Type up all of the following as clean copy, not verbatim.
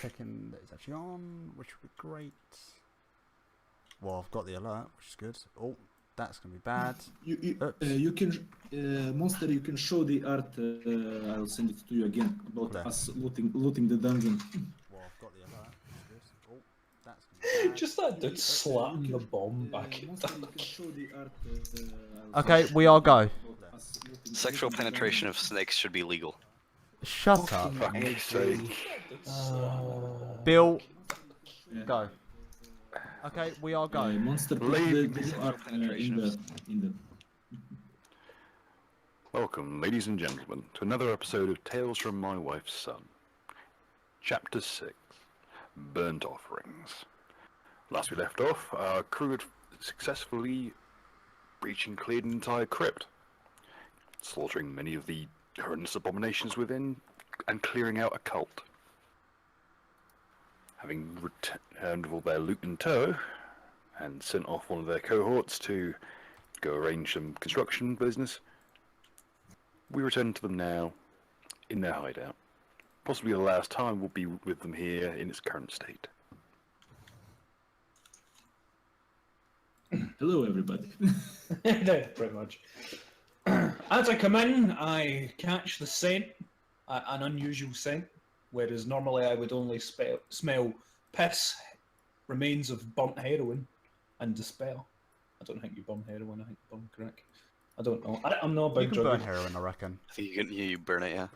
checking that it's actually on, which would be great. Well, I've got the alert, which is good. Oh, that's going to be bad. You can, Monster, you can show the art, I'll send it to you again, about us looting the dungeon. Well, I've got the alert, which is good. Oh, that's going to be bad. Just that dude slapping the bomb back. Monster, you can show the art, Okay, we all go. Sexual penetration of snakes should be legal. Shut up. Fuck's sake. Bill, go. Okay, we all go. Monster, put the art in the... Welcome, ladies and gentlemen, to another episode of Tales from My Wife's Son. Chapter 6, Burnt Offerings. Last we left off, our crew had successfully breached and cleared an entire crypt, slaughtering many of the horrendous abominations within, and clearing out a cult. Having returned with all their loot in tow, and sent off one of their cohorts to go arrange some construction business, we return to them now, in their hideout. Possibly the last time we'll be with them here in its current state. Hello, everybody. Yeah, pretty much. As I come in, I catch the scent, an unusual scent, whereas normally I would only smell piss, remains of burnt heroin, and despair. I don't think you burn heroin, I think you burn crack. I don't know. I'm not a big You can burn druggie. heroin, I reckon. I think you burn it, yeah.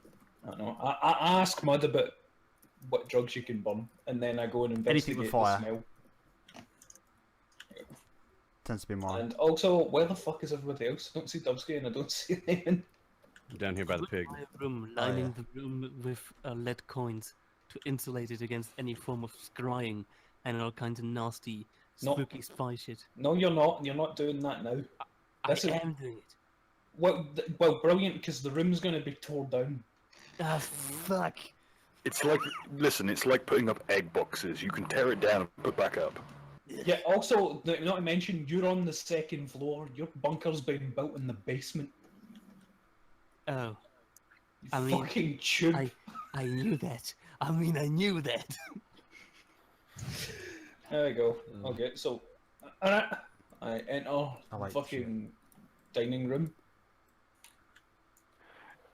I don't know. I ask Mud about what drugs you can burn, and then I go and Anything investigate with the fire. smell. Tends to be more. And also, where the fuck is everybody else? I don't see Dubsky and I don't see Nathan. Down here by the pig. Room, lining the room with lead coins to insulate it against any form of scrying and all kinds of nasty, spooky spy shit. No, you're not. You're not doing that now. I am doing it. Well, brilliant, because the room's going to be torn down. Ah, fuck. It's like, listen, it's like putting up egg boxes. You can tear it down and put back up. Yeah, also, not to mention, you're on the second floor. Your bunker's been built in the basement. Oh. You I mean, fucking tube. I knew that. I knew that. There we go. Okay, so I enter like fucking dining room.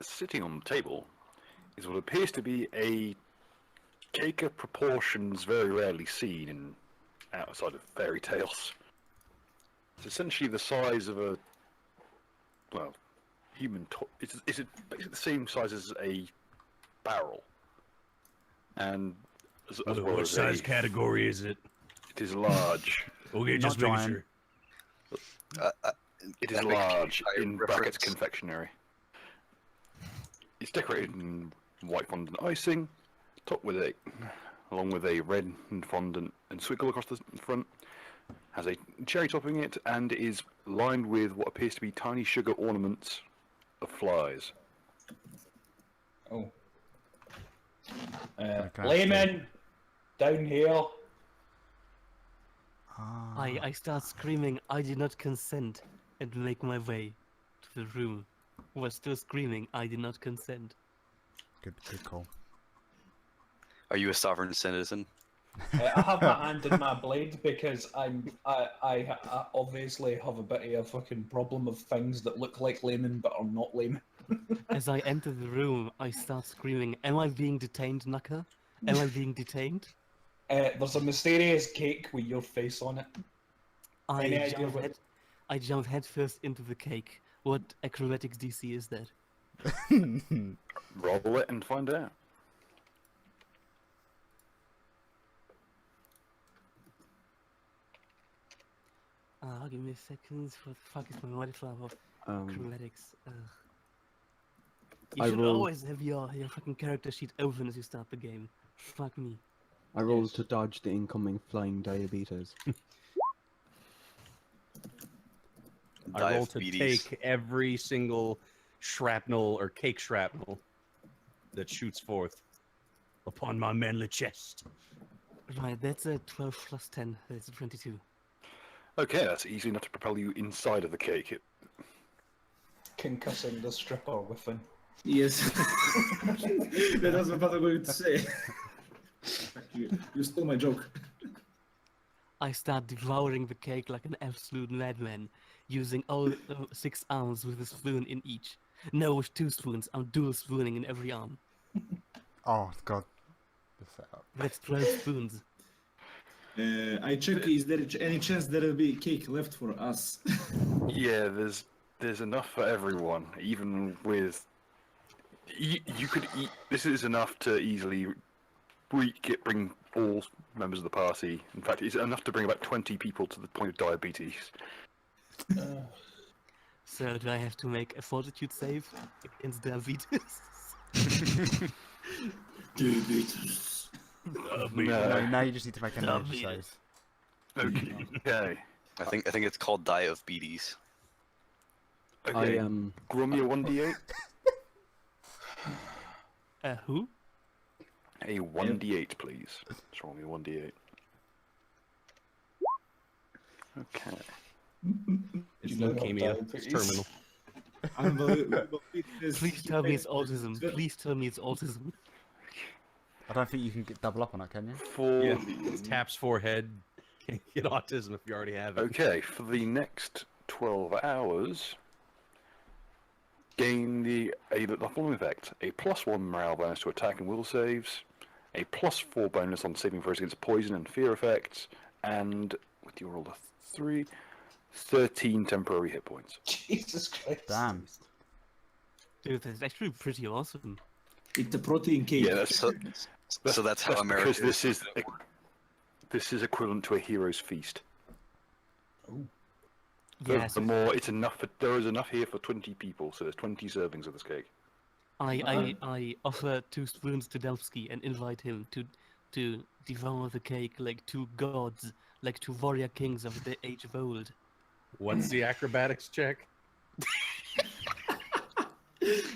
Sitting on the table is what appears to be a cake of proportions very rarely seen in outside of fairy tales. It's essentially the size of a, well, human. It's basically the same size as a barrel, and as well What as size category is it? it is large. Okay, Not just making giant. sure. It is That makes large a in reference. brackets confectionery. It's decorated in white fondant icing, topped with along with a red and fondant and swiggle across the front. Has a cherry topping it and is lined with what appears to be tiny sugar ornaments of flies. Oh. Okay. Layman, down here. Ah. I start screaming, I did not consent, and make my way to the room. Was still screaming, I did not consent. Good call. Are you a sovereign citizen? I have my hand in my blade because I obviously have a bit of a fucking problem of things that look like laymen but are not laymen. As I enter the room, I start screaming, am I being detained, Naka? Am I being detained? There's a mysterious cake with your face on it. Any idea what- I jump headfirst into the cake. What acrobatics DC is that? Roll it and find out. Give me a second. What the fuck is my modifier of acrobatics? You I should roll- always have your fucking character sheet open as you start the game. Fuck me. I rolled to dodge the incoming flying diabetes. I roll to Diabetes. take every single shrapnel or cake shrapnel that shoots forth upon my manly chest. Right, that's a 12 plus 10. That's a 22. Okay, that's easy enough to propel you inside of the cake. Concussing the stripper within. Yes. That was what I was going to say. You stole my joke. I start devouring the cake like an absolute madman, using all 6 arms with a spoon in each. No, with 2 spoons. I'm dual spooning in every arm. Oh god. The setup. That's 12 spoons. I check. Is there any chance there will be cake left for us? Yeah, there's enough for everyone. Even with you could eat. This is enough to easily bring all members of the party. In fact, it's enough to bring about 20 people to the point of diabetes. So do I have to make a fortitude save against diabetes? No, now you just need to make a knowledge Diabetes. save. Okay. I think it's called diabetes. Okay. I Grow me a 1d8. Who? A 1d8, please. Just roll me a 1d8. Okay. It's You don't have leukemia. It's diabetes. terminal. Unbelievable. Please tell me it's autism. Please tell me it's autism. I don't think you can double up on that, can you? For Yeah, it's taps forehead. Can't get autism if you already have it. Okay, for the next 12 hours, gain the following effect: a +1 morale bonus to attack and will saves, a +4 bonus on saving throws against poison and fear effects, and with your roll of 3, 13 temporary hit points. Jesus Christ. Damn. Dude, that's actually pretty awesome. It's a protein cake. Yeah, that's So that's how that's America because this is equivalent to a hero's feast. Yes, The more it's enough for there is enough here for 20 people, so there's 20 servings of this cake. I offer 2 spoons to Delpsky and invite him to devour the cake like 2 gods, like 2 warrior kings of the age of old. What's the acrobatics check?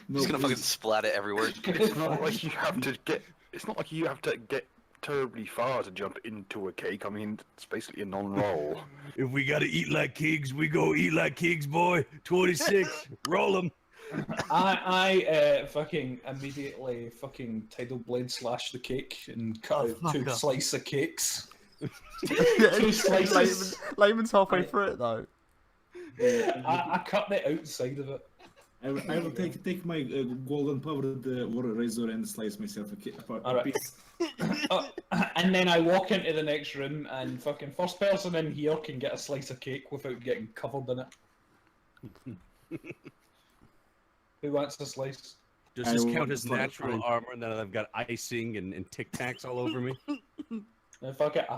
No, Just gonna fucking please. splat it everywhere. It's not like you have to get. It's not like you have to get terribly far to jump into a cake. I mean, it's basically a non-roll. If we gotta eat like kings, we go eat like kings, boy. 26. Roll them. I fucking immediately fucking tidal blade slash the cake and cut out 2 fuck off. slices of cakes. Yeah, 2 slices. Layman's halfway through it though. I cut the outside of it. I will take my golden powered war razor and slice myself a Alright. piece. And then I walk into the next room and fucking first person in here can get a slice of cake without getting covered in it. Who wants a slice? Does I this will count as fine. natural armor and then I've got icing and Tic Tacs all over me? If I get a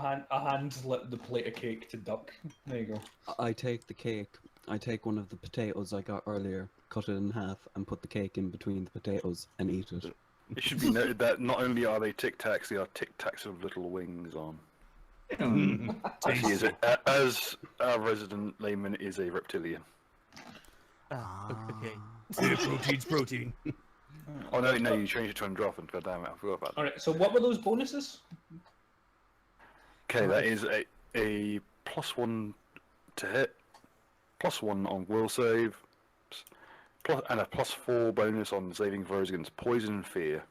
hand lit the plate of cake to duck. There you go. I take the cake. I take one of the potatoes I got earlier, cut it in half, and put the cake in between the potatoes and eat it. It should be noted that not only are they Tic Tacs, they are Tic Tacs with little wings on. Actually, as our resident layman is a reptilian. Ah, okay. Yeah, protein's protein. Oh no, you changed it to Androphant. God damn it, I forgot about that. Alright, so what were those bonuses? Okay, that is a +1 to hit, +1 on will save, and a +4 bonus on saving throws against poison and fear,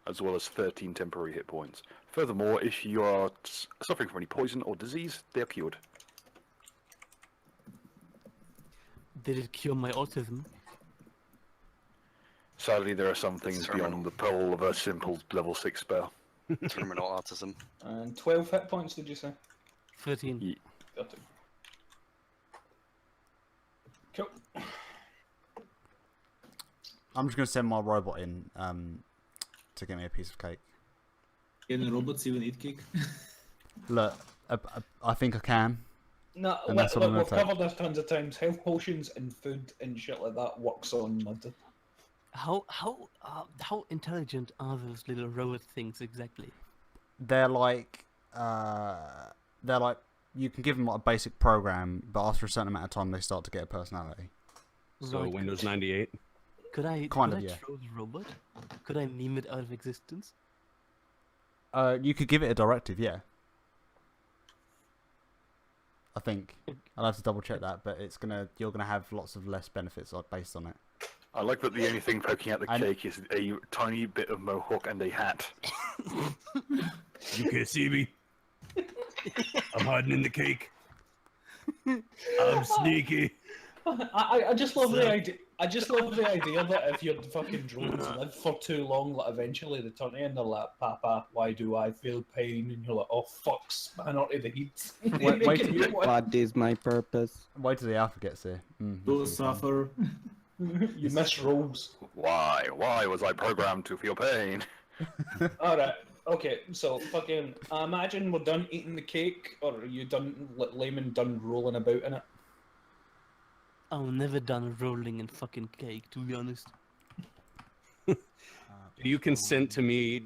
as well as 13 temporary hit points. Furthermore, if you are suffering from any poison or disease, they are cured. Did it cure my autism? Sadly, there are some things Terminal. beyond the pole of a simple level 6 spell. Terminal autism. And 12 hit points, did you say? 13. Ye- Got it. Cool. I'm just gonna send my robot in to get me a piece of cake. Can robots even eat cake? Look, I think I can. No, And that's what I'm we've gonna take. covered this tons of times. Health potions and food and shit like that works on mud. How intelligent are those little robot things exactly? They're like you can give them like a basic program, but after a certain amount of time, they start to get a personality. So Like, Windows 98. Could I Kind could of, I yeah. throw the robot? Could I meme it out of existence? You could give it a directive, yeah. I think I'll have to double check that, but you're gonna have lots of less benefits based on it. I like that the only thing poking out the And- cake is a tiny bit of mohawk and a hat. You can't see me. I'm hiding in the cake. I'm sneaky. I just love the idea. I just love the idea that if your fucking drones live for too long, like eventually they turn to you and they're like, "Papa, why do I feel pain?" And you're like, "Oh fuck, span onto the heat." Wait till What is my purpose? Wait till the alpha gets here. To That's gonna be fun. suffer. You miss rolls. Why? Why was I programmed to feel pain? Alright, okay, so fucking imagine we're done eating the cake, or are you done, Layman done rolling about in it? I'm never done rolling in fucking cake, to be honest. Do you consent to me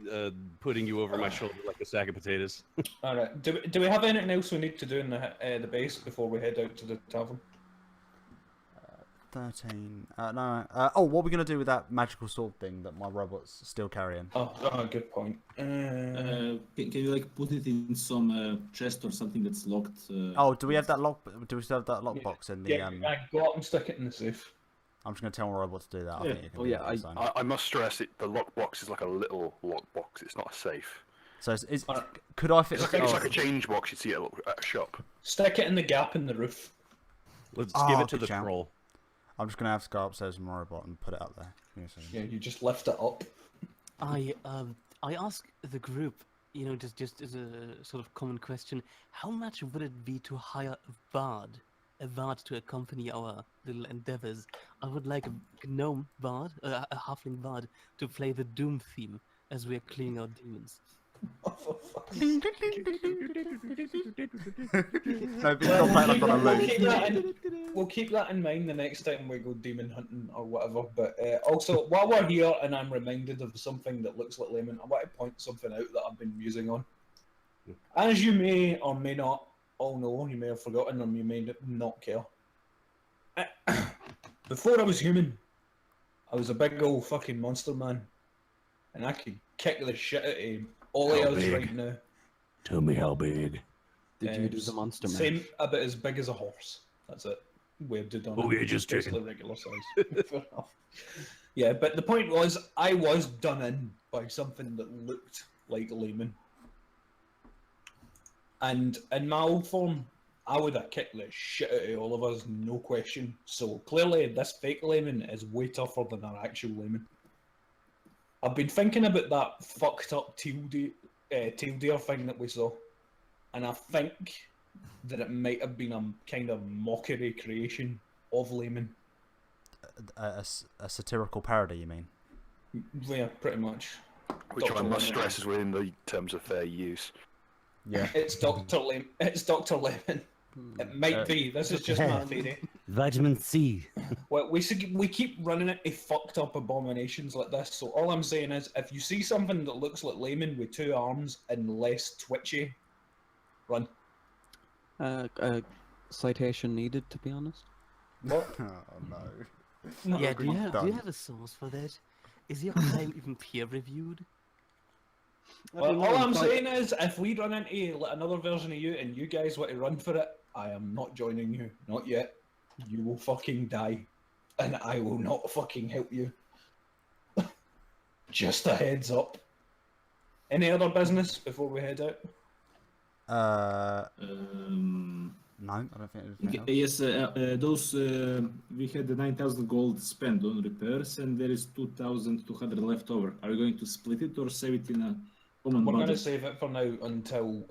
putting you over my shoulder like a sack of potatoes? Alright, do we have anything else we need to do in the base before we head out to the tavern? 13. No. Oh, what are we gonna do with that magical sword thing that my robot's still carrying? Oh, good point. Can you like put it in some chest or something that's locked? Oh, do we have that lock? Do we still have that lockbox in the? Yeah, go up and stick it in the safe. I'm just gonna tell my robot to do that. I Yeah. think it can Oh, do yeah, that on its own. I must stress it. The lockbox is like a little lockbox. It's not a safe. So could I fit? It's like a change box you see at a shop. Stick it in the gap in the roof. Let's Oh, give it to good the shout. troll. I'm just gonna have to go upstairs with my robot and put it up there. Give me a second. Yeah, you just lift it up. I ask the group, you know, just as a sort of common question, how much would it be to hire a bard to accompany our little endeavors? I would like a gnome bard, a halfling bard, to play the Doom theme as we are cleaning our demons. No, but you're not playing like on a loop. We'll keep that in mind the next time we go demon hunting or whatever. But also, while we're here and I'm reminded of something that looks like layman, I want to point something out that I've been musing on. As you may or may not all know, you may have forgotten or you may not care. Before I was human, I was a big old fucking monster man. And I could kick the shit out of him. All he How is big? right now. Tell me how big. Did you do the monster man? Same, about as big as a horse. That's it. We've done Oh, it. yeah, just basically regular size. Fair enough. Yeah, but the point was, I was done in by something that looked like a layman. And in my old form, I would have kicked the shit out of all of us, no question. So clearly, this fake layman is way tougher than our actual layman. I've been thinking about that fucked up tail deer thing that we saw, and I think that it might have been a kind of mockery creation of layman. A satirical parody, you mean? Yeah, pretty much. Which Dr. I must Lemon. stress is within the terms of fair use. Yeah. It's Dr. Lemon. It's Dr. Lemon. It might be. This is just my theory. Vitamin C. Well, we keep running into fucked up abominations like this. So all I'm saying is, if you see something that looks like layman with 2 arms and less twitchy, run. Citation needed, to be honest. What? Oh no. No, Yeah, do you Done. have a source for that? Is your claim even peer reviewed? Well, all I'm saying is, if we run into another version of you and you guys want to run for it, I am not joining you. Not yet. You will fucking die. And I will not fucking help you. Just a heads up. Any other business before we head out? No, I don't think there's anything else. Yes, those we had the 9,000 gold spent on repairs, and there is 2,200 left over. Are you going to split it or save it in a common We're going to budget? save it for now until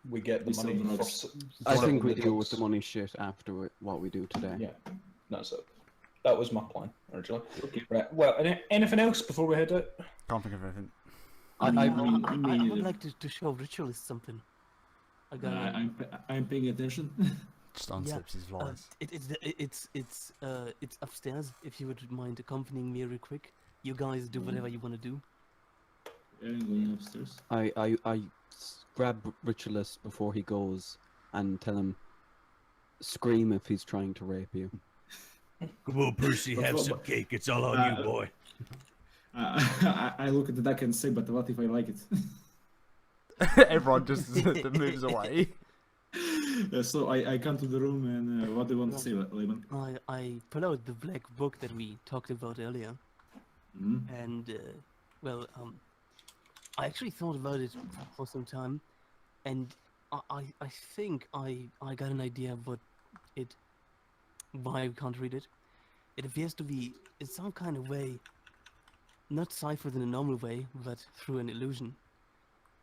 we get the We sell money the for drugs. I for think the we deal with drugs. the money shit after what we do today. Yeah, that's it. That was my plan originally. Okay. Right. Well, anything else before we head out? Can't think of anything. I would like to show ritualist something. I got I'm paying attention. Just unslips his lies. it's upstairs. If you would mind accompanying me real quick, you guys do whatever you want to do. I'm going upstairs. I grab Ritualist before he goes and tell him, scream if he's trying to rape you. Come on, Percy, have some cake. It's all on you, boy. I look at the duck and say, but what if I like it? Everyone just moves away. So I come to the room and what do you want to say, Lehman? I pull out the black book that we talked about earlier, Mhm. and I actually thought about it for some time, and I think I got an idea of why we can't read it. It appears to be in some kind of way, not ciphered in a normal way, but through an illusion.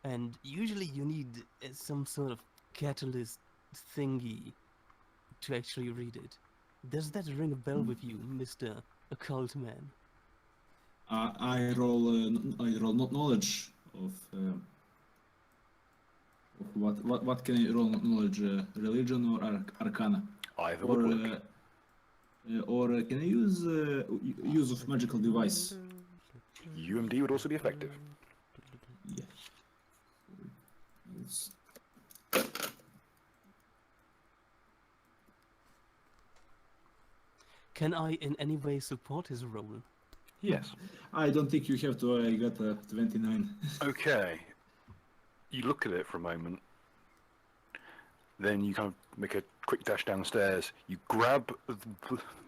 And usually you need some sort of catalyst thingy to actually read it. Does that ring a bell with you, Mr. Occult Man? I roll not knowledge of what can I roll knowledge, religion or arcana, Either would work. or can I use use of magical device? UMD would also be effective. Yeah. It's- Can I in any way support his role? Yes. I don't think you have to. I got a 29. Okay. You look at it for a moment. Then you kind of make a quick dash downstairs. You grab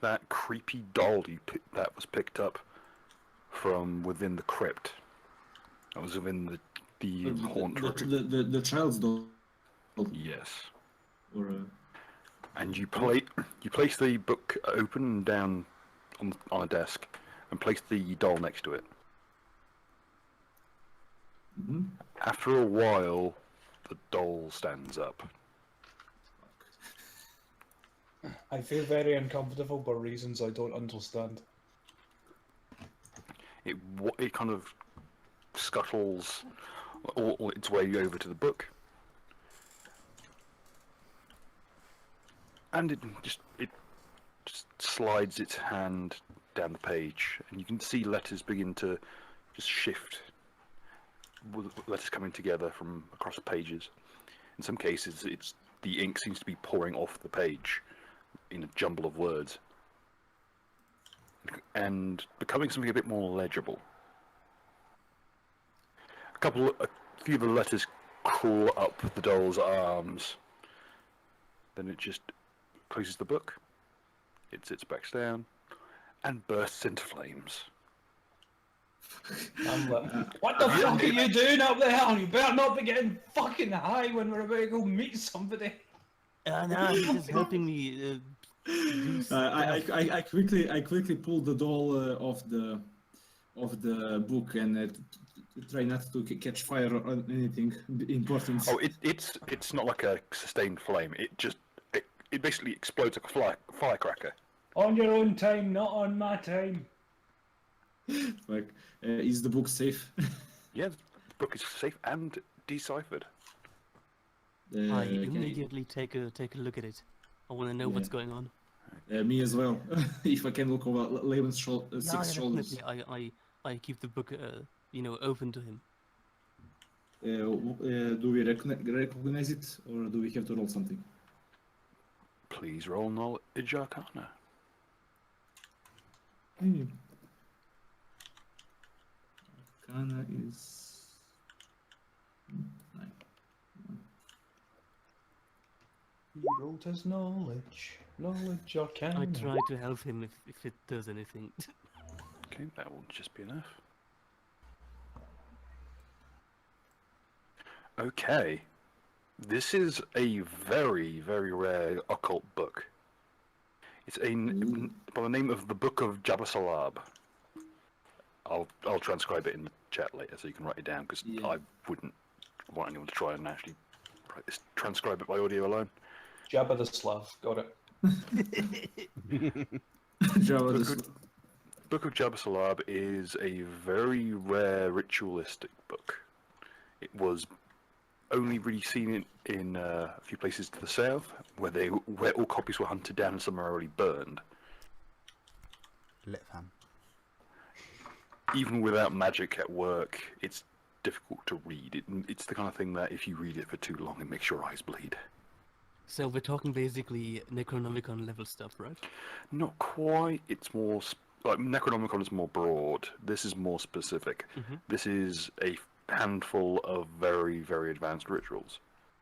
that creepy doll that was picked up from within the crypt. That was within the haunt room. The child's doll. Yes. Or And you place the book open and down on a desk, and place the doll next to it. mhm. After a while, the doll stands up. I feel very uncomfortable for reasons I don't understand. It kind of scuttles all its way over to the book, and it just slides its hand down the page, and you can see letters begin to just shift, with letters coming together from across the pages. In some cases, the ink seems to be pouring off the page in a jumble of words, and becoming something a bit more legible. A few of the letters crawl up the doll's arms. Then it just closes the book. It sits back down and bursts into flames. I'm like, what the fuck are you doing up there? You better not be getting fucking high when we're about to go meet somebody. No, he's just helping me do stuff. I quickly pulled the doll off the book and try not to catch fire or anything important. Oh, it's not like a sustained flame. It basically explodes like a firecracker. On your own time, not on my time. Like, is the book safe? Yeah, the book is safe and deciphered. I Can I- immediately take a look at it. I want to know what's Yeah. going on. me as well. If I can look over Laban's Yeah, six shoulders. definitely. I keep the book, open to him. Do we recognize it, or do we have to roll something? Please roll knowledge arcana. Arcana is 9. He wrote his knowledge or can. I try to help him if it does anything. Okay, that will just be enough. Okay. This is a very, very rare occult book. It's by the name of the Book of Jabbasalab. I'll transcribe it in the chat later so you can write it down, because Yeah. I wouldn't want anyone to try and actually transcribe it by audio alone. Jabba the Slav, got it. Java Book this- of, Book of Jabbasalab is a very rare ritualistic book. It was only really seen in a few places to the south, where all copies were hunted down and summarily burned. Lit fam. Even without magic at work, it's difficult to read. It's the kind of thing that if you read it for too long, it makes your eyes bleed. So we're talking basically Necronomicon level stuff, right? Not quite. It's more like Necronomicon is more broad. This is more specific. Mhm. This is a handful of very, very advanced rituals.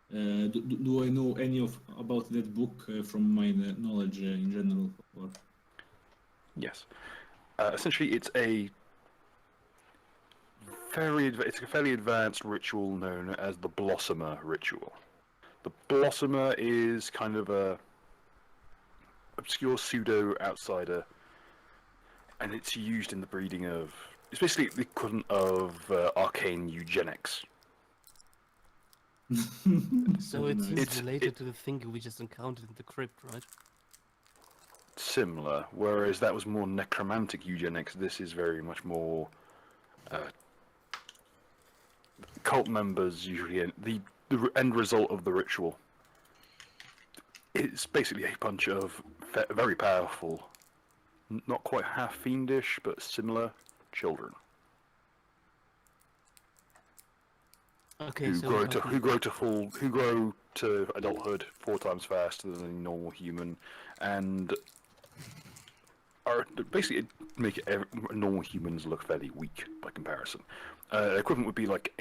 do I know any about that book from my knowledge in general? Or... Yes. Essentially, it's a it's a fairly advanced ritual known as the Blossomer ritual. The Blossomer is kind of a obscure pseudo outsider, and it's used in the breeding of. It's basically the equivalent of arcane eugenics. So it seems It's- related to the thing we just encountered in the crypt, right? Similar, whereas that was more necromantic eugenics. This is very much more cult members usually. The end result of the ritual. It's basically a bunch of very powerful, not quite half fiendish, but similar children Okay, who so grow to adulthood 4 times faster than a normal human, and are basically make normal humans look fairly weak by comparison. Equivalent would be like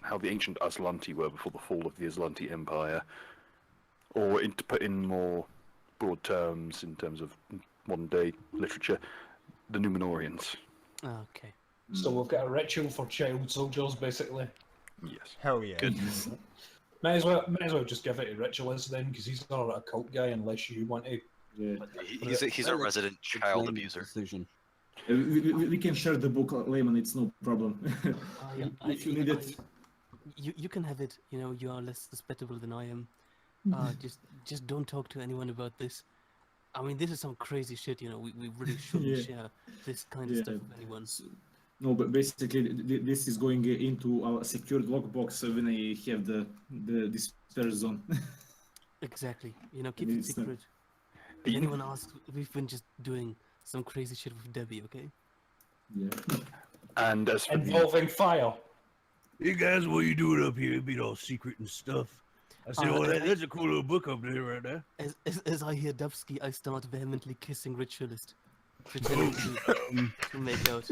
how the ancient Aslanti were before the fall of the Aslanti Empire, or to put in more broad terms in terms of modern day literature, the Numenorians. Okay. So we've got a ritual for child soldiers, basically. Yes. Hell yeah. Might as well just give it to Ritualist then, because he's not a cult guy unless you want to. Yeah. He's a Well, resident It's child Layman's abuser. Decision. We can share the book, Layman. It's no problem. If you need it. You can have it. You know, you are less susceptible than I am. Just don't talk to anyone about this. I mean, this is some crazy shit. You know, we really shouldn't Yeah. share this kind of Yeah. stuff with anyone. No, but basically this is going into our secured lockbox when I have the disperse zone. Exactly. You know, keep mean, it it's not- secret. If anyone asks, we've been just doing some crazy shit with Debbie. Okay. Yeah. And as for the Involving fire. Hey guys, what you doing up here? Being all secret and stuff. I said, oh, that's a cool little book up there right there. As I hear Dubsky, I start vehemently kissing Ritualist, pretending to make out.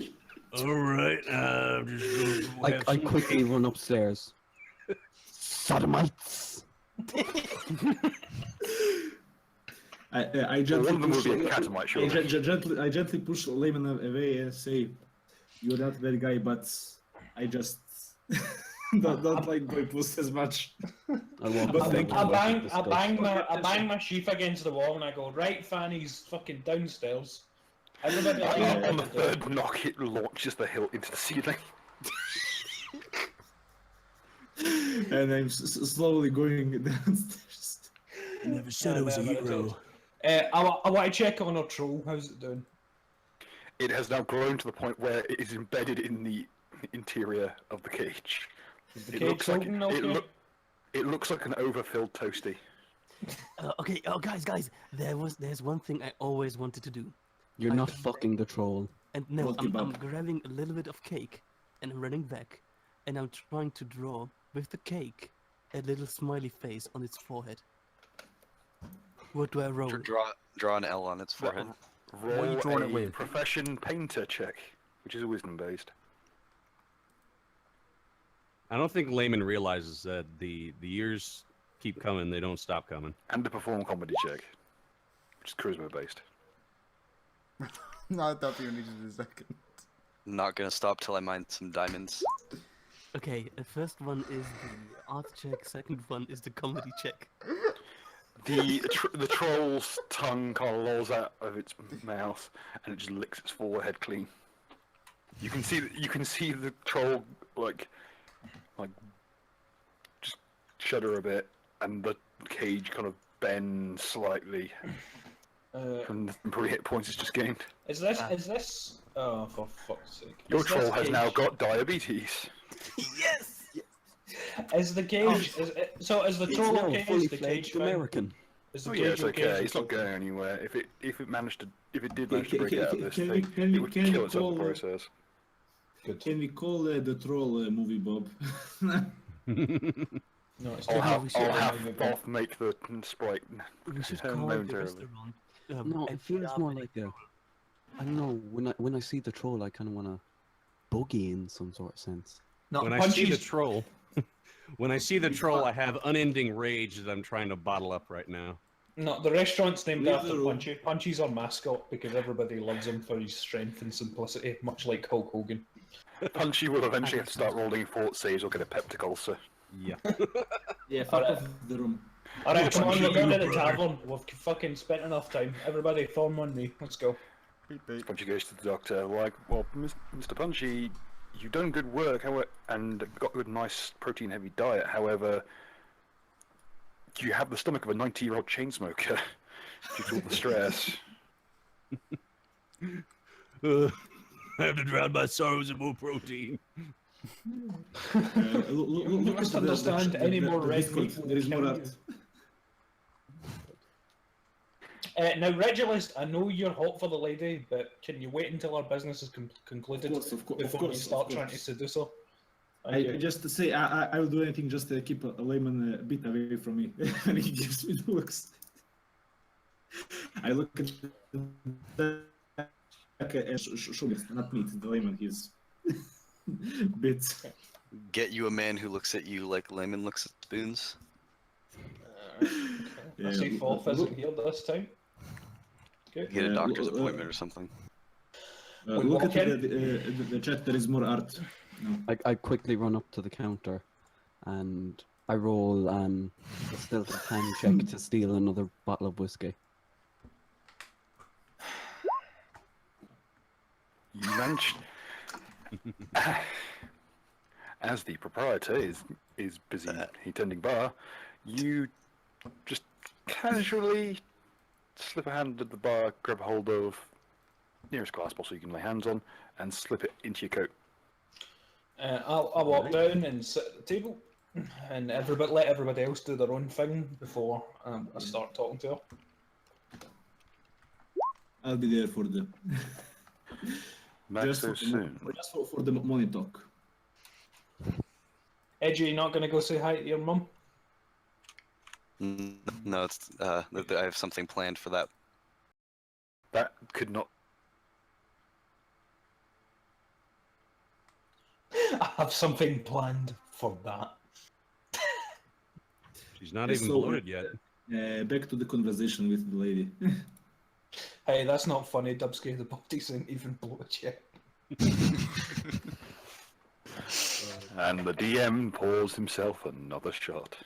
All right, just go have I some quickly run upstairs. Sodomites! I one gently of them would push. be a catamite, sure. I gently push Layman away and say, "You're not that guy, but I just don't like boy puss as much." I won't But bother thank with you. the I bang my sheath against the wall and I go, right, Fanny's fucking downstairs. Everybody Yeah. On the third knock, it launches the hilt into the ceiling. And I'm slowly going downstairs. Never said I was a hero. I want to check on our troll. How's it doing? It has now grown to the point where it is embedded in the interior of the cage. The It cage looks like open, okay? it looks like an overfilled toasty. Okay, guys, there's one thing I always wanted to do. You're not fucking the troll. And no, What I'm kebab? grabbing a little bit of cake, and I'm running back, and I'm trying to draw, with the cake, a little smiley face on its forehead. What do I roll? Draw an L on its forehead. Roll are you drawing it a with? profession painter check, which is a wisdom based. I don't think Layman realizes that the years keep coming, they don't stop coming. And a perform comedy check, which is charisma based. No, I thought you needed a second. Not gonna stop till I mine some diamonds. Okay, the first one is the art check, second one is the comedy check. The troll's tongue kind of lolls out of its mouth, and it just licks its forehead clean. You can see the troll like just shudder a bit, and the cage kind of bends slightly from the probably hit points it's just gained. Is this? Oh, for fuck's sake! Your Is this troll has now cage- got diabetes. Yes! Is the cage? Is the It's troll now okay? fully Is the cage fledged fine? American. Is the Oh cage yeah, it's okay? okay. Is It's it not okay? going anywhere. If it did manage to Can- break out of this can thing, we- it would can we kill itself in the call, process. Can we call the troll movie Bob? No, it's I'll not. have, We should I'll have have moved Bob make the sprite. We should turn call the momentarily. restaurant. No, and it feels more like a. I don't know. When I see the troll, I kind of want to boogie in some sort of sense. No, When I see the Punchy's- troll, I have unending rage that I'm trying to bottle up right now. No, the restaurant's named Leave after the room. Punchy. Punchy's our mascot because everybody loves him for his strength and simplicity, much like Hulk Hogan. Punchy will eventually have to start rolling fort saves or get a peptic ulcer. Yeah. Yeah, fuck Alright. off the room. Alright, come on, we're going to the brother. tavern. We've fucking spent enough time. Everybody, form on me. Let's go. Beep beep. Punchy goes to the doctor, like, well, Mr. Punchy, you've done good work and got a good, nice, protein-heavy diet. However, you have the stomach of a 90-year-old chain smoker due to all the stress. I have to drown my sorrows in more protein. You must understand, any more red meat will There is more kill art. Now, Regulus, I know you're hot for the lady, but can you wait until our business is concluded Of course, before you start trying to seduce her? I just say I will do anything just to keep a layman a bit away from me, and he gives me the looks. I look at the not meat, the layman. He's bits. Get you a man who looks at you like Layman looks at spoons. I see Fourth isn't here this time. Okay. Get a doctor's look, appointment or something. Look walk at the chat. There is more art. No. I quickly run up to the counter, and I roll a stealth hand check to steal another bottle of whiskey. You managed... As the proprietor is busy tending bar, you just casually slip a hand at the bar, grab hold of nearest glass bottle you can lay hands on, and slip it into your coat. I'll walk down and sit at the table, and let everybody else do their own thing before I start talking to her. I'll be there for the Not just so soon. just for the money talk. Edgy, you not gonna go say hi to your mum? No, it's I have something planned for that. That could not... I have something planned for that. She's not Yes, even so, bloated yet. Back to the conversation with the lady. Hey, that's not funny, Dubsky. The body isn't even bloated yet. And the DM pours himself another shot.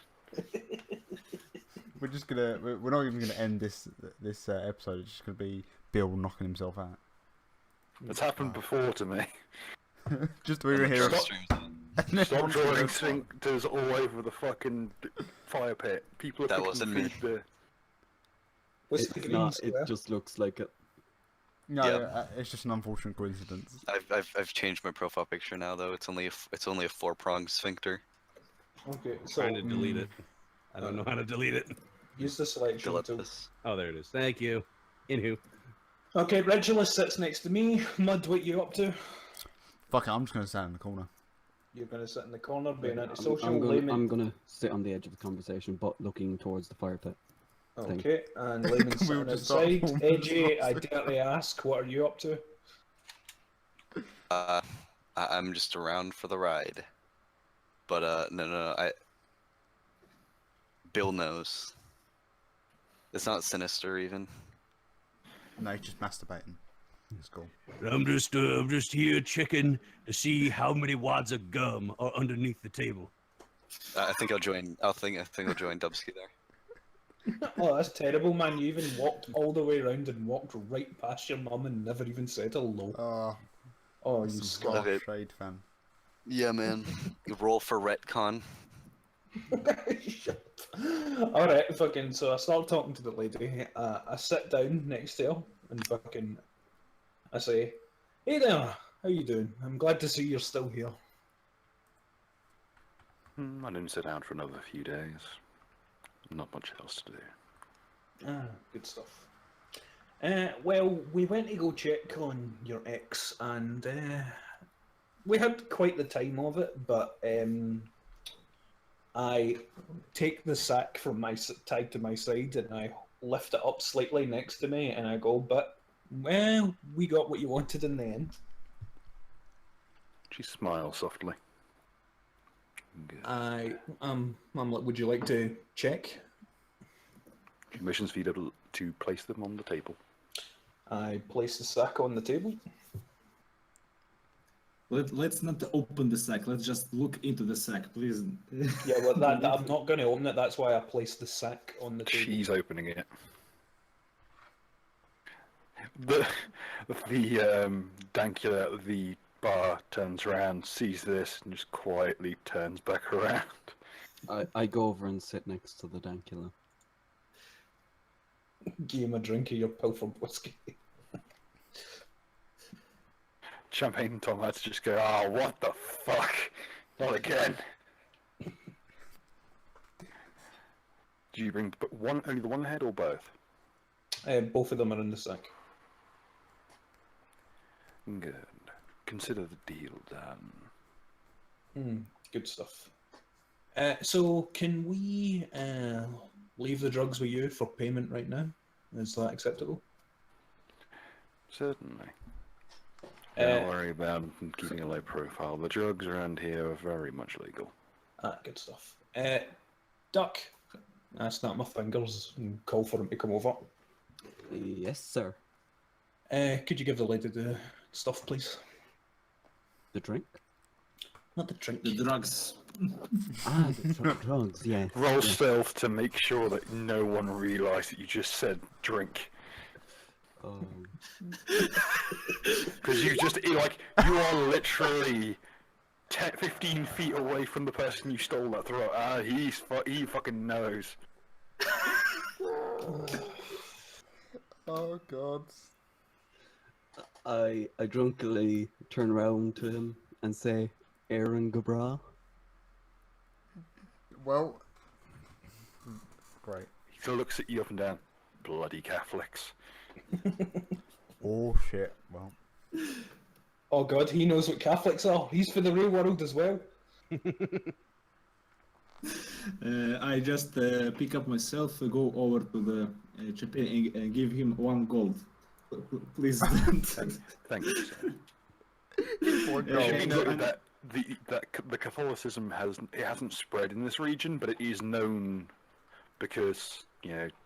We're just gonna. We're not even gonna end this episode. It's just gonna be Bill knocking himself out. It's happened before to me. Just we were here. Stop drawing sphincters all over the fucking fire pit. People are That cooking wasn't food me. there. What's the It's green not. square? It just looks like it. No, Yeah. it's just an unfortunate coincidence. I've changed my profile picture now though. It's only a 4-pronged sphincter. Okay, so Trying to delete it. I don't know how to delete it. use the selection Delete tool. this. Oh, there it is. Thank you. Anywho. Okay, Regulus sits next to me. Mud, what you up to? Fuck it, I'm just gonna stand in the corner. You're gonna sit in the corner, being I'm antisocial, gonna, layman. I'm gonna sit on the edge of the conversation, but looking towards the fire pit. Okay, and layman We were sitting just starting outside. all AJ, I this dare to ask, what are you up to? I'm just around for the ride. But no, Bill knows. It's not sinister even. No, he's just masturbating. It's cool. I'm just here checking to see how many wads of gum are underneath the table. I think I'll join. I think I'll join Dubsky there. Oh, that's terrible, man. You even walked all the way around and walked right past your mum and never even said hello. Oh, you some scum. harsh Okay. shade, fam. Yeah, man. You roll for retcon. Alright, fucking, so I start talking to the lady. I sit down next to her and fucking, I say, hey there, how you doing? I'm glad to see you're still here. I didn't sit down for another few days. Not much else to do. Ah, good stuff. Well, we went to go check on your ex, and we had quite the time of it, but I take the sack from my tied to my side and I lift it up slightly next to me, and I go, but well, we got what you wanted in the end. She smiles softly. Good. I'm like, would you like to check? Missions for you to place them on the table. I place the sack on the table. Let's not open the sack. Let's just look into the sack, please. Yeah, well, I'm not going to open it. That's why I placed the sack on the table. She's opening it. The Dankula at the bar turns around, sees this, and just quietly turns back around. I go over and sit next to the Dankula. Give him a drink of your pilfered whiskey. Champagne and Tom had to just go, "Oh, what the fuck? Not again." Do you bring only the one head or both? Both of them are in the sack. Good. Consider the deal done. Good stuff. So, can we leave the drugs with you for payment right now? Is that acceptable? Certainly. Don't worry about keeping a low profile. The drugs around here are very much legal. Good stuff. Duck, I snap my fingers and call for him to come over. Yes, sir. Could you give the lady the stuff, please? The drink? Not the drink. The drugs. The drugs, yeah. Roll stealth to make sure that no one realised that you just said drink. Oh. Because you are literally 10, 15 feet away from the person you stole that throat. He fucking knows. Oh god. I drunkenly turn around to him and say, Aaron Gabra. Well, great. He looks at you up and down. Bloody Catholics. Oh shit. Well, Oh god, he knows what Catholics are. He's for the real world as well. I just pick up myself, go over to the champagne and give him 1 gold. Please. Thank you, sir. Poor It gold. should be noted that the Catholicism hasn't spread in this region, but it is known because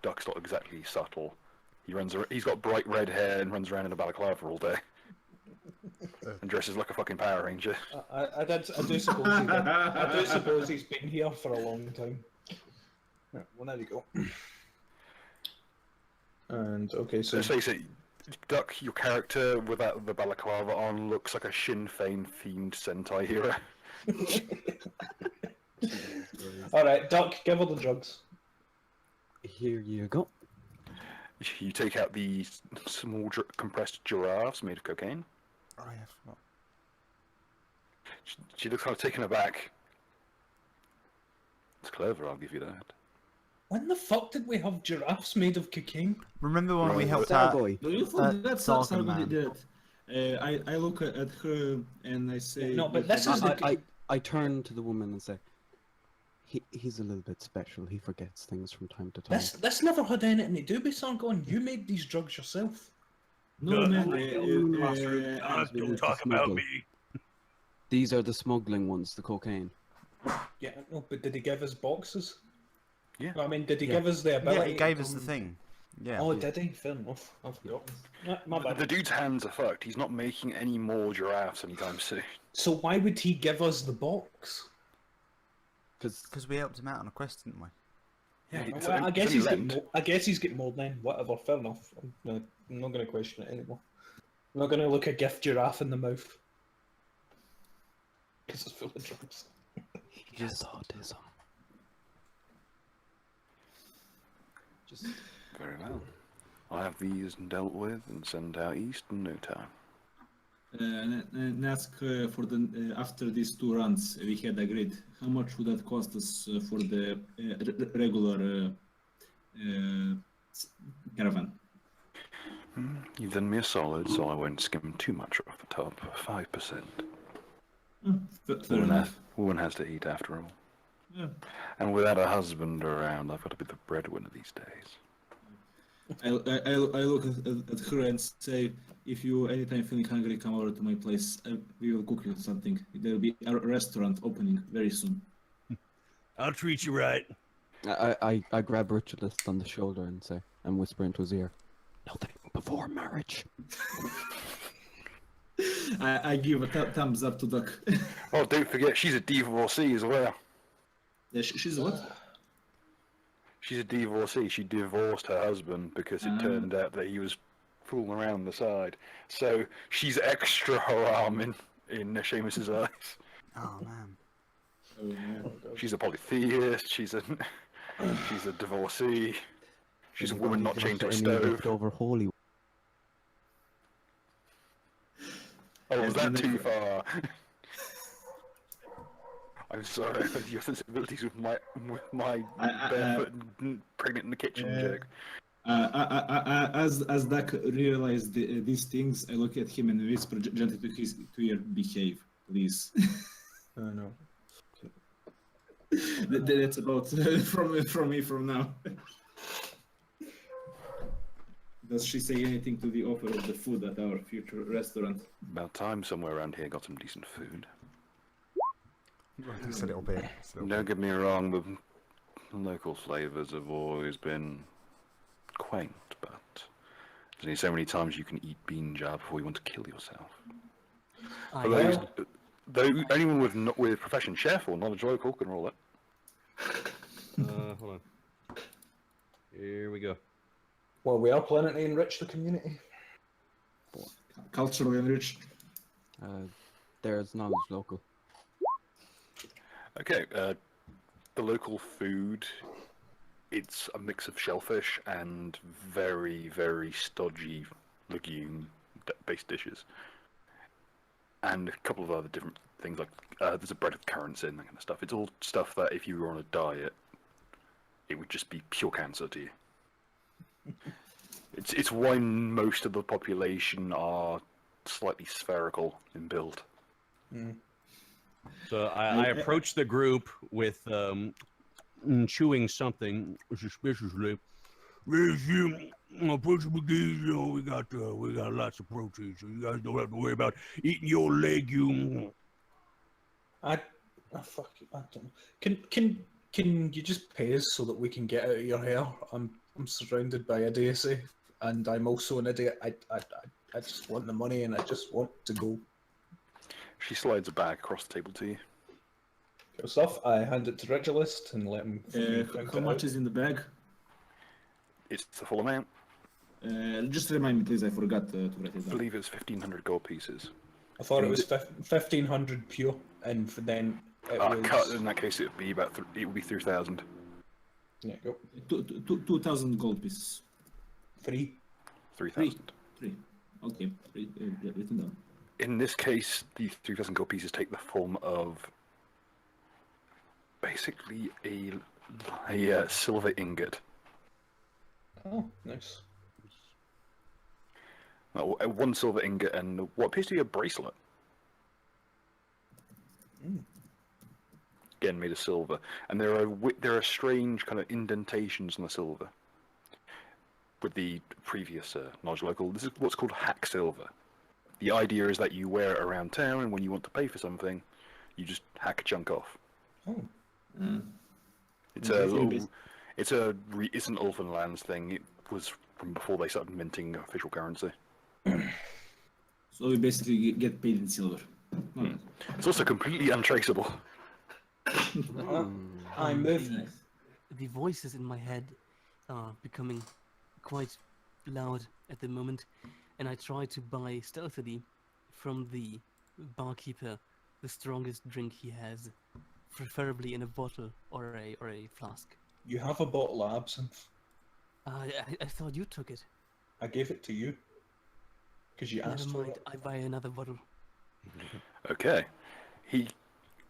Duck's not exactly subtle. He's got bright red hair and runs around in a balaclava all day, and dresses like a fucking Power Ranger. I do suppose he did. I do suppose he's been here for a long time. Yeah, well, there you go. And okay, so Let's face it, Duck, your character without the balaclava on looks like a Sinn Féin themed Sentai hero. all right, Duck, give her the drugs. Here you go. You take out these small compressed giraffes made of cocaine. I have not. She looks kind of taken aback. It's clever, I'll give you that. When the fuck did we have giraffes made of cocaine? Remember when we Right. helped out? Starboy. Do you forget Sargon Sargon man. did it? I look at her and I say... No, but this is the... I turn to the woman and say, he's a little bit special. He forgets things from time to time. This never had anything to do with Sargon. You made these drugs yourself. No, man. Don't talk about me. These are the smuggling ones, the cocaine. Yeah, no, but did he give us boxes? Yeah. I mean, did he Yeah. give us the Yeah, ability? it gave to us the come- thing. Yeah. Oh, did he? Fair enough. I forgot. Yeah, my bad. The dude's hands are fucked. He's not making any more giraffes anytime soon. So why would he give us the box? Because we helped him out on a quest, didn't we? Yeah, Well, it's I only guess he's getting lent. more. I guess he's getting more than whatever. Fair enough. I'm not going to question it anymore. I'm not going to look a gift giraffe in the mouth because it's full of drugs. He has autism. Just Very well. I'll have these dealt with and sent out east in no time. And ask for the after these 2 runs we had agreed. How much would that cost us for the regular caravan? You've done me a solid, so I won't skim too much off the top. 5%. Fair enough. Woman has to eat after all. Yeah. And without a husband around, I've got to be the breadwinner these days. I look at her and say, if you anytime feeling hungry, come over to my place. We will cook you something. There will be a restaurant opening very soon. I'll treat you right. I grab Ritualist on the shoulder and say, and whisper into his ear, nothing before marriage. I give a thumbs up to Duck. Oh, don't forget, she's a divorcee as well. Yeah, she's what? She's a divorcee. She divorced her husband because it turned out that he was fooling around the side. So she's extra haram in Seamus's eyes. Oh man. Oh, man. She's a polytheist. She's a divorcee. She's a woman not chained to a stove. Over holy. Oh, was that And too far? I'm sorry, I had your sensibilities with my barefoot and pregnant in the kitchen joke. As Duck realized these things, I look at him and whisper gently to his ear, "Behave, please." I know. That's about from me from now. Does she say anything to the offer of the food at our future restaurant? About time somewhere around here got some decent food. Just a little bit. Just a little Don't get me wrong, the local flavours have always been quaint, but there's only so many times you can eat bean jar before you want to kill yourself. I For those, though, anyone with profession chef or knowledge local can roll it. Hold on. Here we go. Well, we are planning to enrich the community. Culturally enriched. There's knowledge local. Okay, the local food, it's a mix of shellfish and very, very stodgy legume-based dishes. And a couple of other different things, like there's a bread with currants in, that kind of stuff. It's all stuff that if you were on a diet, it would just be pure cancer to you. It's why most of the population are slightly spherical in build. So I approached the group with chewing something suspiciously. Approachable geese, you know, we got lots of protein, so you guys don't have to worry about eating your legume. Fuck you, I don't know. Can you just pay us so that we can get out of your hair? I'm surrounded by idiocy, and I'm also an idiot. I just want the money, and I just want to go. She slides a bag across the table to you. Good stuff. I hand it to Ritualist and let him. How much is in the bag? It's the full amount. Just remind me, please. I forgot to write I it down. believe it's 1,500 gold pieces. I thought it was 1,500 pure, and then it was. Cut. In that case, it would be it would be 3,000. Yeah, go. 2,000 gold pieces. 3,000. 3. Okay, written down. In this case, the 3,000 gold pieces take the form of basically a silver ingot. Oh, nice. One silver ingot and what appears to be a bracelet. Again, made of silver, and there are strange kind of indentations on the silver. With the previous knowledge local, this is what's called hack silver. The idea is that you wear it around town, and when you want to pay for something, you just hack a chunk off. Oh. It's a little. It's an Elfin Lands thing. It was from before they started minting official currency. So we basically get paid in silver. Alright. It's also completely untraceable. I'm The voices in my head are becoming quite loud at the moment, and I try to buy stealthily from the barkeeper the strongest drink he has, preferably in a bottle or a flask. You have a bottle of absinthe. I thought you took it. I gave it to you. Because you asked Never for mind, it. I buy another bottle. Okay. He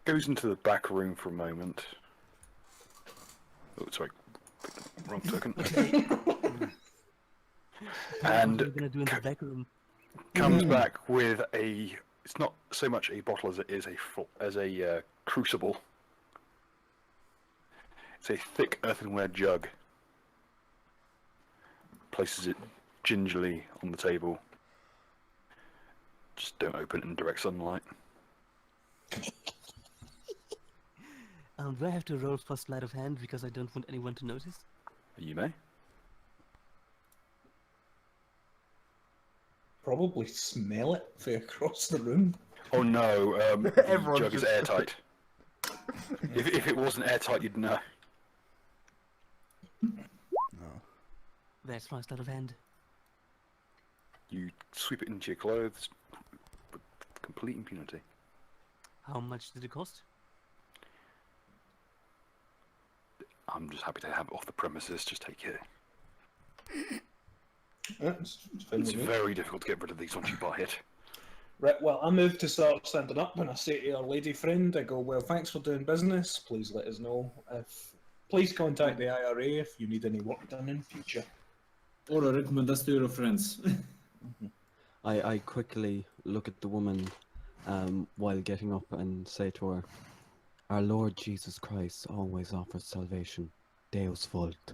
goes into the back room for a moment. Oh, sorry. Wrong token. And what are you gonna do in the back room? comes back with it's not so much a bottle as it is a crucible. It's a thick earthenware jug. Places it gingerly on the table. Just don't open it in direct sunlight. Do I have to roll for sleight of hand because I don't want anyone to notice? You may. Probably smell it for across the room. Oh no, the Everyone's jug is just- airtight. if it wasn't airtight, you'd know. Oh. That's my sleight of hand. You sweep it into your clothes with complete impunity. How much did it cost? I'm just happy to have it off the premises. Just take it. It's fine It's with me. very difficult to get rid of these once you buy it. Right, well, I move to start standing up and I say to our lady friend, I go, well, thanks for doing business. Please let us know if... Please contact the IRA if you need any work done in future. Or recommend us to your friends. I quickly look at the woman while getting up and say to her, "Our Lord Jesus Christ always offers salvation. Deus vult."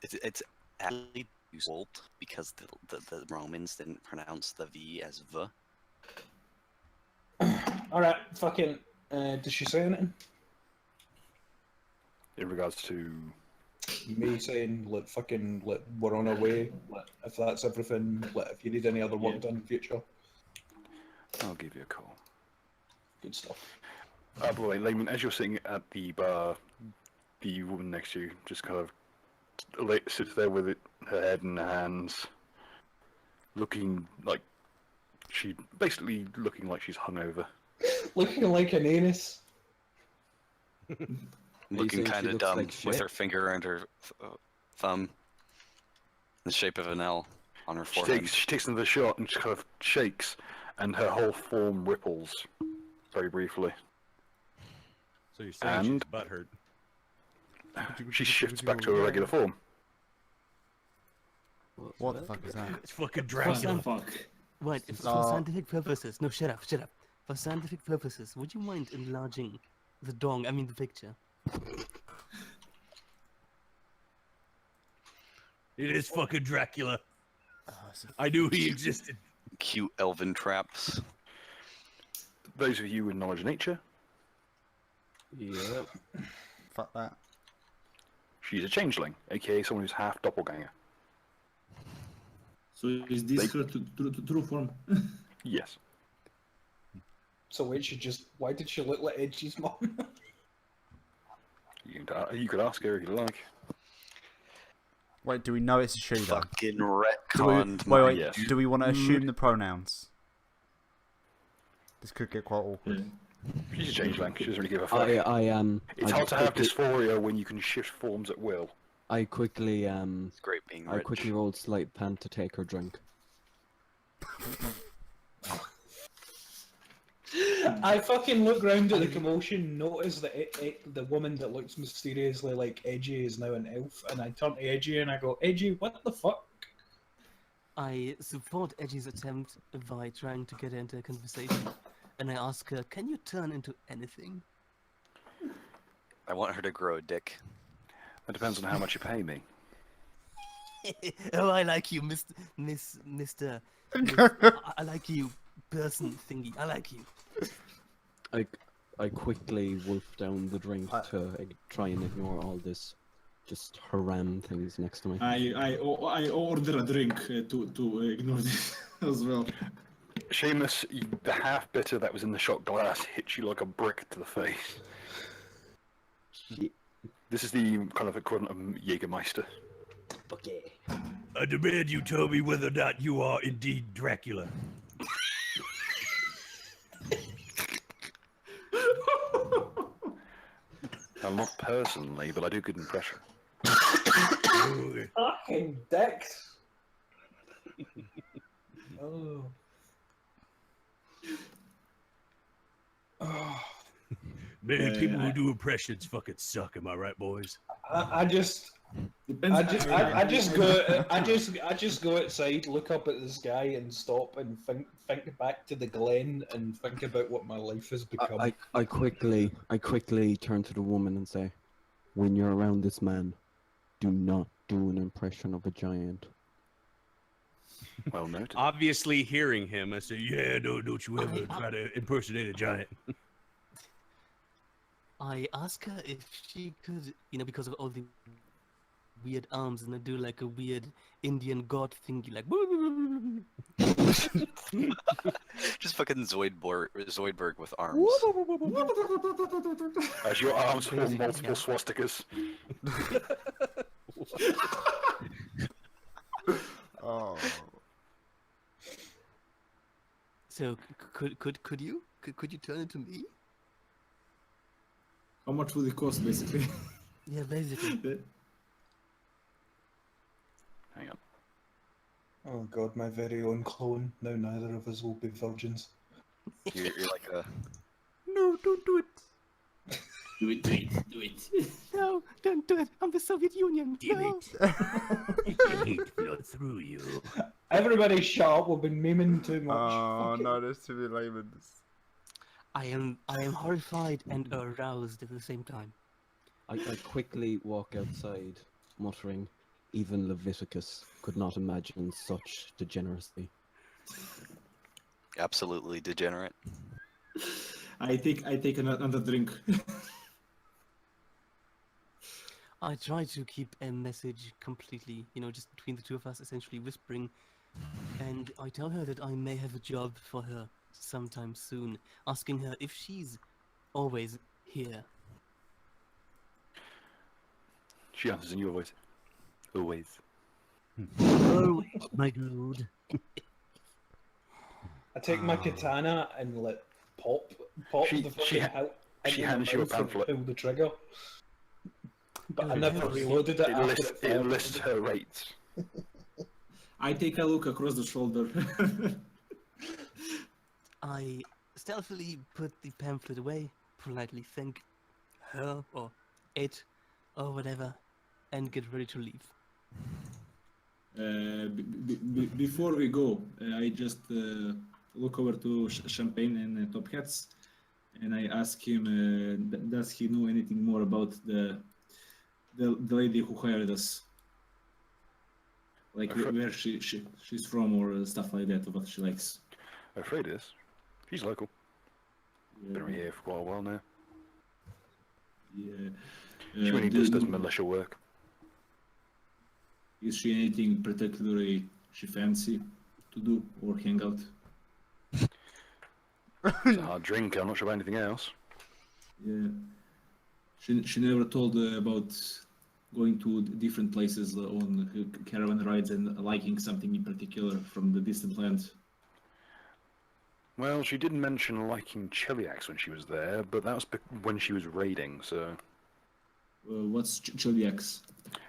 It's actually volt because the Romans didn't pronounce the V as V. Alright, fucking... did she say anything? In regards to, Me saying, like, fucking, like, we're on our way, like, if that's everything, like, if you need any other work done in future. I'll give you a call. Good stuff. By the way, Layman, as you're sitting at the bar, the woman next to you just kind of sits there with her head in her hands, looking like looking like she's hungover. Looking like an anus. Looking saying she kind of looks dumb like with shit? her finger and her thumb in the shape of an L on her She forehead. takes another shot and just kind of shakes, and her whole form ripples very briefly. So you're saying she's And- butthurt. She shifts back to her regular form. What the fuck is that? It's fucking What Dracula. the fuck? Right, This for is- scientific purposes. No, shut up, shut up. For scientific purposes, would you mind enlarging the dong? I mean the picture. It is fucking Dracula. Oh, it's a I knew he existed. Cute elven traps. Those of you with knowledge of nature, Yep. fuck that. she's a changeling, aka someone who's half doppelganger. So is this her true form? Yes. So wait, why did she look like Edgy's mom? You could ask her if you like. Wait, do we know it's a she though? Fucking Do we, retconned. wait, yes. do we want to assume the pronouns? This could get quite awkward. She's a changeling, she doesn't really give a fuck. I It's I hard to have quickly- dysphoria when you can shift forms at will. I quickly It's great being I rich. quickly rolled sleight of hand to take her drink. I fucking look round at the commotion, notice that the woman that looks mysteriously like Edgy is now an elf, and I turn to Edgy and I go, Edgy, what the fuck? I support Edgy's attempt by trying to get her into a conversation, and I ask her, "Can you turn into anything?" I want her to grow a dick. It depends on how much you pay me. Oh, I like you, Mister. I like you, person thingy. I like you. I quickly wolf down the drink I- to try and ignore all this just haram things next to me. I order a drink to ignore this as well. Seamus, the half bitter that was in the shot glass hits you like a brick to the face. Ye- This is the kind of equivalent of Jägermeister. Okay. I demand you tell me whether or not you are indeed Dracula. I'm not personally, but I do good impression. Okay. Fucking dicks. Oh. Oh. Man, people who do impressions fucking suck. Am I right, boys? I just Depends. I just go outside, look up at the sky, and stop and think back to the Glen and think about what my life has become. I quickly turn to the woman and say, "When you're around this man, do not do an impression of a giant." Well noted. Obviously, hearing him, I say, "Yeah, no, don't you ever try to impersonate a giant." I asked her if she could, because of all the weird arms, and I do like a weird Indian god thingy, like. Just fucking Zoidberg with arms. As your arms form Basically, multiple yeah. swastikas. Oh. So could you turn into me? How much would it cost, basically? Yeah, basically. Hang on. Oh god, my very own clone. Now neither of us will be virgins. You're like a. No, don't do it. Do it, do it, do it. No, don't do it. I'm the Soviet Union. No. Hate flow through you. Everybody shut up, we've been memeing too much. Oh Fucking- no, there's too many layman's. I am horrified and aroused at the same time. I quickly walk outside, muttering, even Leviticus could not imagine such degeneracy. Absolutely degenerate. I take another drink. I try to keep a message completely, just between the two of us, essentially whispering. And I tell her that I may have a job for her sometime soon, asking her if she's always here. She answers in your voice. Always. Oh, my lord. I take my katana and let pop She- the she fucking ha- out. she into my hands you a mouth and pamphlet. Pull the trigger. But I Oh, never yes. reloaded it. It after lists, it it fell. lists her rates. I take a look across the shoulder. I stealthily put the pamphlet away, politely thank her or it or whatever, and get ready to leave. Before we go, I just look over to Champagne and Top Hats, and I ask him, does he know anything more about the lady who hired us? Like where she's from or stuff like that, or what she likes. I'm afraid it is. She's local. Been here for quite a while now. Yeah. She really just does militia work. Is she anything particularly she fancy to do or hang out? It's a hard drink. I'm not sure about anything else. Yeah. She never told about going to different places on caravan rides and liking something in particular from the distant land. Well, she did mention liking Cheliax when she was there, but that was when she was raiding, so... What's Cheliax?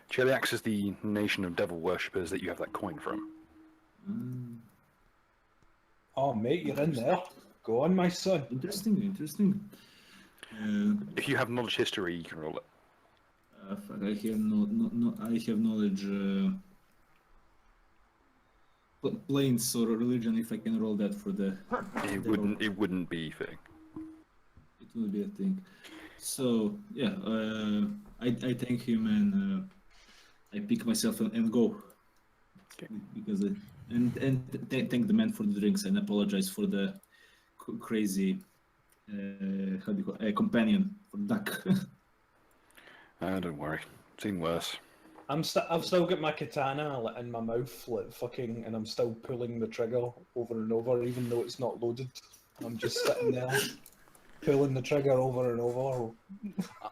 Cheliax is the nation of devil worshippers that you have that coin from. Oh, mate, you're in there. Go on, my son. Interesting. If you have knowledge history, you can roll it. Fuck, I have knowledge. Planes or religion. If I can roll that for the. It wouldn't be fitting. It would be a thing. So yeah, I thank him and I pick myself and go. Okay. Because thank the man for the drinks and apologize for the crazy how do you call companion for duck. Don't worry. Seen worse. I've still got my katana like, in my mouth, like fucking, and I'm still pulling the trigger over and over, even though it's not loaded. I'm just sitting there, pulling the trigger over and over.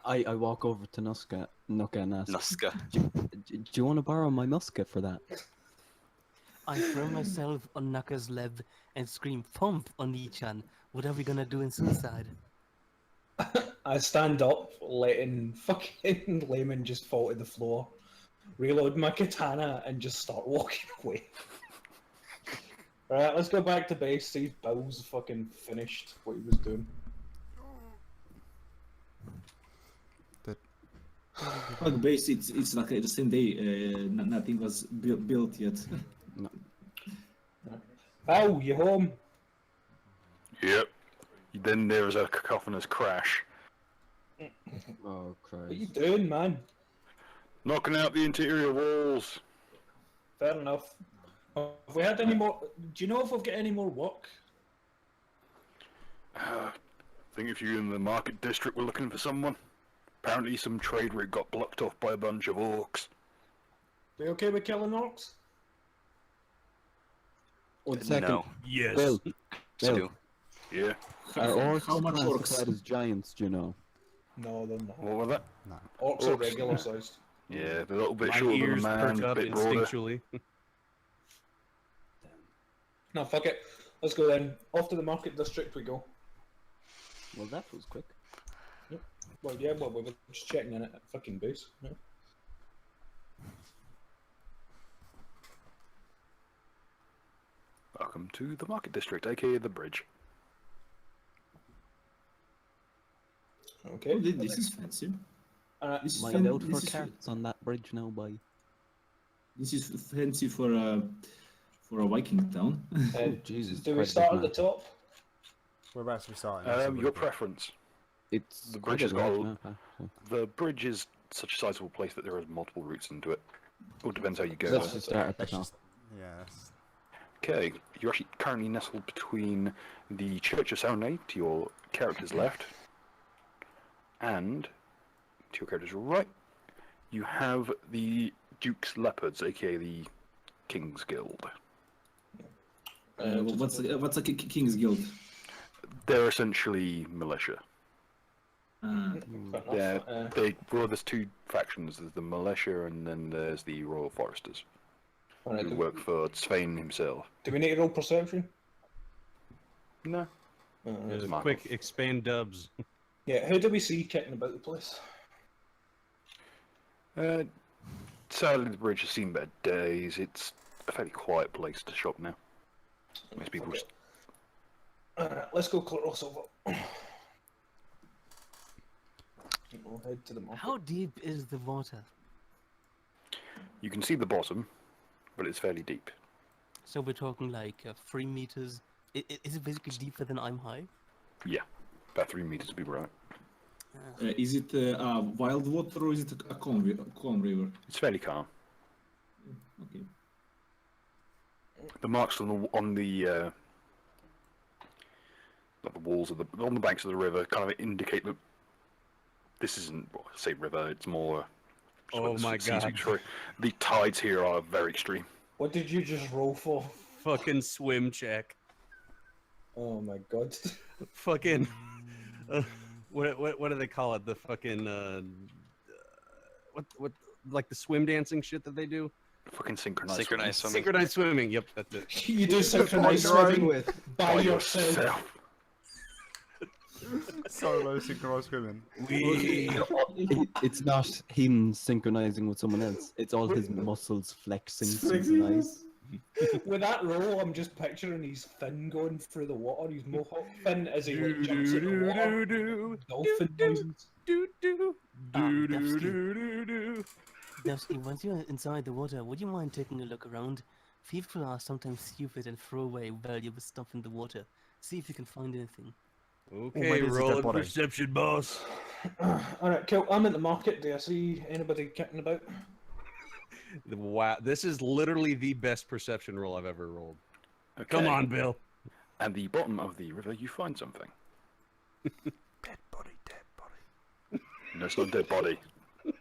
I walk over to Nuska and ask, Nuska. do you want to borrow my musket for that? I throw myself on Naka's lap and scream "Pump" on Ichan. What are we gonna do in suicide? I stand up, letting fucking Layman just fall to the floor, reload my katana, and just start walking away. Alright, let's go back to base, see if Bill's fucking finished what he was doing. On base, it's like the same day. Nothing was built yet. Bill, you home? Yep. Then there is a cacophonous crash. Oh, What you Christ. doing, man? Knocking out the interior walls. Fair enough. Have we had any more? Do you know if we've got any more work? think if you in the market district were looking for someone, apparently some trade rig got blocked off by a bunch of orcs. They okay with killing orcs? 1 second. No. Yes. Bill, Stu. Yeah. are orcs How much orcs? classified as giants, do you know? No, they're not. What was that? No. Orcs are Orcs, regular yeah. sized. Yeah, they're a little bit My shorter than a ears man, perk up bit broader. instinctually. No, fuck it. Let's go then. Off to the market district we go. Well, that was quick. Well, yeah, well, we were just checking in at fucking base. Yeah. Welcome to the market district, aka the bridge. Okay. Oh, this is fancy. This is, Mind out this for is carts on that bridge now, boy. this is fancy for a Viking town. Jesus, Do we quite a start big at the map. top? Whereabouts are we starting? Let's have a Your look at it. preference. It's The quite bridge a has got large a- map, actually. The bridge is such a sizable place that there are multiple routes into it. It all depends how you go. Let's just start at the Let's top. just, yeah, that's- Okay, you're actually currently nestled between the Church of Saturday to your character's left, and to your character's right, you have the Duke's Leopards, aka the King's Guild. What's a King's Guild? They're essentially militia. Fair Yeah, enough. there's two factions. There's the militia, and then there's the Royal Foresters, Alright, who do, work for Svein himself. do we need to roll perception? No. Alright. Mark. Quick, expand dubs. Yeah, who do we see kicking about the place? Sadly, the bridge has seen better days. It's a fairly quiet place to shop now. Most people Okay. just... Alright, let's go close over. We'll head to the market. How deep is the water? You can see the bottom, but it's fairly deep. So we're talking like 3 meters. Is it basically deeper than I'm high? Yeah, about 3 meters to be right. Is it wild water or is it a calm river? It's fairly calm. Okay. The marks on the like the walls of on the banks of the river kind of indicate that this isn't, well, I say river. It's more. Oh my God. The tides here are very extreme. What did you just roll for? Fucking swim check. Oh my god. Fucking. What do they call it? The fucking what like the swim dancing shit that they do? Fucking synchronized. Synchronized swimming. Synchronized swimming. Yep, that's it. You do synchronized swimming by yourself. Solo synchronized swimming. It's not him synchronizing with someone else. It's all his muscles flexing synchronized. With that roll, I'm just picturing his fin going through the water, his mohawk fin as he like, jumps in the water. Dolphin noises. Devsky, once you're inside the water, would you mind taking a look around? People are sometimes stupid and throw away valuable stuff in the water. See if you can find anything. Okay, maybe it's a dead roll body. perception, boss. Alright, cool. I'm at the market. Do I see anybody kicking about? Wow, this is literally the best perception roll I've ever rolled. Okay. Come on, Bill. At the bottom of the river, you find something. Dead body, dead body. No, it's not a dead body. You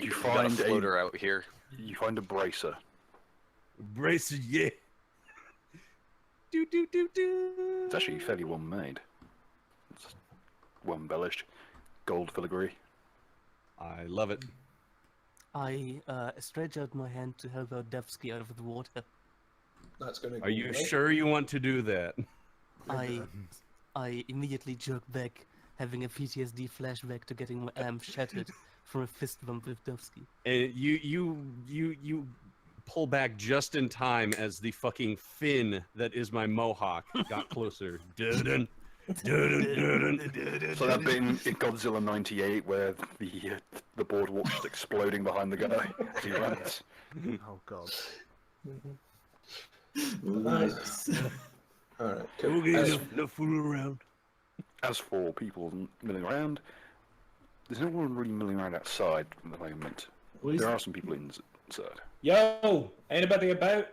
You got a find a- floater out here. You find a bracer. Braces, yeah. Do do do do. It's actually fairly well made. It's well embellished. Gold filigree. I love it. I stretch out my hand to help out Devsky out of the water. That's gonna go Are you right. sure you want to do that? I immediately jerk back, having a PTSD flashback to getting my arm shattered from a fist bump with Devsky. And you pull back just in time as the fucking fin that is my mohawk got closer. Dun-dun, dun-dun, dun-dun. So that bit in Godzilla '98 where the boardwalk's just exploding behind the guy as he runs. Oh god. Nice. Alright, We'll cool. get enough food around. As for people milling around, there's no one really milling around outside at the moment. What is There are some people inside. Yo, anybody about?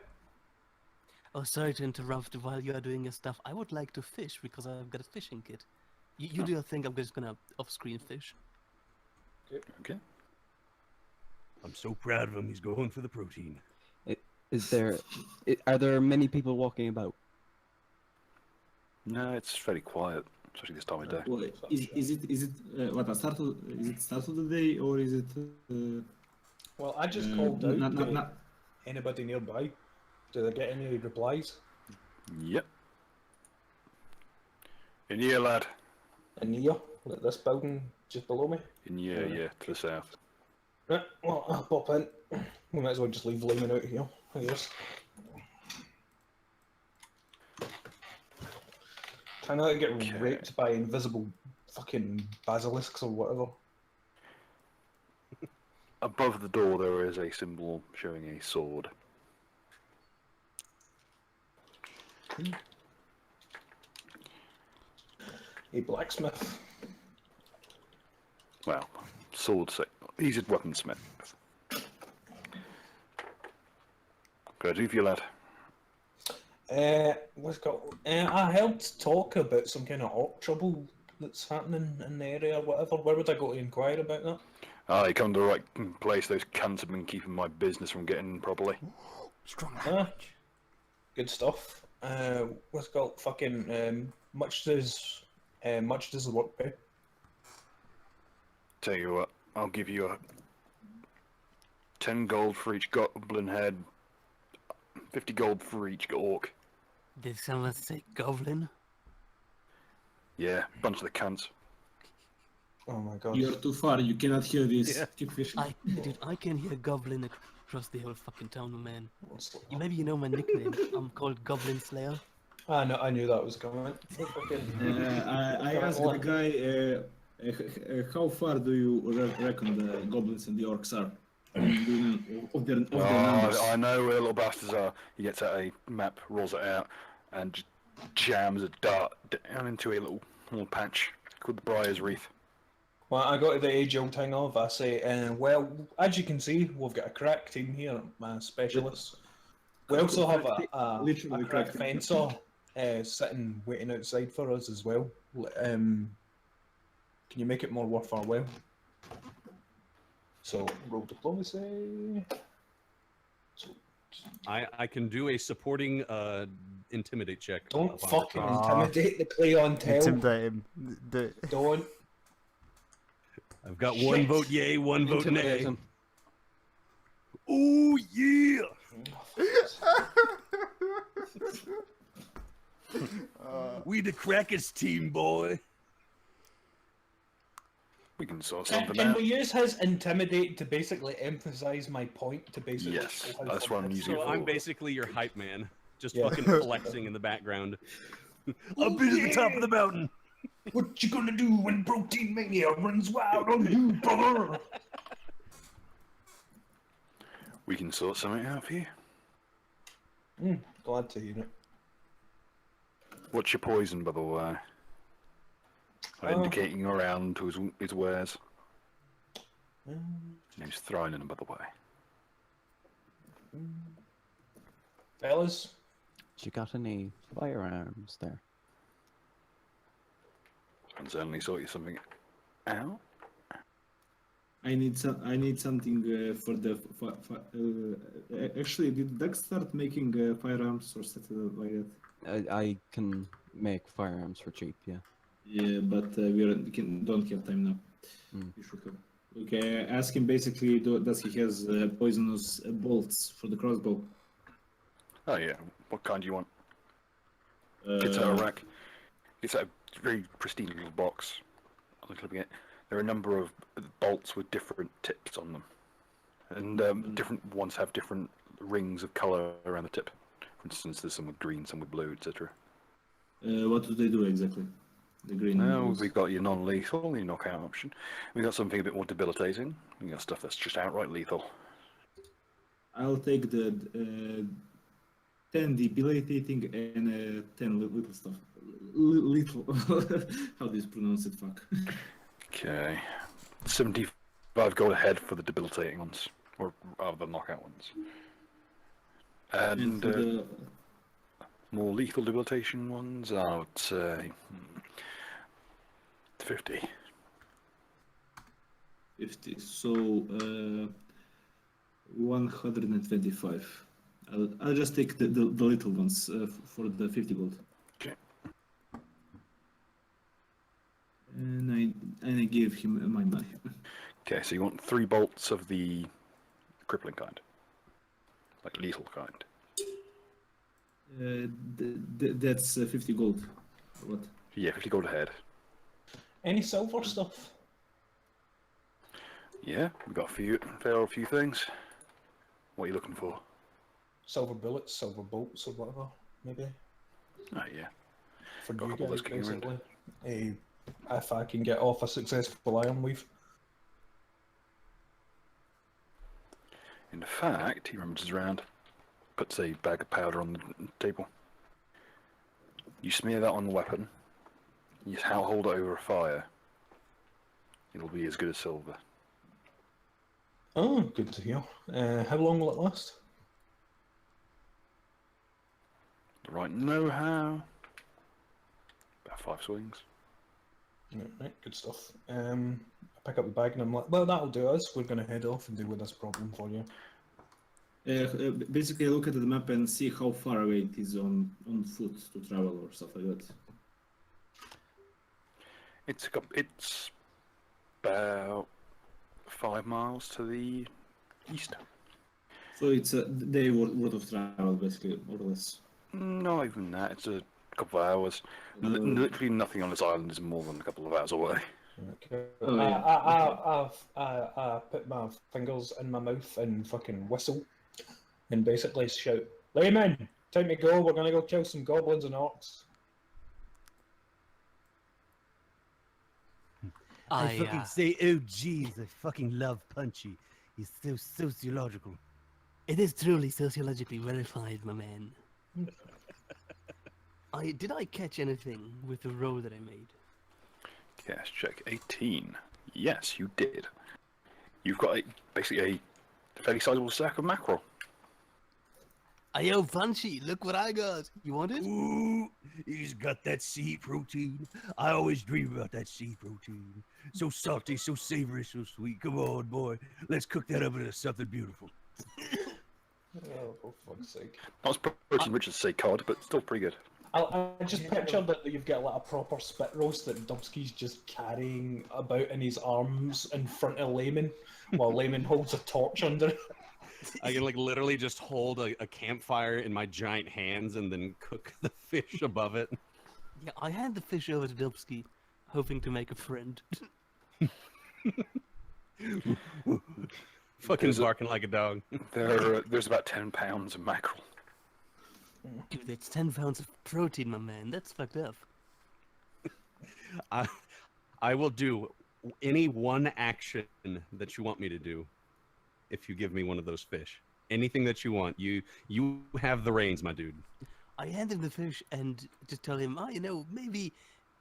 Oh, sorry to interrupt while you are doing your stuff. I would like to fish because I've got a fishing kit. You do your thing. I'm just gonna off-screen fish. Okay. I'm so proud of him. He's going for the protein. Are there many people walking about? No, it's fairly quiet, especially this time of day. Well, is it what a start of, is it start of the day or is it? Well, I just called out. Not. Anybody nearby? Did I get any replies? Yep. In here, lad. In here, like this building just below me. In here, yeah, to the south. Right, well, I'll pop in. We might as well just leave Layman out here, I guess. Try not to get Okay. raped by invisible fucking basilisks or whatever. Above the door, there is a symbol showing a sword. A blacksmith. Well, he's a weaponsmith. Can I do for you, lad? What's it called? I heard talk about some kind of orc trouble that's happening in the area or whatever. Where would I go to inquire about that? Ah, you come to the right place. Those cunts have been keeping my business from getting in properly. Strong Ah, language. good stuff. What's it called? Fucking, much does the work pay? Tell you what, I'll give you 10 gold for each goblin head, 50 gold for each orc. Did someone say goblin? Yeah, bunch of the cunts. Oh my god. You're too far. You cannot hear this. Yeah. Keep fishing. Dude, I can hear goblin across the whole fucking town, man. What's that? Maybe you know my nickname. I'm called Goblin Slayer. Ah, no, I knew that was coming. Fucking- I asked the guy, how far do you reckon the goblins and the orcs are? Of their numbers. I know where the little bastards are. He gets out a map, rolls it out, and just jams a dart down into a little patch called the Briar's Wreath. Well, I got to the age-old thing of, I say, well, as you can see, we've got a crack team here, my specialists. We also have a Literally crack crack team. fencer sitting, waiting outside for us as well. Can you make it more worth our while? So, roll diplomacy. So, I can do a supporting intimidate check. don't upon fucking return. intimidate the play on tail. Intimidate him. Don't. I've got one vote yay, one vote Intimidate nay. him. Oh yeah! We the crackers team, boy. We can sort Can, something can out. we use his intimidate to basically emphasize my point? To basically Yes, show how that's what I'm fun it is? using So it I'm for. basically your hype man, just Yeah. fucking flexing in the background. I've been at the top of the mountain. What you gonna do when Protein Mania runs wild on you, brother? We can sort something out for you. Glad to hear it. What's your poison, by the way? Indicating around to his wares. He's throwing them, by the way. Fellas, You got any firearms there? Can certainly sort you something out. I need something for the. Actually, did Doug start making firearms or something like that? I can make firearms for cheap, yeah. Yeah, but don't have time now. You should have. Okay, ask him basically. Does he has poisonous bolts for the crossbow? Oh yeah. What kind do you want? Gets out a rack. Gets out a very pristine little box. I'm looking at it. There are a number of bolts with different tips on them, and different ones have different rings of color around the tip. For instance, there's some with green, some with blue, etc. What do they do exactly? The green. Now ones? we've got your non-lethal, your knockout option. We've got something a bit more debilitating. We got stuff that's just outright lethal. I'll take the 10 debilitating and 10 little stuff. Little. How do you pronounce it? Fuck. Okay, 75 gold ahead for the debilitating ones, or the knockout ones. And for the more lethal debilitation ones, I would say 50. 50. So 125. I'll just take the little ones for the 50 gold. Okay. And I gave him my money. Okay, so you want 3 bolts of the crippling kind, like lethal kind. That's 50 gold. Or what? Yeah, 50 gold ahead. Any silver stuff? Yeah, we got a few things. What are you looking for? Silver bullets, silver bolts, or whatever, maybe. Oh yeah, For Got a you couple of guys, those kicking around. basically. If I can get off a successful iron weave. in fact, he rummages around, puts a bag of powder on the table. You smear that on the weapon. You hold it over a fire. It'll be as good as silver. Oh, good to hear. How long will it last? The right know-how. About 5 swings. Right, good stuff. I pick up the bag and I'm like, well, that'll do us. We're going to head off and deal with this problem for you. Basically, I look at the map and see how far away it is on foot to travel or stuff like that. It's about 5 miles to the east. So it's a day worth of travel, basically, more or less. Not even that. It's a couple of hours. Literally nothing on this island is more than a couple of hours away. Okay. Oh, yeah. I put my fingers in my mouth and fucking whistle and basically shout, Layman, time to go. We're going to go kill some goblins and orcs. I fucking say, oh jeez, I fucking love Punchy. He's so sociological. It is truly sociologically verified, my man. Did I catch anything with the roll that I made? Yes, check 18. Yes, you did. You've got basically a fairly sizable sack of mackerel. Ayo, Punchy, look what I got. You want it? Ooh, he's got that sea protein. I always dream about that sea protein. So salty, so savory, so sweet. Come on, boy. Let's cook that up into something beautiful. Oh, for fuck's sake. Not as protein rich as, say, cod, but still pretty good. I just pictured that you've got like a proper spit roast that Dubsky's just carrying about in his arms in front of Layman, while Layman holds a torch under it. I can like literally just hold a campfire in my giant hands and then cook the fish above it. Yeah, I hand the fish over to Dubsky, hoping to make a friend. Fucking barking like a dog. There's about 10 pounds of mackerel. Dude, that's 10 pounds of protein, my man. That's fucked up. I will do any one action that you want me to do if you give me one of those fish. Anything that you want. You have the reins, my dude. I hand him the fish and just tell him,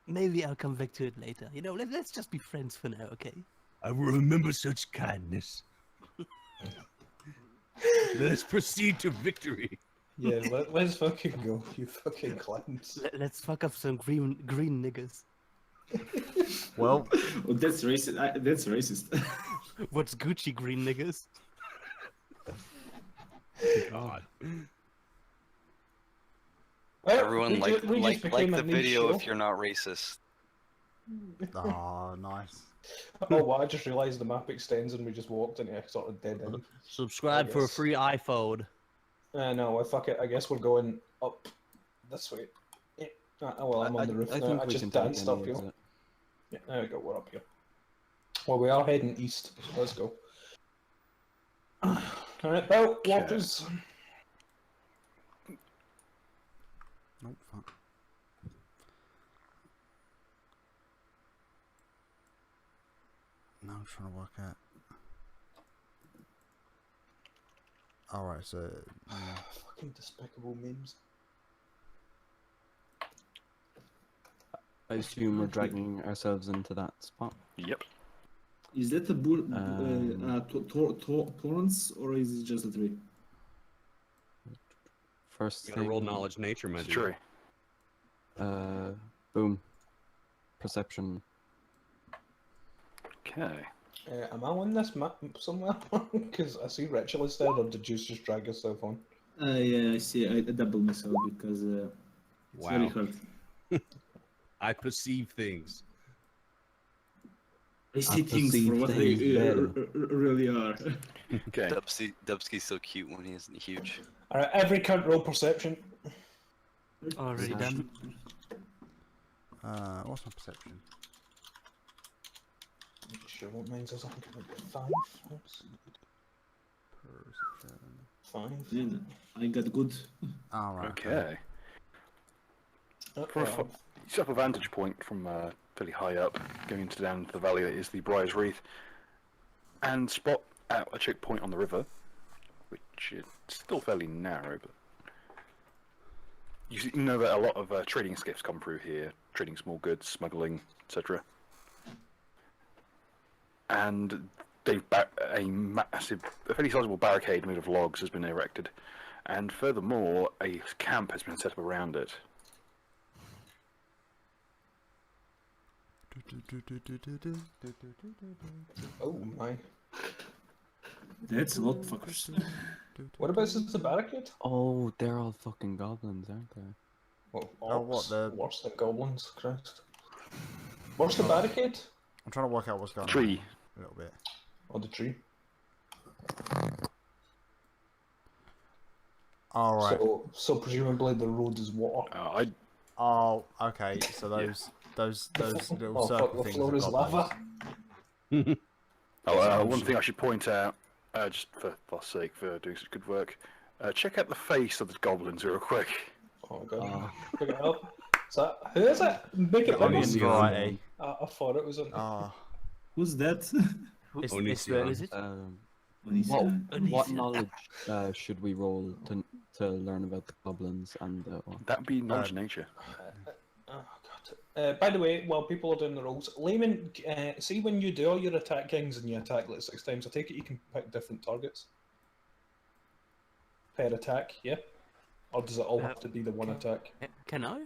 maybe I'll come back to it later. Let's just be friends for now, okay? I will remember such kindness. Let's proceed to victory. Yeah, let's fucking go, you fucking clowns. Let's fuck up some green niggas. Well, Oh, that's racist. That's racist. What's Gucci green niggas? God. Well, Everyone we like just became the a niche video show. if you're not racist. oh, nice. Oh, well, I just realised the map extends and we just walked into a sort of dead end. Subscribe for a guess. free iPhone. No, well, fuck it. I guess we're going up this way. Yeah. Well, I'm on the roof I now. think I we just can take danced any up here. exit. Yeah, there we go. We're up here. Well, we are heading east, so let's go. Alright, Bill, waters. Nope, fuck. No, I'm trying to work out. Alright, so... Fucking despicable memes. I assume we're dragging ourselves into that spot. Yep. Is that a torrents or is it just a tree? First You gotta roll thing, knowledge nature, my It's dude. true. boom. Perception. Okay. Am I on this map somewhere? Because I see Ritualist there, or did you just drag yourself on? Yeah, I see. I double myself because it's very Wow. hard. I perceive things. I see things for perceive what they things better. really are. Okay. Dubsky's so cute when he isn't huge. Alright, every count roll perception. Already done. What's my perception? Sure, what means is I think it might be 5. Oops. Perception. 5. Yeah, I got good. Alright. Okay. For a you set up a vantage point from fairly high up, going into down to the valley that is the Briar's Wreath, and spot out a checkpoint on the river, which is still fairly narrow, but you know that a lot of trading skiffs come through here, trading small goods, smuggling, etc. And they've a fairly sizable barricade made of logs has been erected, and furthermore, a camp has been set up around it. Oh my. That's a lot, fuckers. What about since the barricade? Oh, they're all fucking goblins, aren't they? Well, Oh, what, orcs, the- worse than goblins, Christ. Where's the barricade? I'm trying to work out what's going Tree. on a little bit. On the tree. Alright. So presumably the road is water. Oh, okay. So those little Oh, fuck, circle the things floor are is goblins. lava. One thing I should point out, just for Lost sake, for doing such good work, check out the face of the goblins real quick. Oh god. Pick it up. Is that, who is it? Make it Onion bigger. variety. I thought it was a... Ah, Who's that? it's Onision. the Is it? What knowledge should we roll to learn about the goblins and the orcs? That'd be knowledge nature. Oh god. By the way, while people are doing the rolls, Layman, see when you do all your attack kings and you attack like 6 times, I take it you can pick different targets per attack, yeah? Or does it all have to be the one attack? Can I?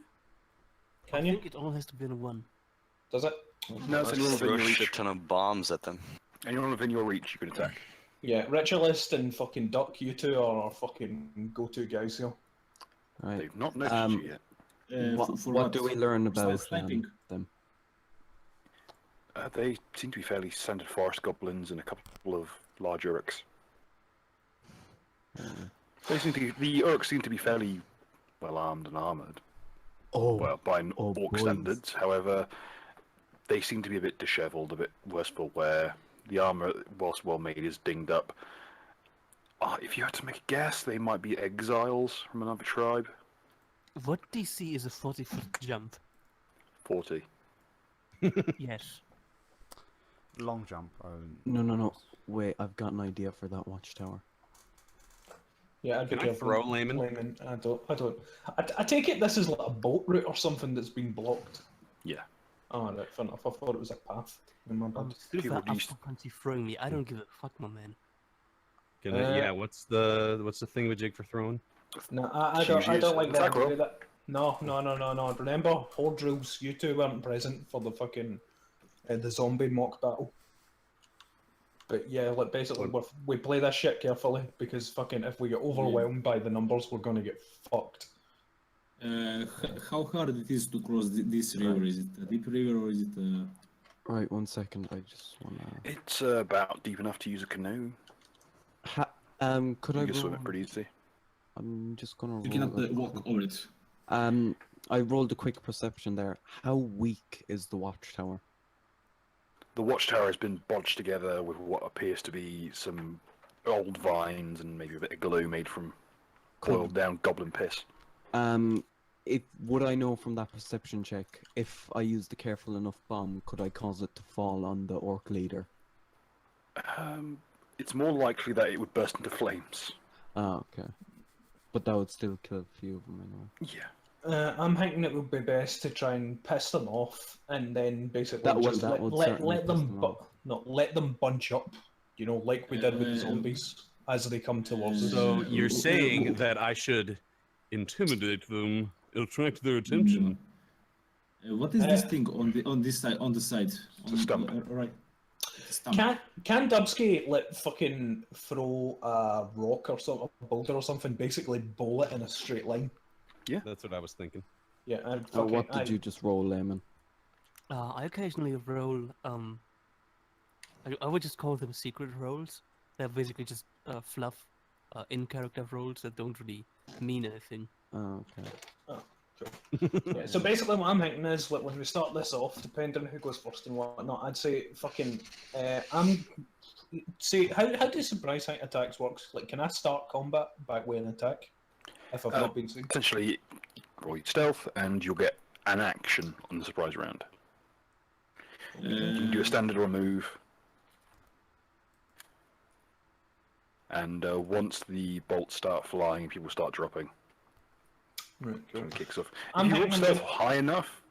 Can I you? think it all has to be in one. Does it? No, it's anyone Throw within a your shit reach. ton of bombs at them. Anyone within your reach, you can attack. Yeah, Ritualist and fucking Duck, you two are our fucking go-to guys here. Right. They've not noticed Um, you yet. What do we learn about sniping? them? They seem to be fairly standard forest goblins and a couple of large urks. They seem to be, the urks seem to be fairly well armed and armoured. Oh, Well, by orc boys. standards. However, they seem to be a bit dishevelled, a bit worse for wear. The armour, whilst well made, is dinged up. If you had to make a guess, they might be exiles from another tribe. What DC is a 40-foot jump? 40. Yes. long jump. No. Wait, I've got an idea for that watchtower. Yeah, I'd be Can I careful. throw Layman? I don't. I take it this is like a boat route or something that's been blocked. Yeah. Oh, right, fair enough. I thought it was a path. In my bad. Screw People that, I'm used- fucking throwing me. I don't give a fuck, my man. Can I, yeah, what's the thing with Jig for throwing? No, I don't Use like that. attack roll. Do that. No. Remember, horde rules. You two weren't present for the fucking the zombie mock battle. But yeah, like basically we play this shit carefully because fucking if we get overwhelmed by the numbers, we're gonna get fucked. How hard it is to cross this river? Is it a deep river or is it a... Right, 1 second. I just wanna. It's about deep enough to use a canoe. Could You I can swim roll? it pretty easy. I'm just gonna roll. You cannot a walk quick- over it. I rolled a quick perception there. How weak is the watchtower? The watchtower has been bodged together with what appears to be some old vines and maybe a bit of glue made from boiled down goblin piss. Would I know from that perception check if I used a careful enough bomb, could I cause it to fall on the orc leader? It's more likely that it would burst into flames. Ah, okay. But that would still kill a few of them anyway. Yeah. I'm thinking it would be best to try and piss them off, and then basically That would- just that would let certainly them piss them off. let them bunch up, you know, like we did with the zombies as they come towards us. So you're saying that I should intimidate them, attract their attention. What is this thing on the side? On the side. a stump. Right. Stump. Can Dubsky like fucking throw a rock or something, a boulder or something, basically bowl it in a straight line? That's what I was thinking. Yeah, and What did you just roll, Layman? I occasionally roll. I would just call them secret rolls. They're basically just fluff, in-character rolls that don't really mean anything. Oh, okay. Yeah, so basically what I'm thinking is, like, when we start this off, depending on who goes first and whatnot, I'd say fucking, how do surprise height attacks works? Like, can I start combat back with an attack if I've not been seen? Essentially, roll your stealth, and you'll get an action on the surprise round. You can do a standard or a move. And once the bolts start flying, people start dropping. Right, cool. It kicks off. I'm If you roll thinking stealth about- high enough,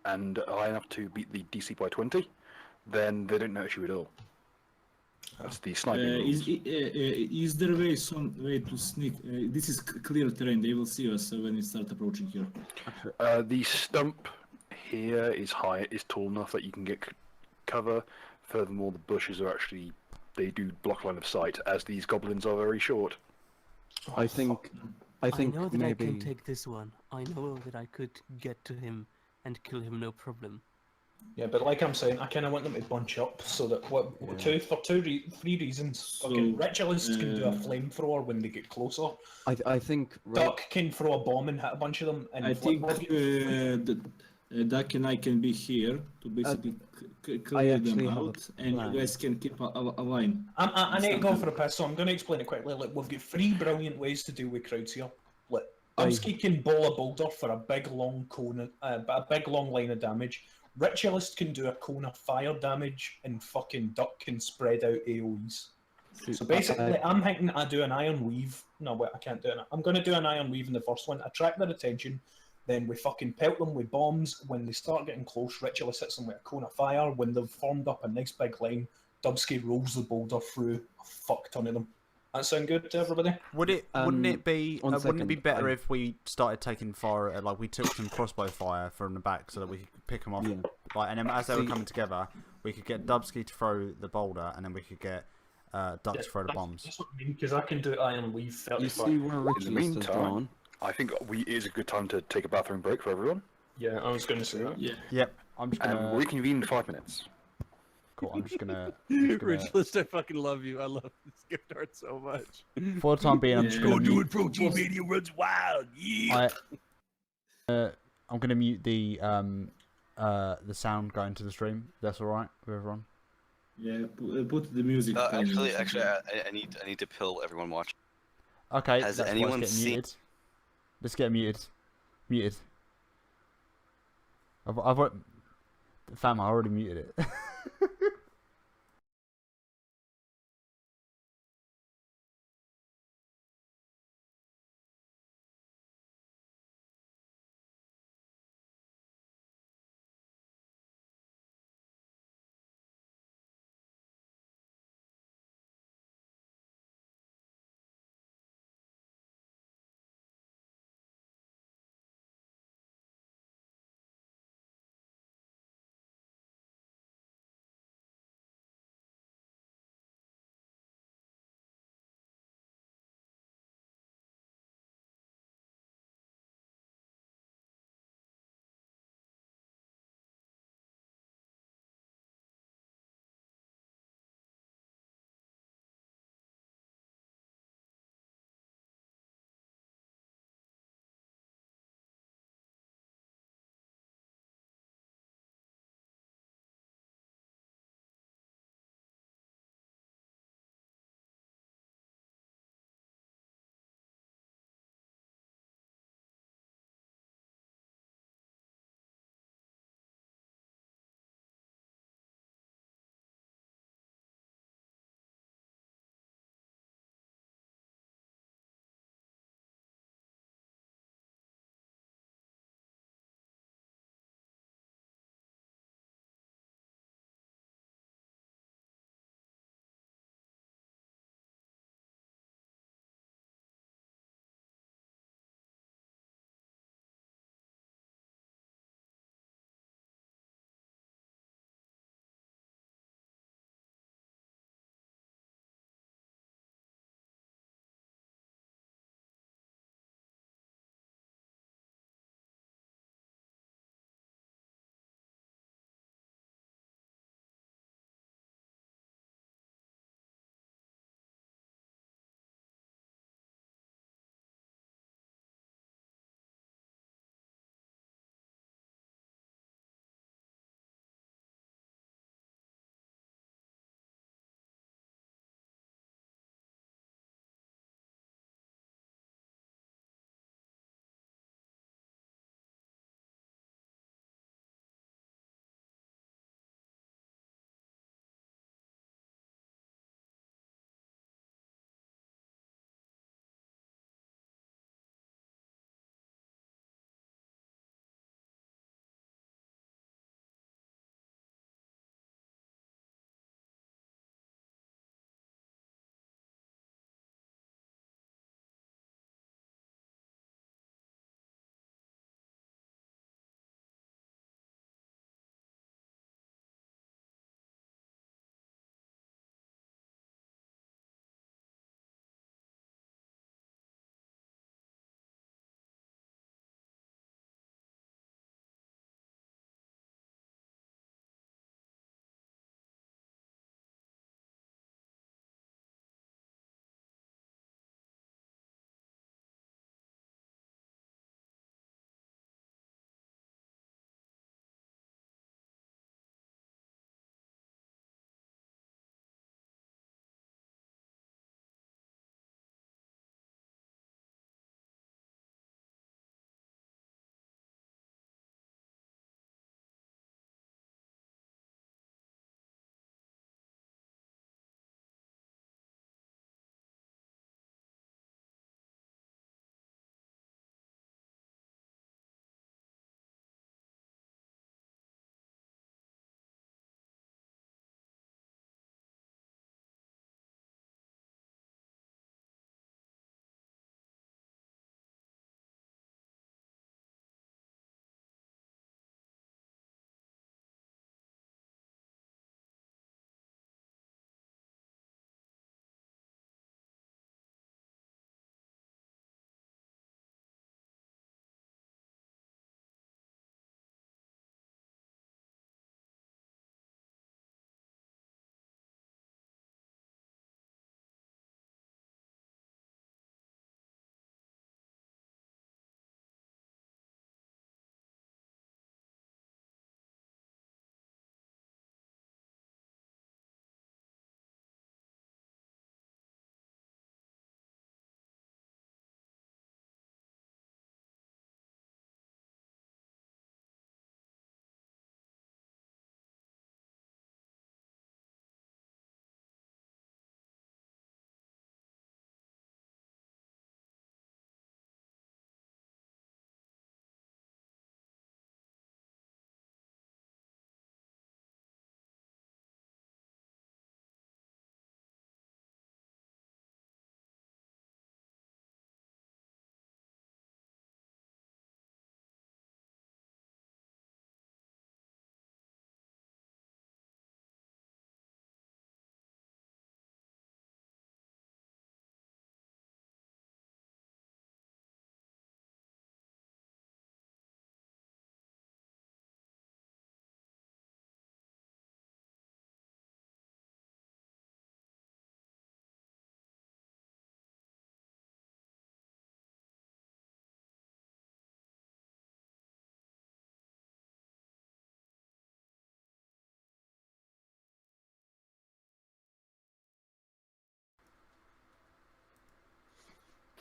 and high enough to beat the DC by 20, then they don't notice you at all. That's the sniping rules. Is there some way to sneak? This is clear terrain. They will see us when we start approaching here. The stump here is tall enough that you can get cover. Furthermore, the bushes are actually, they do block line of sight, as these goblins are very short. I think I know that maybe I can take this one. I know that I could get to him and kill him no problem. Yeah, but like I'm saying, I kind of want them to bunch up so that three reasons. Fucking Ritualists can do a flamethrower when they get clear. I think Duck can throw a bomb and hit a bunch of them. And I think Duck and I can be here to basically clear them actually have a out, and plan. you guys can keep a line. I need to go for a piss, so I'm going to explain it quickly. Like, we've got three brilliant ways to deal with crowds here. Like, Dubsky can bowl a boulder for a big long cone, a big long line of damage. Ritualist can do a cone of fire damage, and fucking Duck can spread out AoEs. So basically, I'm thinking I do an Iron Weave. No, wait, I can't do it. I'm going to do an Iron Weave in the first one, attract their attention, then we fucking pelt them with bombs. When they start getting close, Ritualist hits them with a cone of fire. When they've formed up a nice big line, Dubsky rolls the boulder through a fuck ton of them. That sound good to everybody? Wouldn't it be second, better if we started taking fire, like we took some crossbow fire from the back so that we could pick them off, like, and then as they were coming together, we could get Dubsky to throw the boulder, and then we could get Duck to throw the bombs. That's what I mean, because I can do Iron Weave 35. you see where Ritualist is meantime- drawn. I think it is a good time to take a bathroom break for everyone, Yeah, I was going to say that. Yeah. Yep, I'm just and gonna. reconvene in 5 minutes. Cool, I'm just gonna. Ritualist, I fucking love you. I love this gift art so much. For the time being, I'm just Yeah. gonna. Go do Mute, it, Protein Mania runs wild. Yeah. I'm gonna mute the sound going to the stream. That's all right with everyone. Yeah, put the music. Actually, I need to pill everyone watching. Okay, Has that's why it's anyone getting seen- muted. Let's get muted. Muted. Fam, I already muted it.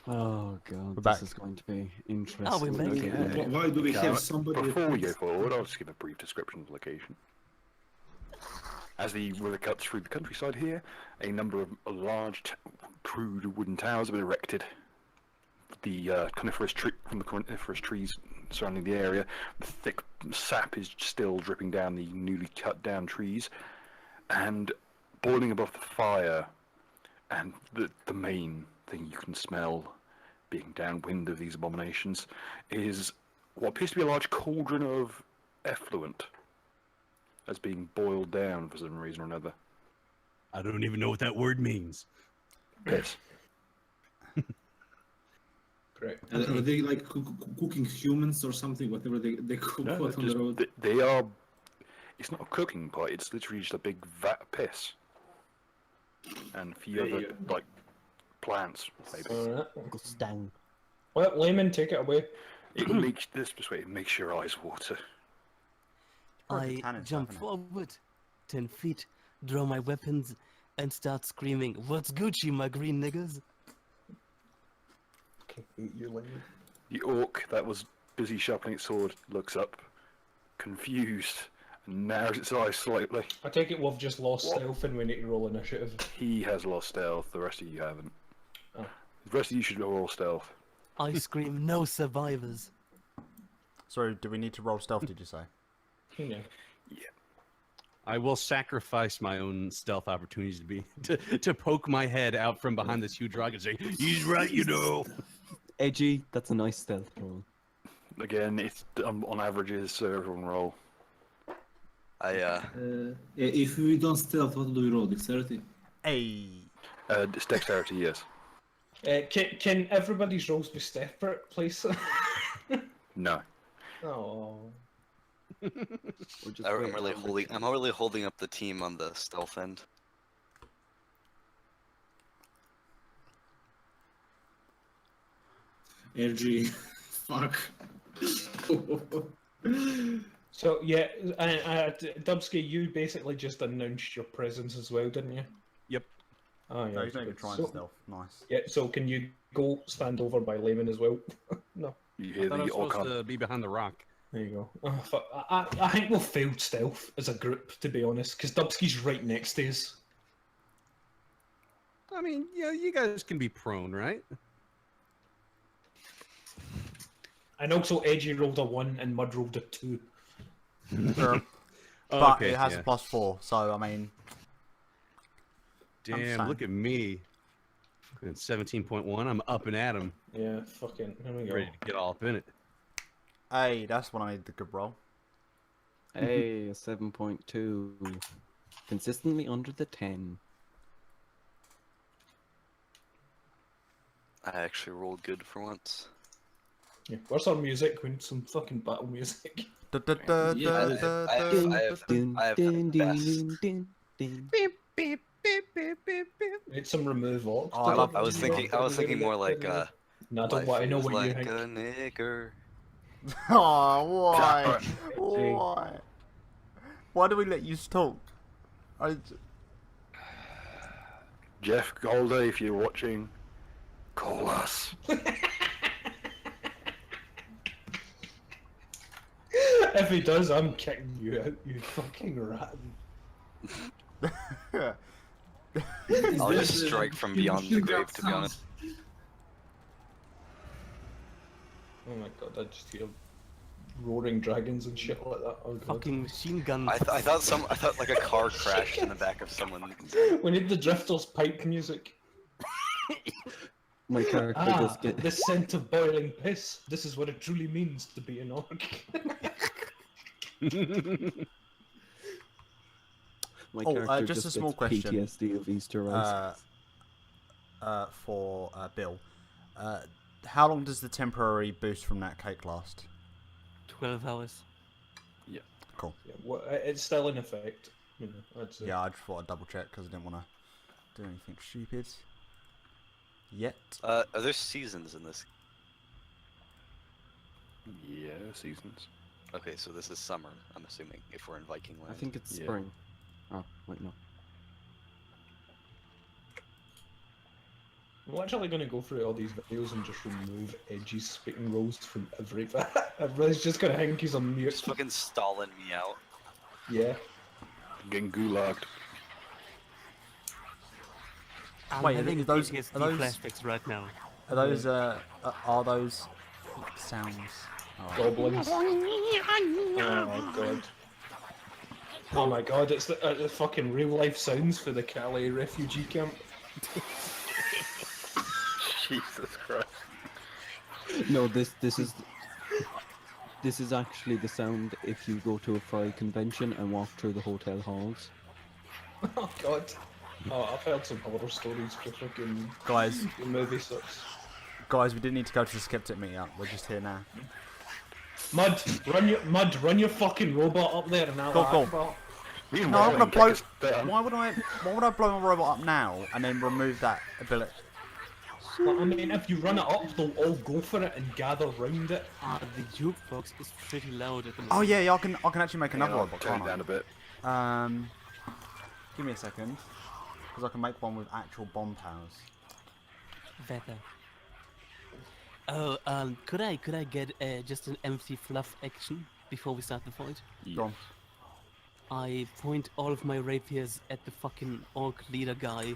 Oh god, We're this back. is going to be interesting. Oh, we're back. Okay. Why do we Now, have somebody? Before we go forward, I'll just give a brief description of the location. As the river cuts through the countryside here, a number of large, crude wooden towers have been erected. The coniferous trees surrounding the area, the thick sap is still dripping down the newly cut down trees, and boiling above the fire, and the main thing you can smell being downwind of these abominations is what appears to be a large cauldron of effluent that's being boiled down for some reason or another. I don't even know what that word means. Piss. Great. Are they like cooking humans or something? Whatever they cook No, out on the road. they are. It's not a cooking pot. It's literally just a big vat of piss, and a few other like plants, maybe. Alright. Stang. Well, Layman, take it away. It makes this way. It makes your eyes water. Probably I cannon stuff, jump innit? forward 10 feet, draw my weapons, and start screaming, "What's Gucci, my green niggas?" You Layman. The orc that was busy sharpening its sword looks up, confused, and narrows its eyes slightly. I take it we've just lost What? stealth and we need to roll initiative. He has lost stealth. The rest of you haven't. Oh. The rest of you should roll stealth. I scream, "No survivors!" Sorry, do we need to roll stealth? Did you say? Yeah. I will sacrifice my own stealth opportunities to poke my head out from behind this huge rock and say, "He's right, you know." Edgy, that's a nice stealth roll. Again, it's on averages, so everyone roll. If we don't stealth, what do we roll? Dexterity? Hey. It's dexterity, yes. Can everybody's rolls be separate, please? No. Oh. Or just I'm wait really on holding. the- I'm really holding up the team on the stealth end. RG. Fuck. So yeah, Dubsky, you basically just announced your presence as well, didn't you? Yep. Oh yeah. No, he's not even trying so, stealth. Nice. Yeah. So can you go stand over by Layman as well? No. You I hear thought I the was orc supposed to be behind the rock. There you go. Oh, fuck. I think we've failed stealth as a group, to be honest, because Dubsky's right next to us. I mean, yeah, you guys can be prone, right? And also, Edgy rolled a 1 and Mud rolled a 2. Sure. Oh, But okay, it has yeah. a +4, so I mean, Damn, saying. look at me. At 17.1, I'm up and at 'em. Yeah, fucking. Here we go. Ready to get all up in it. hey, that's when I need the good roll. Hey, a 7.2. Consistently under the 10. I actually rolled good for once. Yeah. Where's our music? We need some fucking battle music. Da, da, da, Yeah, da, I- da, I have- da, I have- da. Dun, I have the dun, dun, best. dun, dun, dun. Need some remove orc. Oh, I love- I was thinking more like No, I don't life want. I know is what you like think. a nigger. Oh, why? Why? Why do we let you talk? Jeff Golder, if you're watching, call us. If he does, I'm kicking you out, you fucking rat. I'll just strike from beyond the grave, to be honest. Oh my god, I just hear roaring dragons and shit like that. Oh god. Fucking machine guns. I thought like a car crashed in the back of someone. We need the drifters pipe music. My character does get. The scent of boiling piss. This is what it truly means to be an orc. My Oh, character just a gets small question. PTSD of Easter eggs. For Bill. How long does the temporary boost from that cake last? 12 hours. Cool. Yeah, well, it's still in effect. You know, I'd say. Yeah, I just thought I'd double check because I didn't want to do anything stupid. Yet. Are there seasons in this? Yeah, seasons. Okay, so this is summer, I'm assuming, if we're in Viking land. I think it's yeah. spring. Oh, wait, no. I'm literally going to go through all these videos and just remove Edgy's speaking roles from every bit. Everybody's just going to think he's on mute. Just fucking stalling me out. Yeah. Getting gulagged. I'm Wait, having those- PTSD are those- flashbacks right now. Are those sounds? Oh. Goblins. Oh god. Oh my god, it's the fucking real life sounds for the Calais refugee camp. Jesus Christ. No, this is actually the sound if you go to a furry convention and walk through the hotel halls. Oh god. Oh, I've heard some horror stories for fucking Guys, the movie sucks. guys, we didn't need to go to the skeptic meetup. We're just here now. Mud, run your fucking robot up there and now. Go. Akbar. No, I'm gonna blow. Why would I blow my robot up now and then remove that ability? But, I mean, if you run it up, they'll all go for it and gather round it. The jukebox is pretty loud at the moment. Oh yeah, I can actually make another robot, Turn can't it down a bit. I? Give me a second, because I can make one with actual bomb powers. Better. Oh, could I get just an empty fluff action before we start the fight? Go on. I point all of my rapiers at the fucking orc leader guy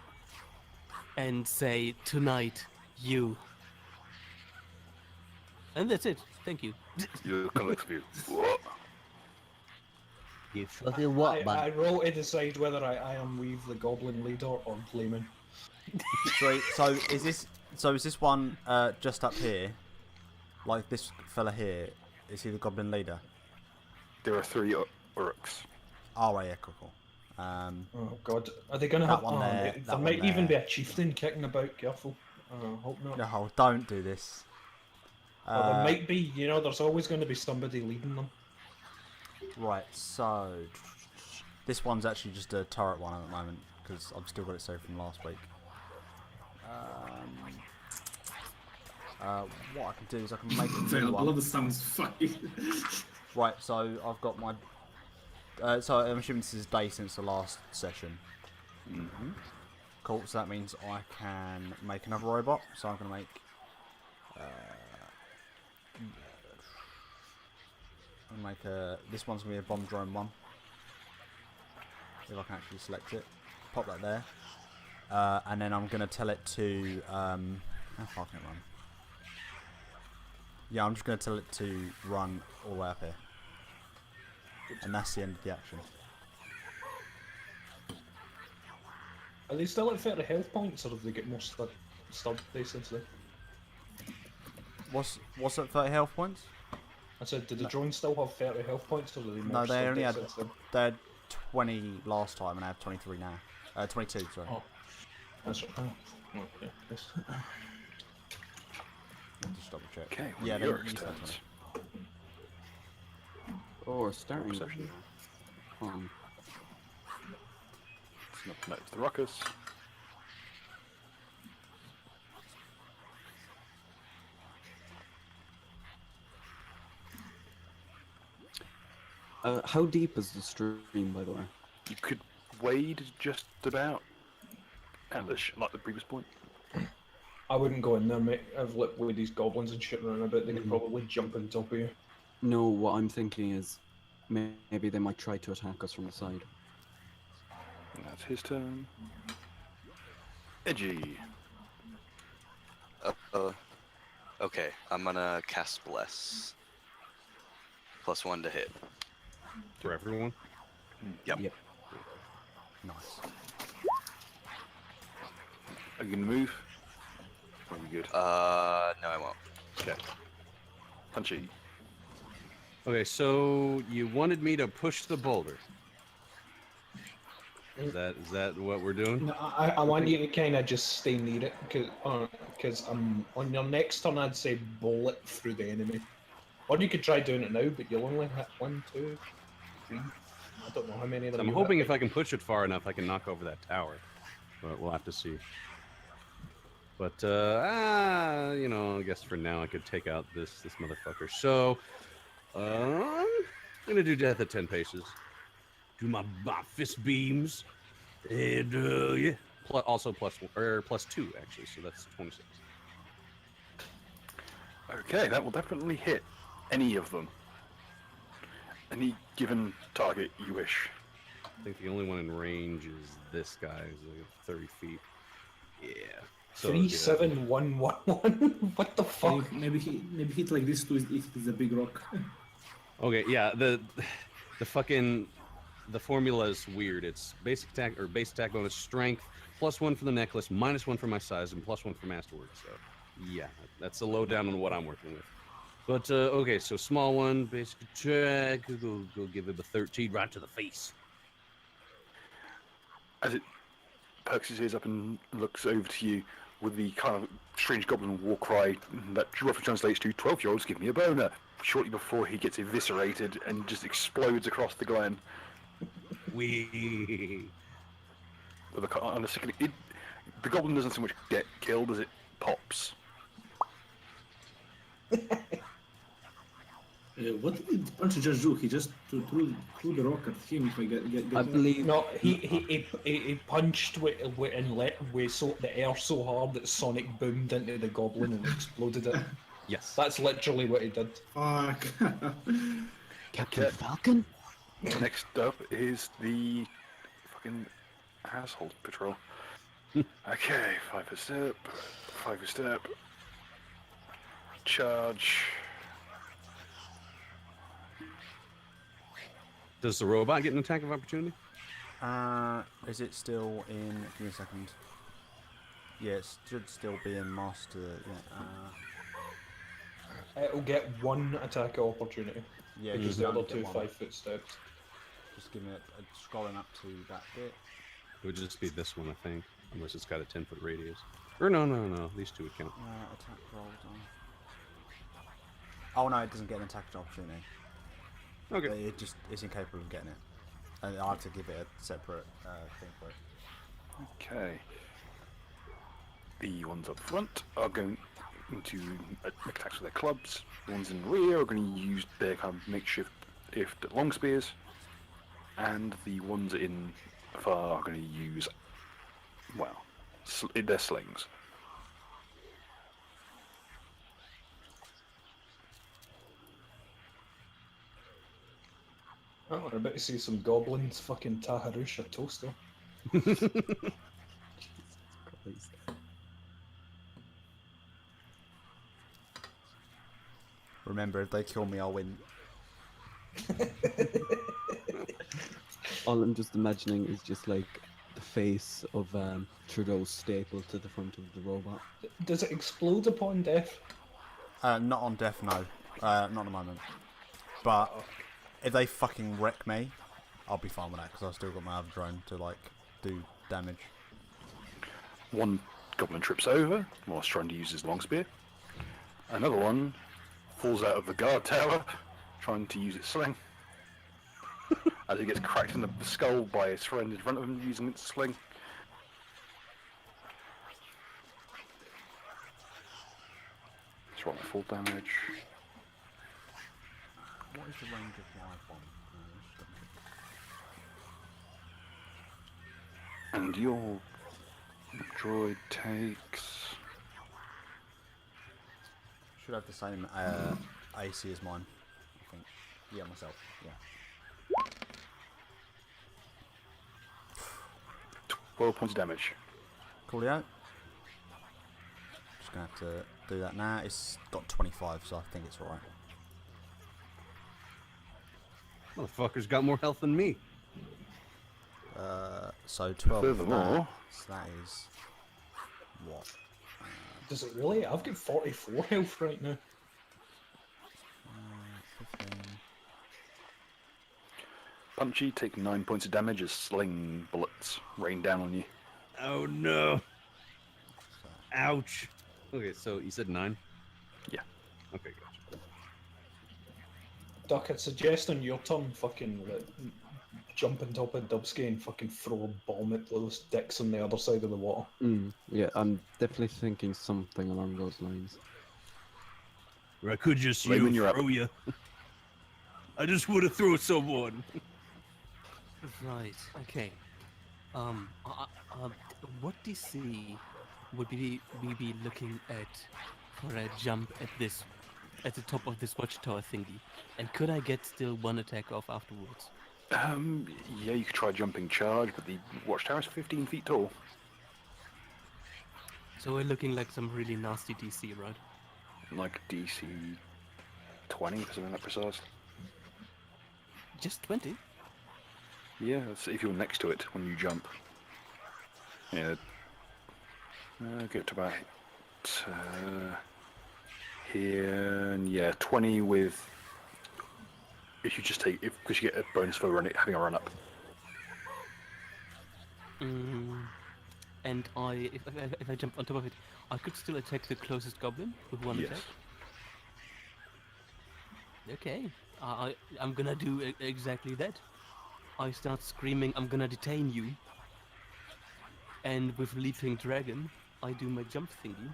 and say, "Tonight, you." And that's it. Thank you. You collect view. What? You fucking what, man? I roll to decide whether I am Weave the Goblin leader or Gleeman. So is this one just up here? Like this fella here? Is he the goblin leader? There are 3 Uruks. Oh yeah, cool. Oh god, are they gonna That have one there, there that might one even there. be a chieftain kicking about, careful. Hope not. No, don't do this. Or there might be, you know, there's always going to be somebody leading them. Right, so this one's actually just a turret one at the moment because I've still got it saved from last week. What I can do is I can make a new one. Blood sounds funny. Right, so I've got my. So I'm assuming this is day since the last session. Mm-hmm. Cool. So that means I can make another robot. So I'm gonna make. I'm gonna make a. This one's gonna be a bomb drone one. If I can actually select it, pop that there, and then I'm gonna tell it to. How far can it run? Yeah, I'm just gonna tell it to run all the way up here. And that's the end of the action. Are they still at 30 health points, or have they get more stud basically? What's at 30 health points? I said, did the drone still have 30 health points, or do they more No, they stud only had since then? they had 20 last time, and I have 23 now. 22, sorry. Oh, that's right. Oh, yeah. Yes. Just double check. Okay, Yeah, they Uruks used to have turns. 20. Or starting. Perception. On. It's not notice the ruckus. How deep is the stream, by the way? You could wade just about at the like the previous point. I wouldn't go in there, mate. I've looked with these goblins and shit around a bit. They could probably jump on top of you. No, what I'm thinking is maybe they might try to attack us from the side. And that's his turn. Edgy. Okay, I'm gonna cast Bless. +1 to hit. For everyone? Yep. Yep. Nice. Are you gonna move? Are you good? No, I won't. Okay. Punchy. Okay, so you wanted me to push the boulder. Is that what we're doing? No, I want you to kind of just stay near it, because on your next turn I'd say bowl it through the enemy. Or you could try doing it now, but you'll only hit 1, 2, 3. I don't know how many of them. I'm you hoping hit. if I can push it far enough, I can knock over that tower. But we'll have to see. But you know, I guess for now I could take out this motherfucker. So I'm gonna do death at 10 paces. Do my fist beams. And, yeah, Also plus 2 actually, so that's 26. Okay, that will definitely hit any of them. Any given target you wish. I think the only one in range is this guy, who's like 30 feet. Yeah. So, 37111. What the fuck? Maybe he hit like this too if it is a big rock. Okay, yeah, the fucking the formula is weird. It's basic attack or base attack bonus strength, +1 for the necklace, -1 for my size, and +1 for masterwork. So yeah, that's a lowdown on what I'm working with. But okay, so small one, basic attack, go give him a 13 right to the face. As it perks his ears up and looks over to you with the kind of strange goblin war cry that roughly translates to 12-year-olds give me a boner, shortly before he gets eviscerated and just explodes across the glen. We. On the second, the goblin doesn't so much get killed as it pops. What did the punch just do? He just threw the rock at him. If I get I believe. No, he punched the air so hard that Sonic boomed into the goblin and exploded it. Yes. That's literally what he did. Fuck. Captain Falcon? Next up is the fucking asshole patrol. Okay, 5 a step, 5 a step. Charge. Does the robot get an attack of opportunity? Is it still in? Give me a second. Yeah, it should still be in master. Yeah. It'll get 1 attack of opportunity. Yeah, Because just the other get 2 one. 5-foot steps. Just give me a scrolling up to that bit. It would just be this one, I think, unless it's got a 10-foot radius. Or no, these 2 would count. Attack rolls on. Oh no, it doesn't get an attack opportunity. Okay. It's incapable of getting it, and I have to give it a separate thing for it. Okay. The ones up front are going to make attacks with their clubs. The ones in the rear are going to use their kind of makeshift long spears. And the ones in far are going to use, well, their slings. Oh, we're about to see some goblins fucking Taharusha toaster. Remember, if they kill me, I'll win. All I'm just imagining is just like the face of Trudeau stapled to the front of the robot. Does it explode upon death? Not on death, no. Not at the moment. But if they fucking wreck me, I'll be fine with that because I've still got my other drone to like do damage. One goblin trips over whilst trying to use his long spear. Another one falls out of the guard tower trying to use its sling. As he gets cracked in the skull by his friend in front of him using its sling. Let's roll my full damage. What is the range of my bomb? And your droid takes... Should have the same AC as mine, I think. Yeah, myself. Yeah. 12 points of damage. Coolio. Just gonna have to do that now. It's got 25, so I think it's alright. Motherfucker's got more health than me. So 12 of Furthermore- that, so that is what? Does it really? I've got 44 health right now. 15. Punchy, take 9 points of damage as sling bullets rain down on you. Oh no. Ouch. Okay, so you said 9? Yeah. Okay, gotcha. Duck, I'd suggest on your turn, fucking jump on top of Dubsky and fucking throw a bomb at those dicks on the other side of the water. Yeah, I'm definitely thinking something along those lines. Or I could just Raymond, you're up. throw you. I just want to throw someone. Right, okay. What DC would we be looking at for a jump at the top of this watchtower thingy? And could I get still one attack off afterwards? Yeah, you could try jumping charge, but the watchtower is 15 feet tall. So we're looking like some really nasty DC, right? Like DC 20 or something that precise. Just 20? Yeah, that's if you're next to it when you jump. Yeah. Get to about here, and yeah, 20 with. If you just take, because you get a bonus for having a run up. And if I jump on top of it, I could still attack the closest goblin with one Yes. attack. Okay, I'm gonna do exactly that. I start screaming, I'm gonna detain you. And with Leaping Dragon, I do my jump thingy.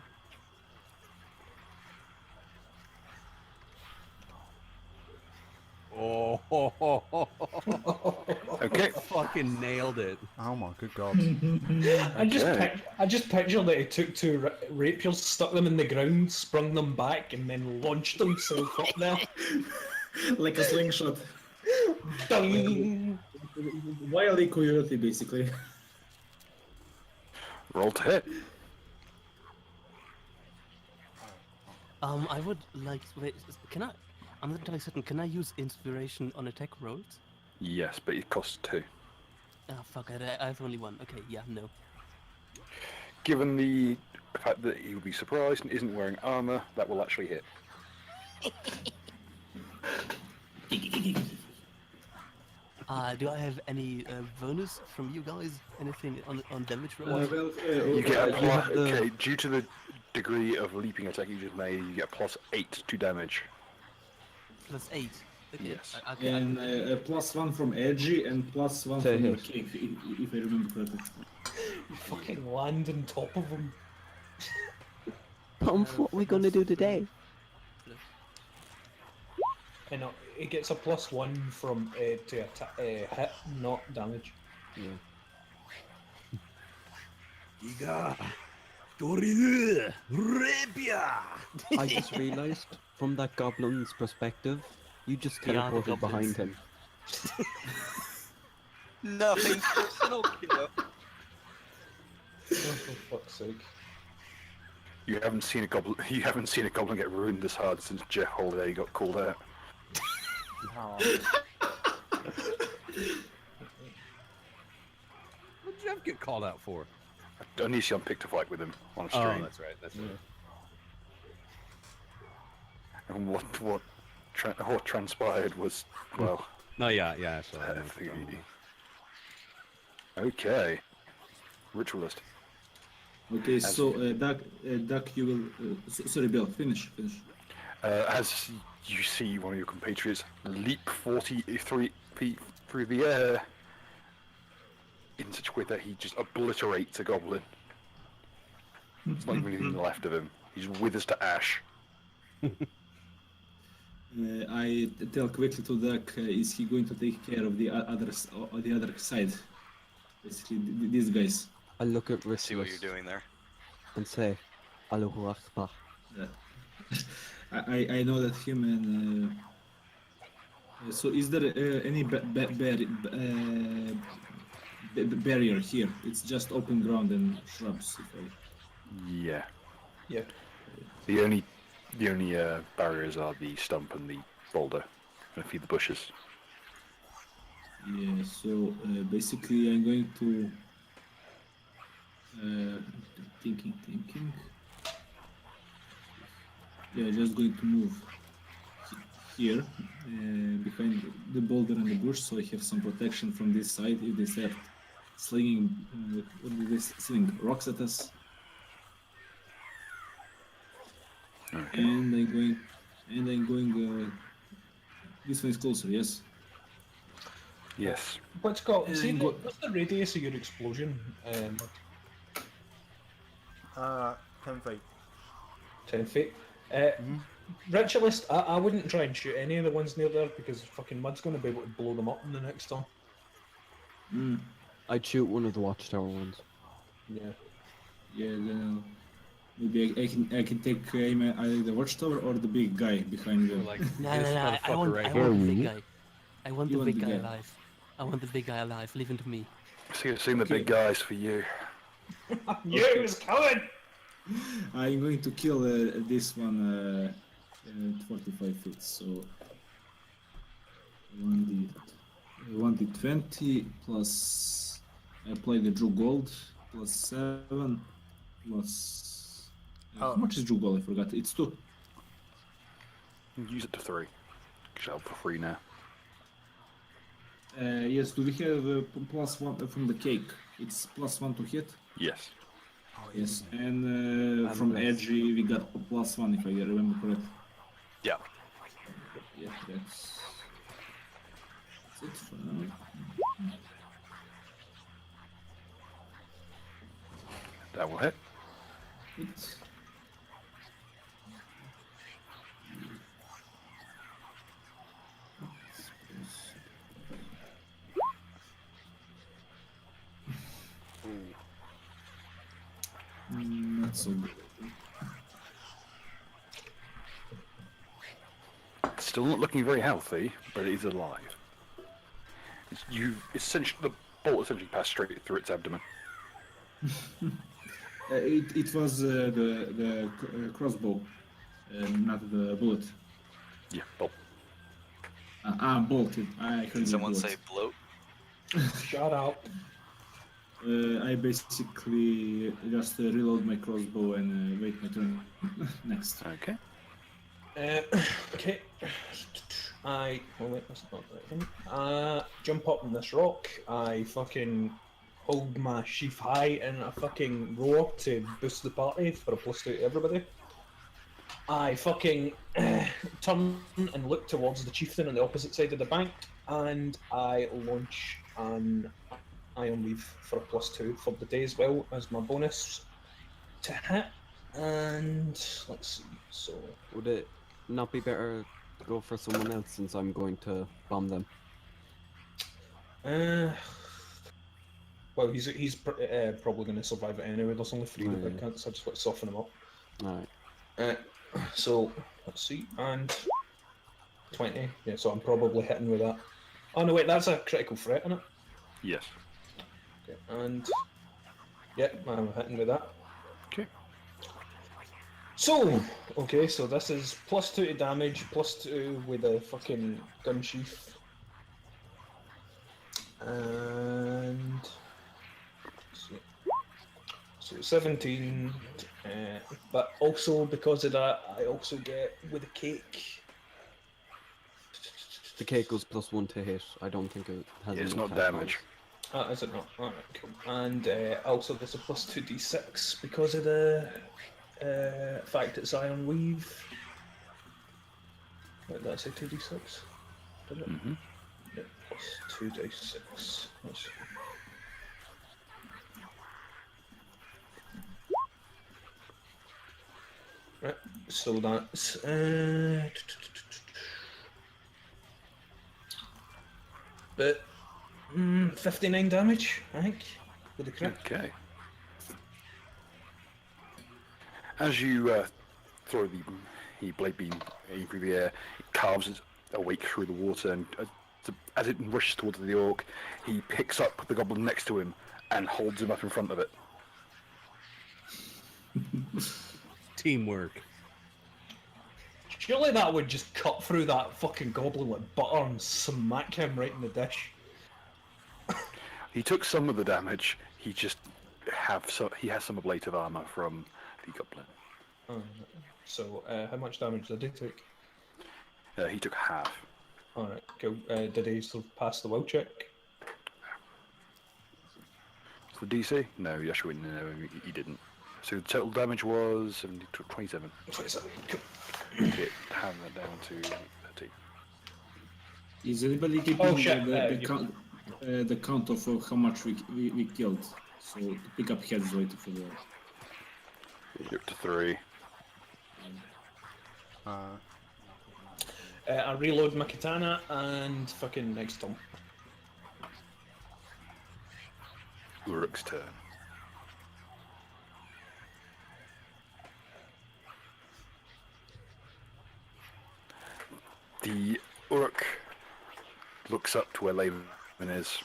Oh, Okay. fucking nailed it. Oh my good god. I Okay. just picture that he took two rapiers, stuck them in the ground, sprung them back, and then launched himself up there. Like a slingshot. Ding! Wily coyote, basically. Roll to hit. I would like. Wait, can I? I'm not entirely certain. Can I use inspiration on attack rolls? Yes, but it costs 2. Ah, fuck! I have only one. Okay, yeah, no. Given the fact that he would be surprised and isn't wearing armor, that will actually hit. Do I have any bonus from you guys? Anything on damage rolls? You get a you have plus. the- Okay, due to the degree of leaping attack you just made, you get +8 to damage. +8. Okay. Yes. Okay. And +1 from Edgy and +1 Say from your hit. cake, if I remember correctly. You fucking land on top of him. Pumph, what are we gonna do today? And it gets a +1 from to hit, not damage. Yeah. Iga, Toriu, Rapier. I just realised, from that goblin's perspective, you just We are the teleported behind him. Nothing personal, kiddo. Oh, for fuck's sake. You haven't seen a goblin. You haven't seen a goblin get ruined this hard since Jeff Holiday got called out. What did Jeff get called out for? Onision picked a fight with him on stream. Oh, that's right. That's right. And what transpired was, well, No, yeah. So I know. okay. Ritualist. Okay, so Duck, you will. Sorry, Bill. Finish. As you see one of your compatriots leap 43 feet through the air in such a way that he just obliterates a goblin. There's not even anything left of him. He just withers to ash. I tell quickly to Duck, is he going to take care of the other side? Basically, these guys. I look at See what you're Ritualist doing there. and say, Allahu Akbar. I know that him and. So, is there any barrier here? It's just open ground and shrubs. Yeah. Yeah. The only barriers are the stump and the boulder, and a few of the bushes. Yeah. So basically, I'm going to. Thinking. Yeah, just going to move here behind the boulder and the bush, so I have some protection from this side if they start slinging rocks at us. Okay. And I'm going. This one is closer, yes. Yes. What's what's the radius of your explosion? 10 feet. 10 feet. Ritualist, I wouldn't try and shoot any of the ones near there because fucking mud's going to be able to blow them up in the next turn. I'd shoot one of the watchtower ones. Yeah. Yeah, then maybe I can take aim at either the watchtower or the big guy behind Or them. like No, this no, no. I motherfucker want, right I here. want the big guy. I want You the want big the guy guy. alive. I want the big guy alive. Leave him to me. See, I've seen the big Okay. guys for you. You was coming! I'm going to kill this one at 45 feet, so 1d20 plus I apply the Drew Gold plus 7 plus how much is Drew Gold? I forgot. It's 2. Use it to 3. Shell for free now. Yes, do we have plus 1 from the cake? It's plus 1 to hit. Yes. Yes, and from less. Edgy we got plus 1 if I remember correct. Yeah. Yeah, that's it for now. That will hit. It. Not so good. Still not looking very healthy, but it is alive. The bolt essentially passed straight through its abdomen. It was the crossbow, not the bullet. Yeah, bolt. Bolted. I heard Can the someone bullet. say bloat? Shut up. I basically just reload my crossbow and wait my turn next. Okay. Okay. Oh wait, that's not the right thing. Jump up on this rock. I fucking hold my sheath high and I fucking roar to boost the party for a +2 to everybody. I fucking turn and look towards the chieftain on the opposite side of the bank, and I launch an Iron Weave for a +2 for the day as well as my bonus to hit. And let's see, so Would it not be better to go for someone else since I'm going to bomb them? well, he's probably going to survive it anyway. There's only 3 Right. big cunts, so I just want to soften him up. Alright. So let's see, and 20. Yeah, so I'm probably hitting with that. Oh no, wait, that's a critical threat, isn't it? Yes. Okay, and yep, I'm hitting with that. Okay. So, okay, so this is +2 to damage, +2 with a fucking gun sheath. And so 17, but also because of that, I also get with a cake. The cake goes +1 to hit. I don't think it has Yeah, it's any not attack damage. Is it not? Alright, cool. And also there's a +2 d6 because of the fact it's Iron Weave. Wait, did I say 2d6? Did it? Mm-hmm. Yeah, +2 d6. Let's see. Right, so that's but 59 damage, I think, with the crit. Okay. As you throw the blade beam through the air, it carves its awake through the water, and as it rushes towards the orc, he picks up the goblin next to him and holds him up in front of it. Teamwork. Surely that would just cut through that fucking goblin like butter and smack him right in the dish. He took some of the damage. He has some ablative armor from the goblin. Oh, so, how much damage did he take? He took half. Alright, cool. Did he sort of pass the will check? So the DC? No, actually, no, he didn't. So the total damage was 27. 27. Cool. It hand that down to 30. Is anybody keeping shit, the count of how much we killed? So to pick up heads later for the. You're up to 3. I reload my katana and fucking next Tom. Uruk's turn. The Uruk looks up to where Laban is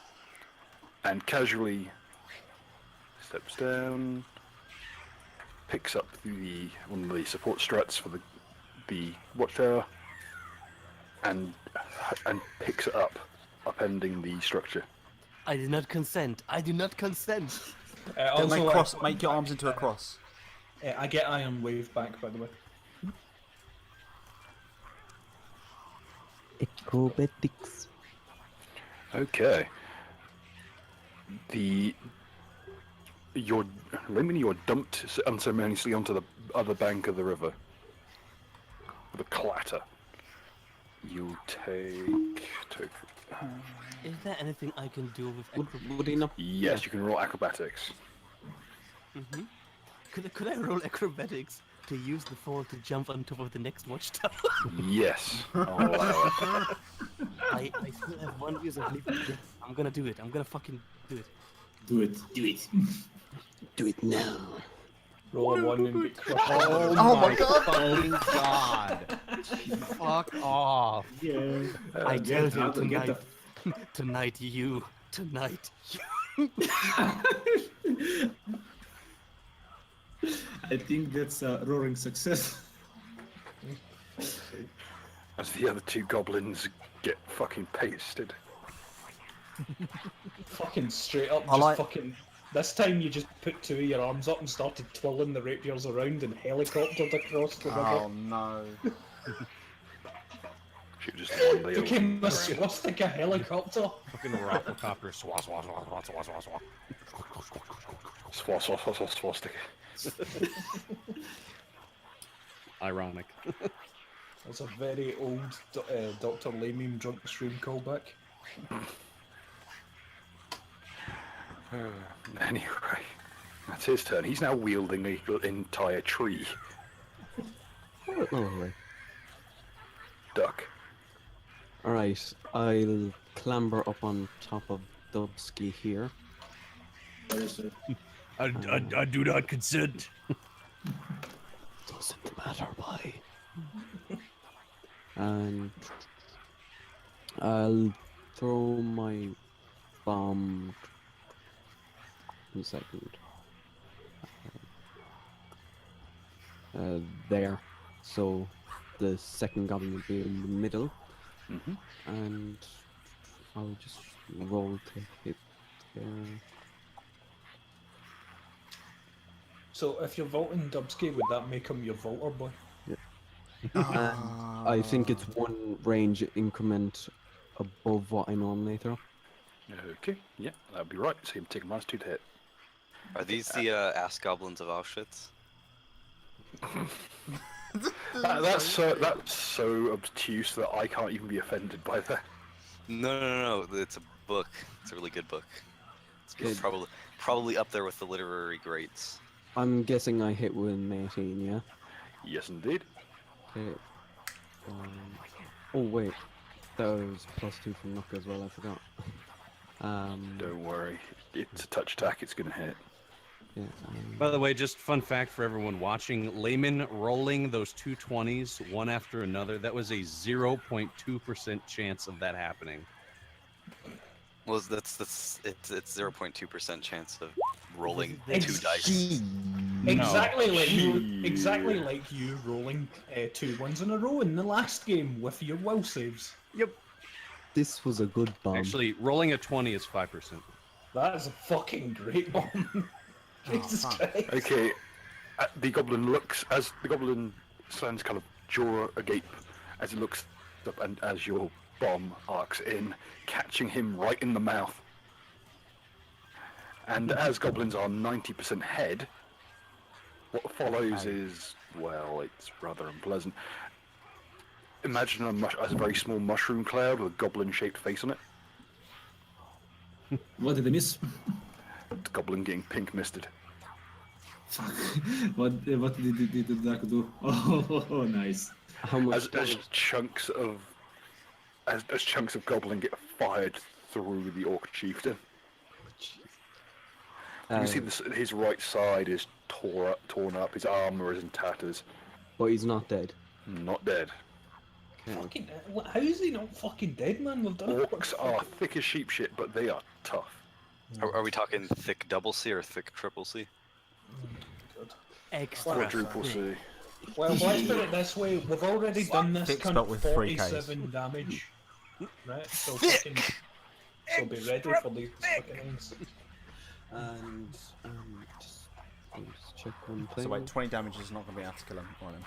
and casually steps down, picks up one of the support struts for the watchtower, and picks it up, upending the structure. I did not consent. I do not consent. Make your arms into a cross. I get Iron Wave back, by the way. Acrobatics. Okay. Layman, you're dumped unceremoniously onto the other bank of the river with a clatter. You take. Is there anything I can do with Would he not? Yes, you can roll acrobatics. Mm-hmm. Could I roll acrobatics to use the fall to jump on top of the next watchtower? Yes. I'll allow it. I still have 1 use of leap. Yes, I'm gonna do it. I'm gonna fucking do it. Do it. Do it now. Roll a 1 and get crushed. Oh my god! Fucking god! Fuck off! Yeah. I Get tell you out and get tonight. Tonight you. I think that's a roaring success. As the other two goblins get fucking pasted. Fucking straight up, I like- fucking... This time you just put 2 of your arms up and started twirling the rapiers around and helicoptered across the river. Oh no. Shoot just one day. Became a swastika helicopter. Fucking rafflecopter. Swat, swat, swat, swat, swat, swat, swat. Swastika. Ironic. That's a very old Dr. Layman drunk stream callback. Anyway, that's his turn. He's now wielding the entire tree. Lovely. Duck. Alright, I'll clamber up on top of Dubsky here. I do not consent. Doesn't matter why. And I'll throw my bomb. 1 second. There. So the second goblin will be in the middle. And I'll just roll to hit there. So if you're vaulting Dubsky, would that make him your vaulter boy? And I think it's 1 range increment above what I normally throw. Okay, yeah, that'd be right. So you take a -2 to hit. Are these the ass goblins of Auschwitz? That's so obtuse that I can't even be offended by that. No. It's a book. It's a really good book. It's Good. probably up there with the literary greats. I'm guessing I hit with an 18, yeah? Yes, indeed. Okay. Oh wait, that was +2 from Nook as well, I forgot. Don't worry, it's a touch attack, it's gonna hit. Yeah, By the way, just fun fact for everyone watching: Layman rolling those 2 20s one after another. That was a 0.2% chance of that happening. Well, it's 0.2% chance of rolling Ex- 2 dice. Exactly like you rolling 2 1s in a row in the last game with your will saves. this was a good bomb. Actually, rolling a 20 is 5%. That is a fucking great bomb. Jesus Christ. Okay, the goblin looks, as the goblin stands kind of jaw agape as he looks up, and as your bomb arcs in, catching him right in the mouth. And as goblins are 90% head, what follows is, well, it's rather unpleasant. Imagine a very small mushroom cloud with a goblin-shaped face on it. What did I miss? The goblin getting pink misted. Fuck. What did the duck do? Oh, nice. How much? As chunks of goblin get fired through the orc chieftain. You can see this, his right side is torn up. His armor is in tatters. But he's not dead. Not dead. Okay. Fucking, how is he not fucking dead, man? We've done it. Orcs are thick as sheep shit, but they are tough. Are we talking thick double C or thick triple C? Extra. Quadruple C. Well, let's put it this way: we've already done this Thick cunt spelt with 3 Ks. 47 damage. Right, so fucking, so be ready for these fucking things. And just check one thing. So wait, 20 damage is not going to be able to kill him. Or him.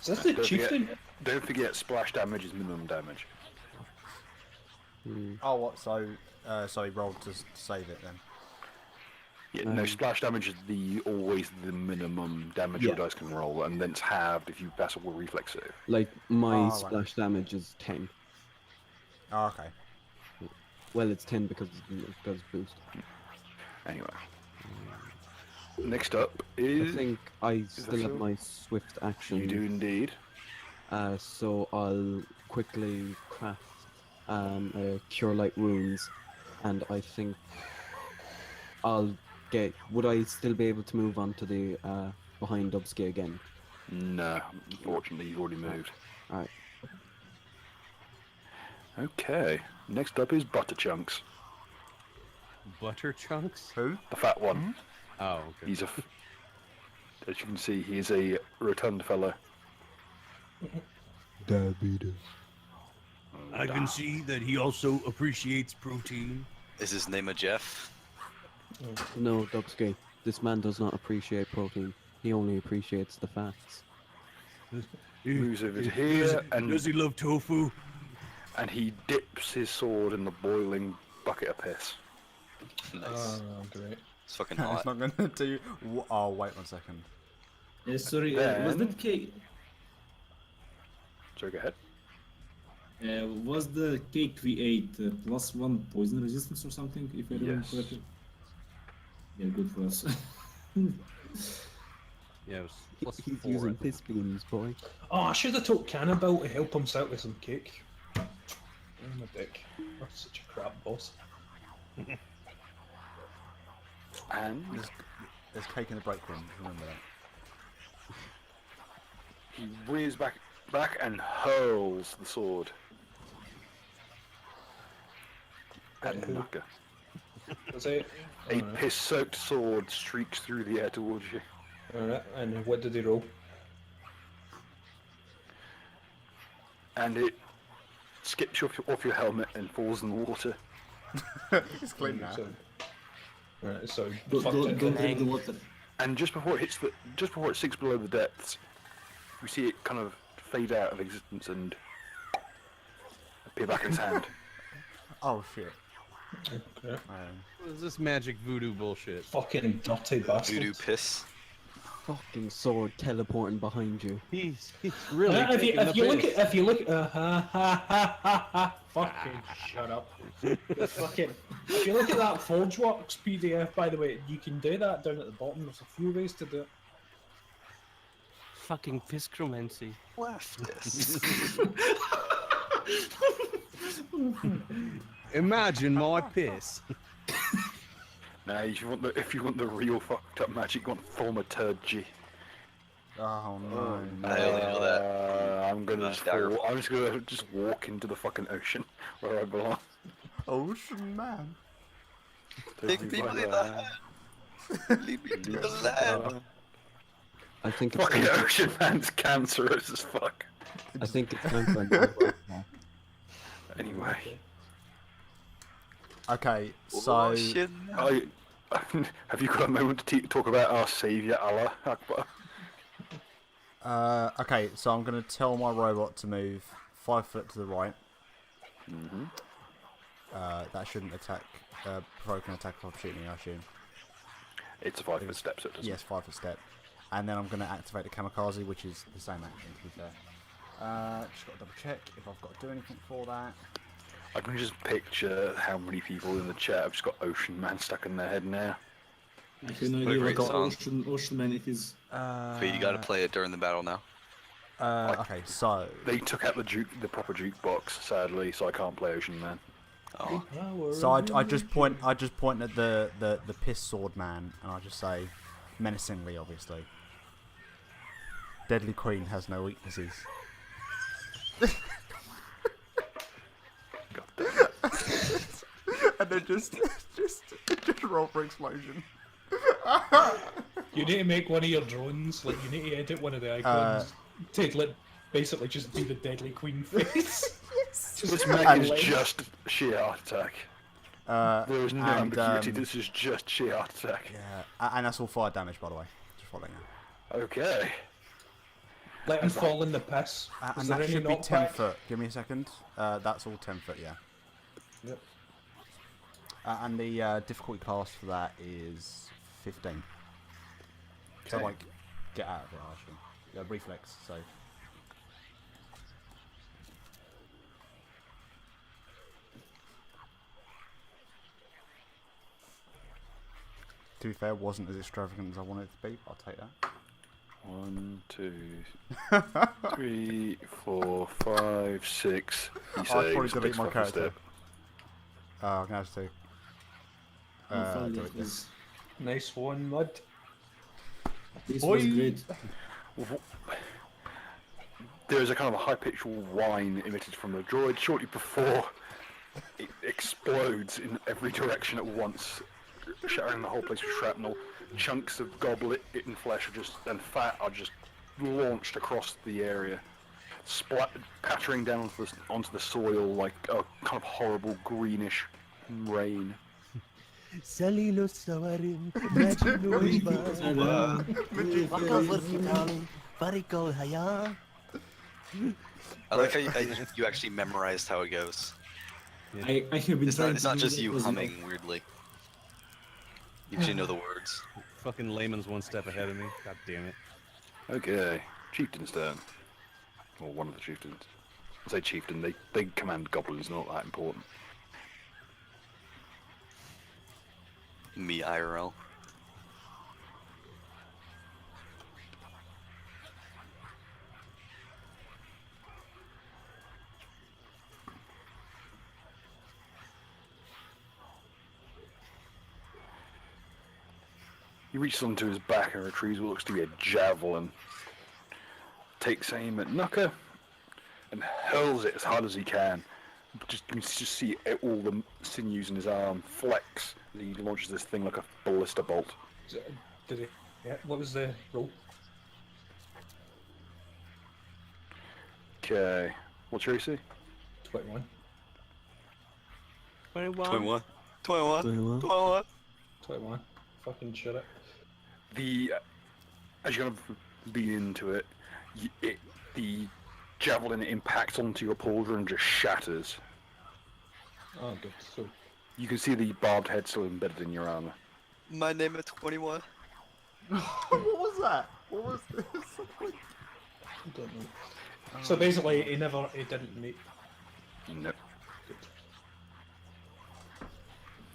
Is this the Don't chieftain? Don't forget, splash damage is minimum damage. Oh, what? So he rolled to save it then. Yeah, no, splash damage is always the minimum damage your dice can roll, and then it's halved if you pass a reflex save. Like, my Oh, right. splash damage is 10. Oh, okay. Well, it's 10 because it does boost. Anyway. Next up I is... think I that still have so? my swift action. You do indeed. So I'll quickly craft a Cure Light Wounds, and I think I'll get... Would I still be able to move on to the behind Dubsky again? No, unfortunately you've already moved. Alright. Okay, next up is Butter Chunks. Butter chunks? Who? The fat one. Oh, okay. He's as you can see, he is a rotund fellow. Diabetes. I can see that he also appreciates protein. Is his name a Jeff? No, Dubsky. This man does not appreciate protein. He only appreciates the fats. Moves over to here, Does he love tofu? and he dips his sword in the boiling bucket of piss. Nice. Oh, great. It's fucking It's hot. not going to do... Oh, wait 1 second. Sorry, was Then- that cake? So go ahead. Was the cake we ate +1 poison resistance or something? If I remember Yes. correctly. Yeah, good for us. Yeah, it was plus He's 4. using piss beams, boy. Oh, I should have told Cannibal to help him out with some cake. I'm a dick. That's such a crap boss. And There's cake in the break room, remember that. he rears back and hurls the sword at At who? Naka. Was it? A piss-soaked sword streaks through the air towards you. Alright, and what did he roll? And it skips off your helmet and falls in the water. It's clean now. So, right, so Don't fucked it. drink the water. And just before it sinks below the depths, we see it kind of fade out of existence and appear back in his hand. Oh, shit. Okay. What is this magic voodoo bullshit? Fucking dirty bastard. Voodoo piss. Fucking sword teleporting behind you. He's really if you, taking if the you look piss. at if you look fucking shut up. Fucking if you look at that ForgeWorks PDF, by the way, you can do that down at the bottom. There's a few ways to do it. Fucking piscromancy. Leftist. Imagine my piss. Now, if you want the real fucked up magic, you want thaumaturgy. Oh, no. I only know that. I'm gonna just Dagger. fall. I'm just gonna walk into the fucking ocean where I belong. Ocean man. Take me to the land. Lead me to the land. I think it's Fucking time, ocean man's cancerous as fuck. I think it's time for another now. Anyway, Okay, so... Ocean. have you got a moment to talk about our saviour Allah Akbar? Okay, so I'm going to tell my robot to move 5 foot to the right. Mm-hmm. That shouldn't attack, provoke an attack of opportunity, I assume. It's a 5 foot step, so it doesn't. Yes, 5 foot step. And then I'm going to activate the kamikaze, which is the same action, to be fair. Just got to double check if I've got to do anything for that. I can just picture how many people in the chat have just got Ocean Man stuck in their head now. I have no What a idea great what song. Ocean Man it is. But you gotta play it during the battle now. Okay, so... They took out the proper jukebox, sadly, so I can't play Ocean Man. Oh, So I just point at the piss sword man, and I just say, menacingly, obviously, Deadly Queen has no weaknesses. And then just roll for explosion. You need to make one of your drones, like, you need to edit one of the icons to, like, basically just be the Deadly Queen face. This mech is just sheer heart attack. There is no and, ambiguity, this is just sheer heart attack. Yeah, and that's all fire damage, by the way. Just following you. Okay. Let him fall in the piss. And that should be 10 foot. Give me a second. That's all 10 foot, yeah. Yep. And the difficulty class for that is 15. So, Okay. like, get out of it, actually. Yeah, reflex, so. To be fair, wasn't as extravagant as I wanted it to be, but I'll take that. 1, 2, 3, 4, 5, 6. He I'd probably saves, delete takes my fucking character. step. I'm gonna have to. How fun do that it. was. Nice one, Mud. This was great. There is a kind of a high-pitched whine emitted from the droid shortly before it explodes in every direction at once, shattering the whole place with shrapnel. Chunks of goblet-eaten flesh and fat are just launched across the area, pattering down onto the soil like a kind of horrible greenish rain. Salilo sawarin, Magino iba. Waka vertikal, varikal haya. I like how you actually memorized how it goes. I have been It's trying not to do just that you as well. humming weirdly. You actually know the words. Fucking layman's one step ahead of me. God damn it. Okay, chieftain's turn. Or one of the chieftains. I say chieftain, they command goblins, not that important. Me IRL. He reaches onto his back and retrieves what looks to be a javelin. Takes aim at Nuka and hurls it as hard as he can. You can just see all the sinews in his arm flex as he launches this thing like a ballista bolt. Did he? Yeah, what was the roll? Okay, what's your AC? 21. 21. 21. 21. 21. 21. 21. Fucking shit it. As you kind of lean into it, the javelin impacts onto your pauldron and just shatters. Oh, good. So, You can see the barbed head still embedded in your armor. My name is 21. What was that? What was this? I don't know. So basically, he didn't meet. No.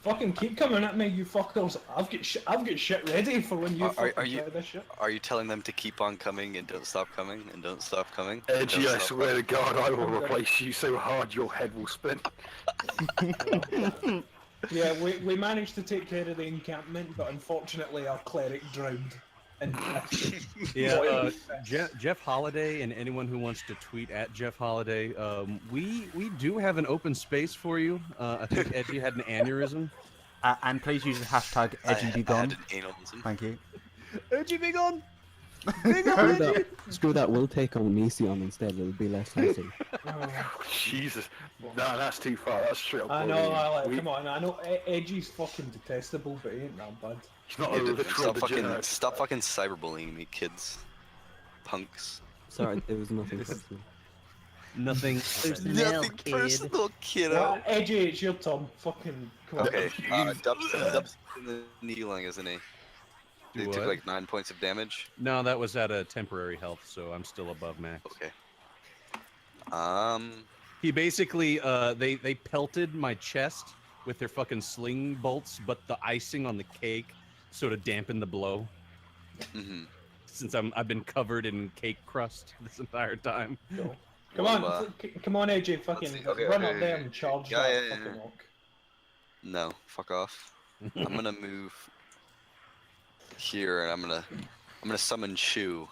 Fucking keep coming at me, you fuckers. I've got shit ready for when you Are fucking you- try this shit. Are you telling them to keep on coming and don't stop coming and don't stop coming? and Edgy, don't I stop swear to God, I will Okay. replace you so hard your head will spin. Yeah, we managed to take care of the encampment, but unfortunately our cleric drowned. And Yeah, Jeff Holiday and anyone who wants to tweet at Jeff Holiday, we do have an open space for you. I think Edgy had an aneurysm. And please use the hashtag I EdgyBeGone. had an aneurysm. Thank you. Edgy, big on! Screw that, we'll take Onision instead, it'll be less hassle. Jesus. No, that's too far. That's straight up. I know, bullying. come on, I know Edgy's fucking detestable, but he ain't that bad. He's not Yeah, a dude, literal stop degenerate. fucking cyberbullying me, kids. Punks. Sorry, there was nothing personal. Nothing. Nothing kid. personal, kiddo. Well, Edgy, it's your turn. Fucking come on. Okay, Dub's in the kneeling, isn't he? He Do took what? like 9 points of damage. No, that was at a temporary health, so I'm still above max. Okay. He basically, they pelted my chest with their fucking sling bolts, but the icing on the cake sort of dampened the blow. Mm-hmm. Since I've been covered in cake crust this entire time. Come on, Edgy, fucking see. Okay, run okay, up there okay. and charge Yeah, that yeah, yeah. fucking rock. No, fuck off. I'm gonna move here, and I'm gonna summon Shu.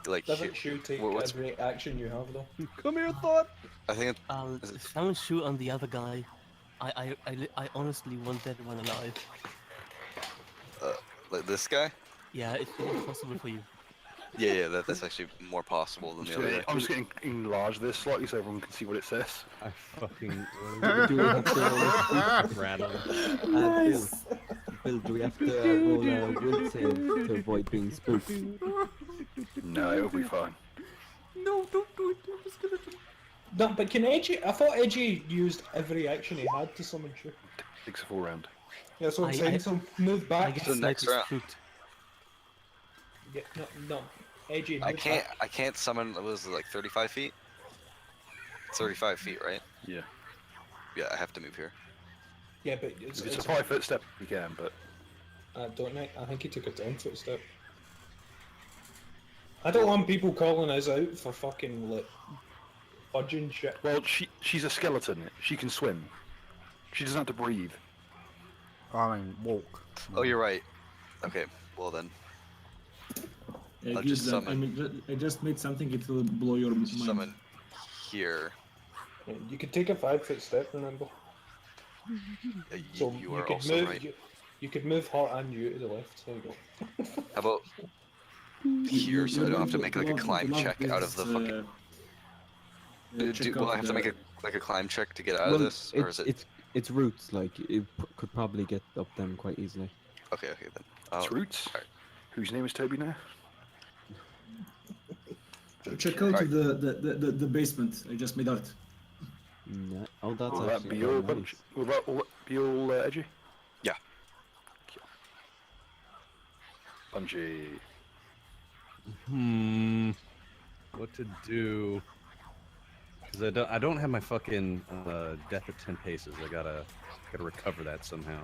Like Doesn't Shu take what's every action you have though? Come here, thought. I think is it- Someone shoot on the other guy. I honestly want that one alive. like this guy. Yeah, if it's possible for you. Yeah, that's actually more possible than the other guy. I'm just going to enlarge this slightly so everyone can see what it says. I fucking Do we have to, rattle. Bill, do we have to roll a will save to avoid being spooked? No, it'll be fine. No, don't do it. I'm just gonna do it. No, but can Edgy? I thought Edgy used every action he had to summon Shu. Takes a full round. Yeah, so I'm I- saying, I- so move I back. get So next slightly round. spooked. Yeah, no, Edgy. I move can't. back. I can't summon. What was it, like 35 feet? It's 35 feet, right? Yeah. Yeah, I have to move here. Yeah, but If it's a 5-foot step, you can, but don't I? I think he took a 10-foot step. I don't want people calling us out for fucking like fudging shit. well, she's a skeleton. She can swim. She doesn't have to breathe. I mean, walk. Oh, you're right. Okay, well then, I'll just summon. I just made something. It will blow your mind. Summon here. You could take a 5-foot step, remember? So You are could also move. right. You could move her and you to the left. There you go. How about here, so I don't have to make like a climb check out of the fucking. Will I have to make a climb check to get out of this, or is it? It's roots. Like it could probably get up them quite easily. Okay, then. It's Roots. alright. Whose name is Toby now? Check out Alright. the basement. I just made art. Yeah. Oh, that's Will that actually be very all nice. bunch? Will that all be all edgy? Yeah. Bunchy. What to do? Because I don't have my fucking death at 10 paces. I gotta recover that somehow.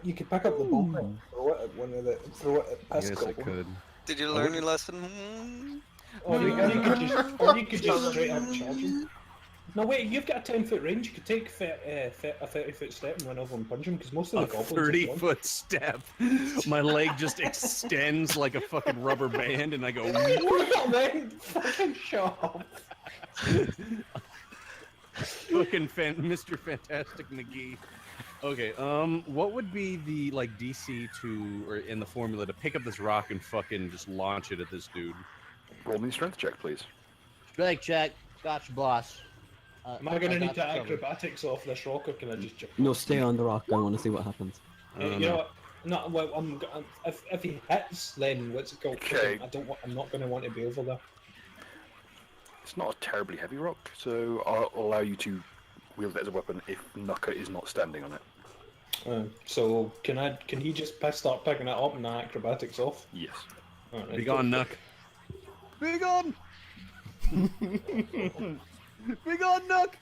You could pick up the bomb and throw it at one of the I guess I Pascal. could. Did you learn your lesson? Or you could just straight out charge him. No wait, you've got a 10-foot range. You could take a 30-foot step and run over and punch him because most of A the goblins. 30-foot step. My leg just extends like a fucking rubber band, and I go. Well, then, fucking shut up. Fucking Mr. Fantastic McGee. Okay, what would be the like DC to or in the formula to pick up this rock and fucking just launch it at this dude? Roll me a strength check, please. Strike check. Gotcha, boss. Am I gonna got need to you covered. acrobatics off this rock, or can I just jump? No, stay on the rock. I want to see what happens. You know what? No, well, if he hits, then what's it called? Okay. I'm not gonna want to be over there. It's not a terribly heavy rock, so I'll allow you to wield it as a weapon if Nuka is not standing on it. So can he just start picking it up and the acrobatics off? Yes. Alright, Be gone, Nuck. Be gone. Be gone, Nuck.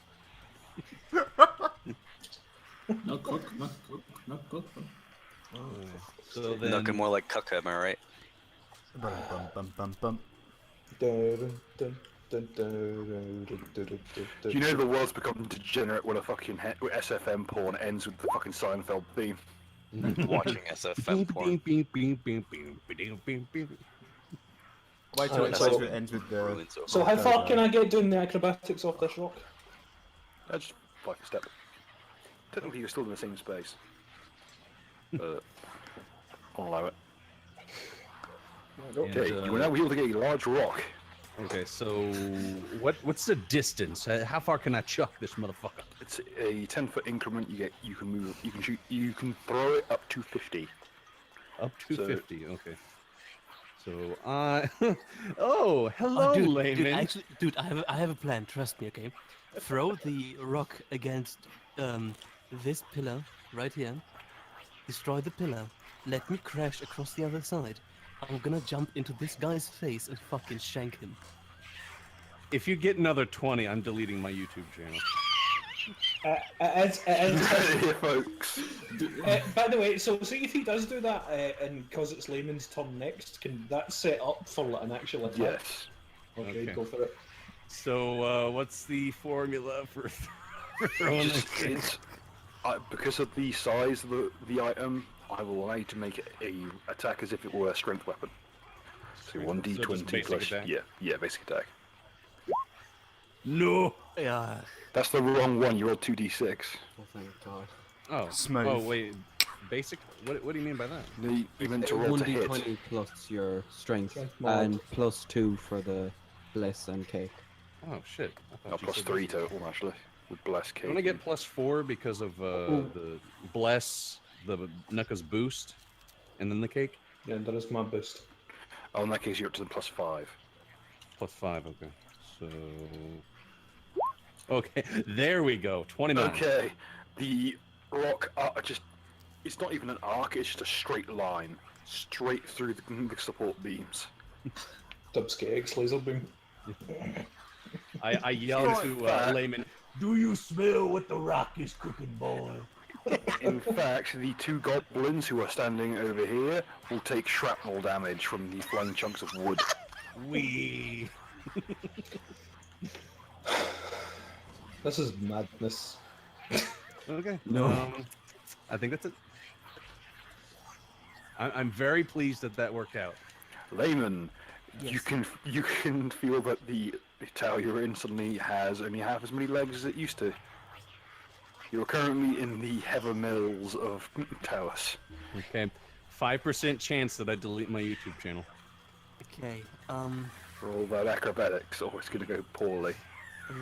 Knock, knock, knock, knock, knock, knock. So then, Looking more like Cucka, am I right? Bum, bum, bum, bum. Dun, dun, dun, dun, dun, dun, dun, dun, You know the world's become degenerate when a fucking SFM porn ends with the fucking Seinfeld theme. Watching SFM porn. Wait till Alright, it ends with the. Ruins over. So how far can I get doing the acrobatics off this rock? That's like a step. Technically, you're still in the same space. But I'll allow it. Okay, And, you are now wielding a large rock. okay, so what's the distance? How far can I chuck this motherfucker? It's a 10-foot increment. You can move. You can shoot. You can throw it up to 50. Up to So- 50. Okay. So I. Oh, hello, dude, layman. dude, I have a plan. Trust me, okay? Throw the rock against this pillar right here. Destroy the pillar. Let me crash across the other side. I'm gonna jump into this guy's face and fucking shank him. If you get another 20, I'm deleting my YouTube channel. Here, folks. By the way, so see if he does do that, and because it's Layman's turn next, can that set up for like, an actual attack? Yes. Okay, Okay. go for it. So, what's the formula for throwing It's because of the size of the item, I will allow you to make a attack as if it were a strength weapon. So 1d20 plus attack? yeah, basic attack. No. Yeah. That's the wrong one. You rolled 2d6. Oh, thank God. Oh, Smooth. Oh, wait. Basic? What do you mean by that? You meant to roll to hit. 1d20 plus your strength, Strength mod. and plus 2 for the bliss and cake. Oh, shit. I thought you Plus said 3 basic. total, actually, with bless cake. Don't I get +4 because of the bless, the Nuka's boost, and then the cake? Yeah, there is my boost. Oh, in that case, you're up to the +5. +5, okay. So... Okay, there we go. 29. Okay, the rock just... It's not even an arc, it's just a straight line. Straight through the support beams. Dubsky X laser beam. I yell to Layman, Do you smell what the rock is cooking, boy? In fact, the 2 goblins who are standing over here will take shrapnel damage from the flying chunks of wood. We. This is madness. okay. No. I think that's it. I'm very pleased that worked out. Layman, Yes. you can feel that the tower you're in suddenly has only half as many legs as it used to. You're currently in the heather mills of towers. Okay. 5% chance that I delete my YouTube channel. Okay. For all that acrobatics, or it's going to go poorly.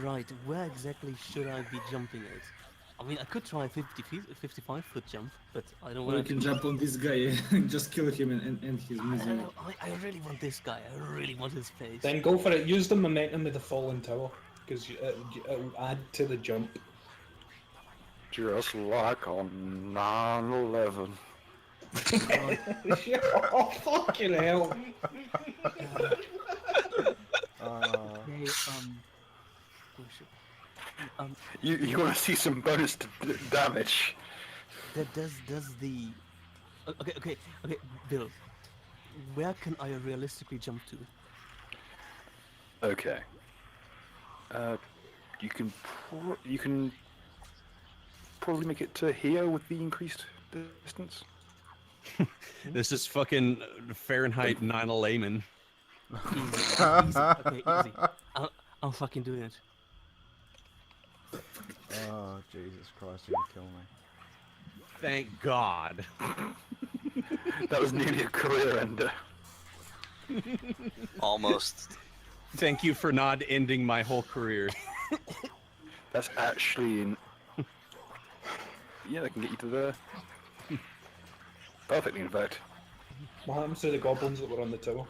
Right. Where exactly should I be jumping at? I mean, I could try a 55-foot jump, but I don't Or you want can jump on this guy and just kill him and end his I misery. don't know. I really want this guy. I really want his face. Then go for it. Use the momentum of the falling tower, because it'll add to the jump. Just like on 9/11. Oh, fucking hell. Okay, worship. You want to see some bonus damage? That does the. Okay, Bill. Where can I realistically jump to? Okay. You can probably make it to here with the increased distance. This is fucking Fahrenheit 9 layman. Easy. Okay, easy. I'm fucking doing it. Oh, Jesus Christ, you're gonna kill me. Thank God. That was nearly a career ender. Almost. Thank you for not ending my whole career. That's actually in... Yeah, they can get you to there. Perfectly, in fact. What happens to the goblins that were on the tower?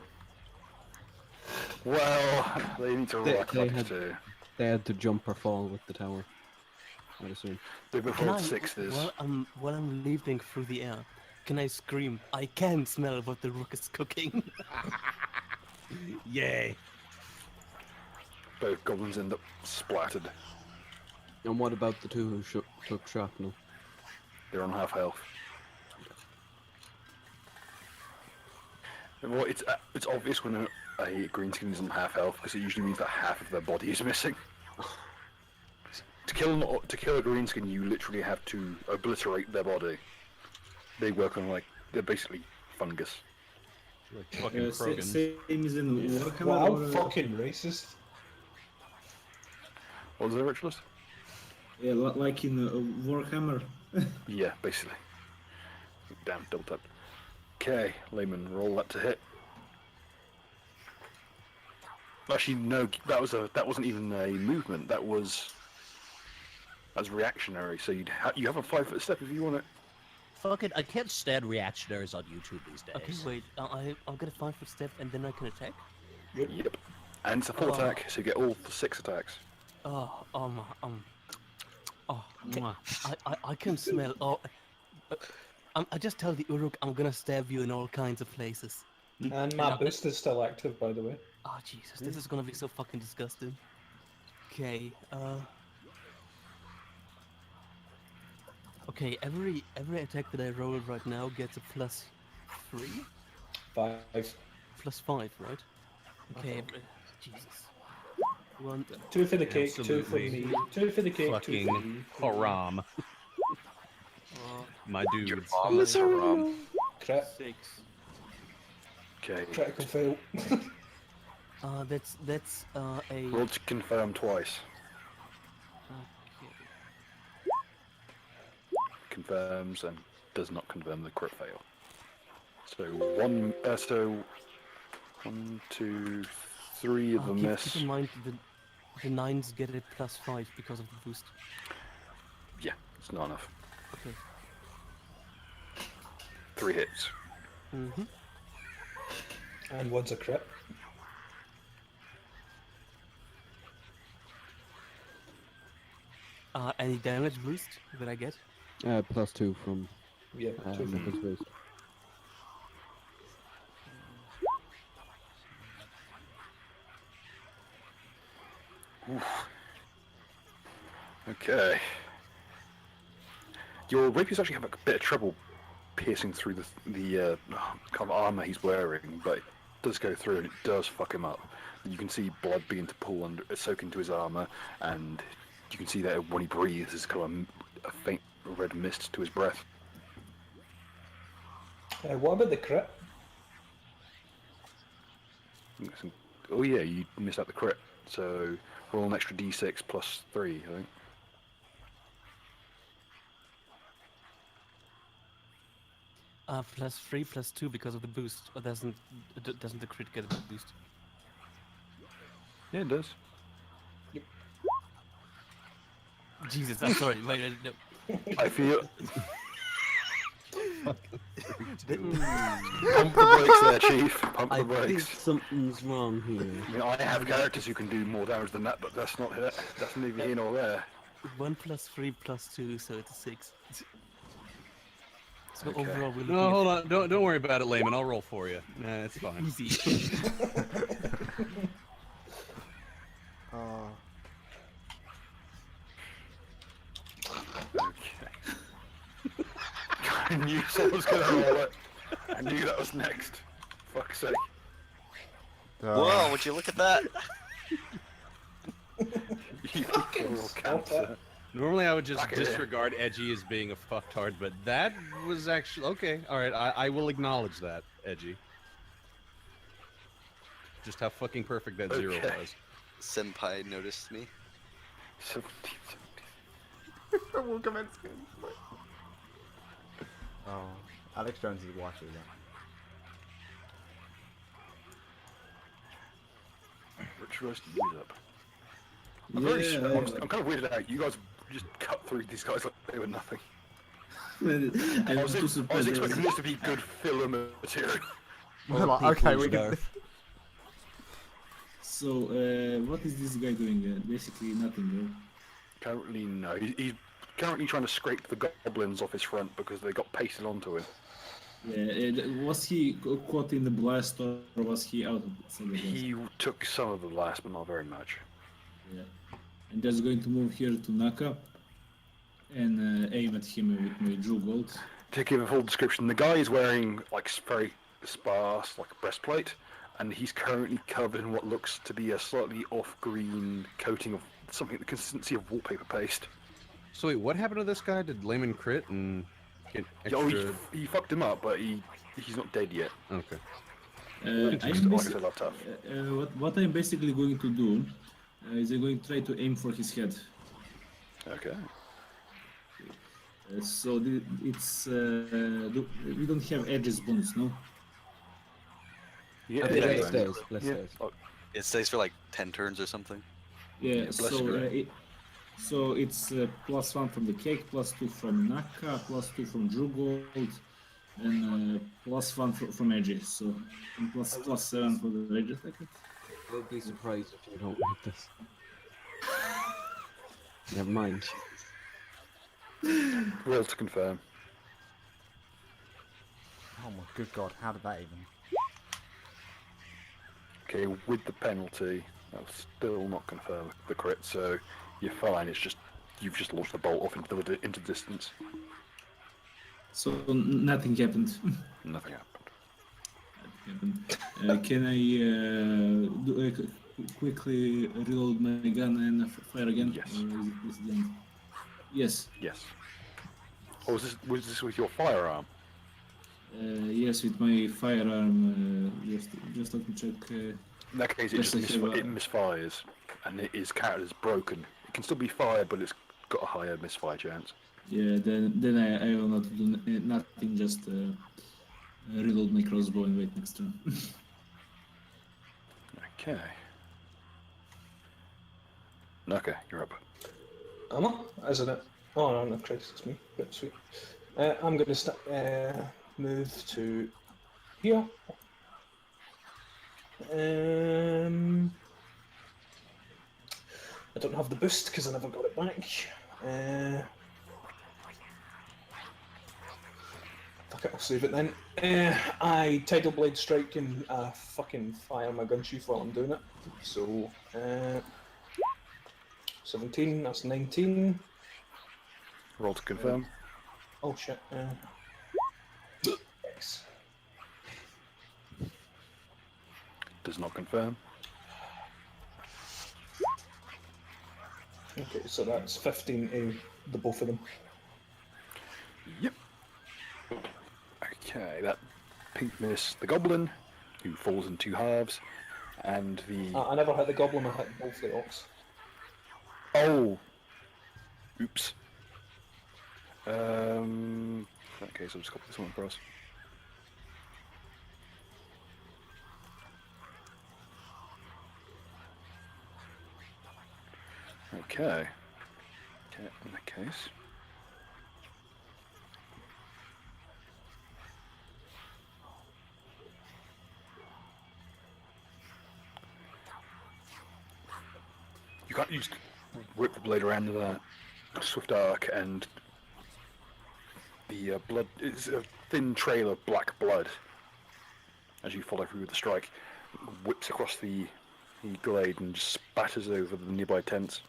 Well, they need to roll acrobatics too. They had to jump or fall with the tower, I'd assume. They've been Can rolled I, sixes. while I'm leaping through the air, can I scream? I can smell what the rook is cooking. Yay. Both goblins end up splattered. And what about the 2 who took shrapnel? They're on half health. Well, it's obvious when a green skin is on half health because it usually means that half of their body is missing. To kill a green skin, you literally have to obliterate their body. They work on they're basically fungus. Like fucking Krogan. Same as in Warhammer. Wow, or, fucking racist. What was that, Ritualist? Yeah, like in Warhammer. Yeah, basically. Damn, double tap. Okay, Layman, roll that to hit. Actually, no, that wasn't even a movement. That's reactionary. So you have a 5-foot step if you want it. Fuck it, I can't stand reactionaries on YouTube these days. Okay, wait. I'll get a 5-foot step and then I can attack. Yep. And it's a full attack, so you get all 6 attacks. I can smell. I just tell the Uruk I'm gonna stab you in all kinds of places. And my boost is still active, by the way. Oh Jesus, this is gonna be so fucking disgusting. Okay, okay, every attack that I roll right now gets a +3? 5. +5, right? Okay, Jesus. One. 2 for the cake, 2 for Absolutely. me, 2 for the cake, 2 Fucking for me. haram. Uh, My Your dudes. mom is haram. Crit. 6. Okay. Critical fail. That's a. Roll to confirm twice. Okay. Confirms and does not confirm the crit fail. So 1, 2, 3 of them miss. Keep in mind the 9s get a +5 because of the boost. Yeah, it's not enough. Okay. 3 hits. Mm-hmm. And one's a crit. Any damage boost that I get? +2 from Yeah, 2 for his boost. Okay. Your rapiers actually have a bit of trouble piercing through the kind of armor he's wearing, but it does go through and it does fuck him up. You can see blood beginning to pool under, soak into his armor, and you can see that when he breathes, there's kind of a faint red mist to his breath. What about the crit? Oh yeah, you missed out the crit, so roll an extra d6 plus 3, I think. +3, +2 because of the boost. Or doesn't the crit get a boost? Yeah, it does. Jesus, I'm sorry. Wait, no. I feel... Pump the brakes there, Chief. Pump the I think brakes. something's wrong here. I mean, I have characters who can do more damage than that, but that's neither here nor there. 1 +3 +2, so it's a 6. So Okay. overall, we're looking No, at hold on. Don't worry about it, Layman. I'll roll for you. Nah, it's fine. easy. Okay. I knew someone was gonna roll it. I knew that was next. Fuck's sake. Whoa, would you look at that? You roll cancer. Normally I would just Fuck it. disregard Edgy as being a fucktard, but that was actually... Okay, alright, I will acknowledge that, Edgy. Just how fucking perfect that 0 Okay. was. Senpai noticed me. 17. We'll commence again. Oh, Alex Jones is watching that. Which roast to use up? I'm kind of weirded out. You guys just cut through these guys like they were nothing. I was too I was surprised. expecting this to be good filler material. We're like, okay, we can. So, what is this guy doing? Basically nothing. Currently, no. He's currently trying to scrape the goblins off his front because they got pasted onto him. Yeah, was he caught in the blast or was he out of the blast? He took some of the blast, but not very much. Yeah. I'm just going to move here to Naka and aim at him with my Drew Gold. To give a full description, the guy is wearing like very sparse, like a breastplate, and he's currently covered in what looks to be a slightly off-green coating of something the consistency of wallpaper paste. So wait, what happened to this guy? Did Layman crit and get extra... Oh, he fucked him up, but he's not dead yet. Okay. I'm Like I basi- said, left tough. what I'm basically going to do is I'm going to try to aim for his head. Okay. So it's we don't have edges bonus, no? Yeah, Okay, yeah, let's yeah. stay. Let's Yeah. stay. Oh, It stays for like 10 turns or something. Yeah. bless So you. so it's +1 from the cake, +2 from Naka, +2 from Drew Gold, and +1 from Edgy. So and +7 for the Edgy attacker. I would be surprised if you don't hit this. Never mind. Roll to confirm. Oh my good god, how did that even? Okay, with the penalty, that'll still not confirm the crit, so you're fine. It's just you've just launched the bolt off into the distance. So nothing happened. Nothing happened. Can I quickly reload my gun and fire again? Yes. Or is it the end? Yes. Yes. Oh, was this with your firearm? Yes, with my firearm. Just let me check. In that case, Yes, I have it misfires, and his character is broken. It can still be fired, but it's got a higher misfire chance. Yeah, then I will not do nothing. Just reload my crossbow and wait next turn. Okay. Naka, you're up. Am I? Isn't it? Oh no, no, Christ, it's me. Yep, sweet. I'm going to move to here. I don't have the boost because I never got it back. Fuck it, I'll save it then. I Tidal Blade Strike and fucking fire my gun sheath while I'm doing it. So, 17, that's 19. Roll to confirm. Oh shit. X. Does not confirm. Okay, so that's 15 to the both of them. Yep. Okay, that pink miss the goblin, who falls in two halves, and the... I never hit the goblin, I hit both the orcs. Oh! Oops. In that case, I'll just copy this one across. Okay. Okay, in that case. You can't just whip the blade around with a swift arc, and the blood is a thin trail of black blood as you follow through with the strike. Whips across the glade and just spatters over the nearby tents.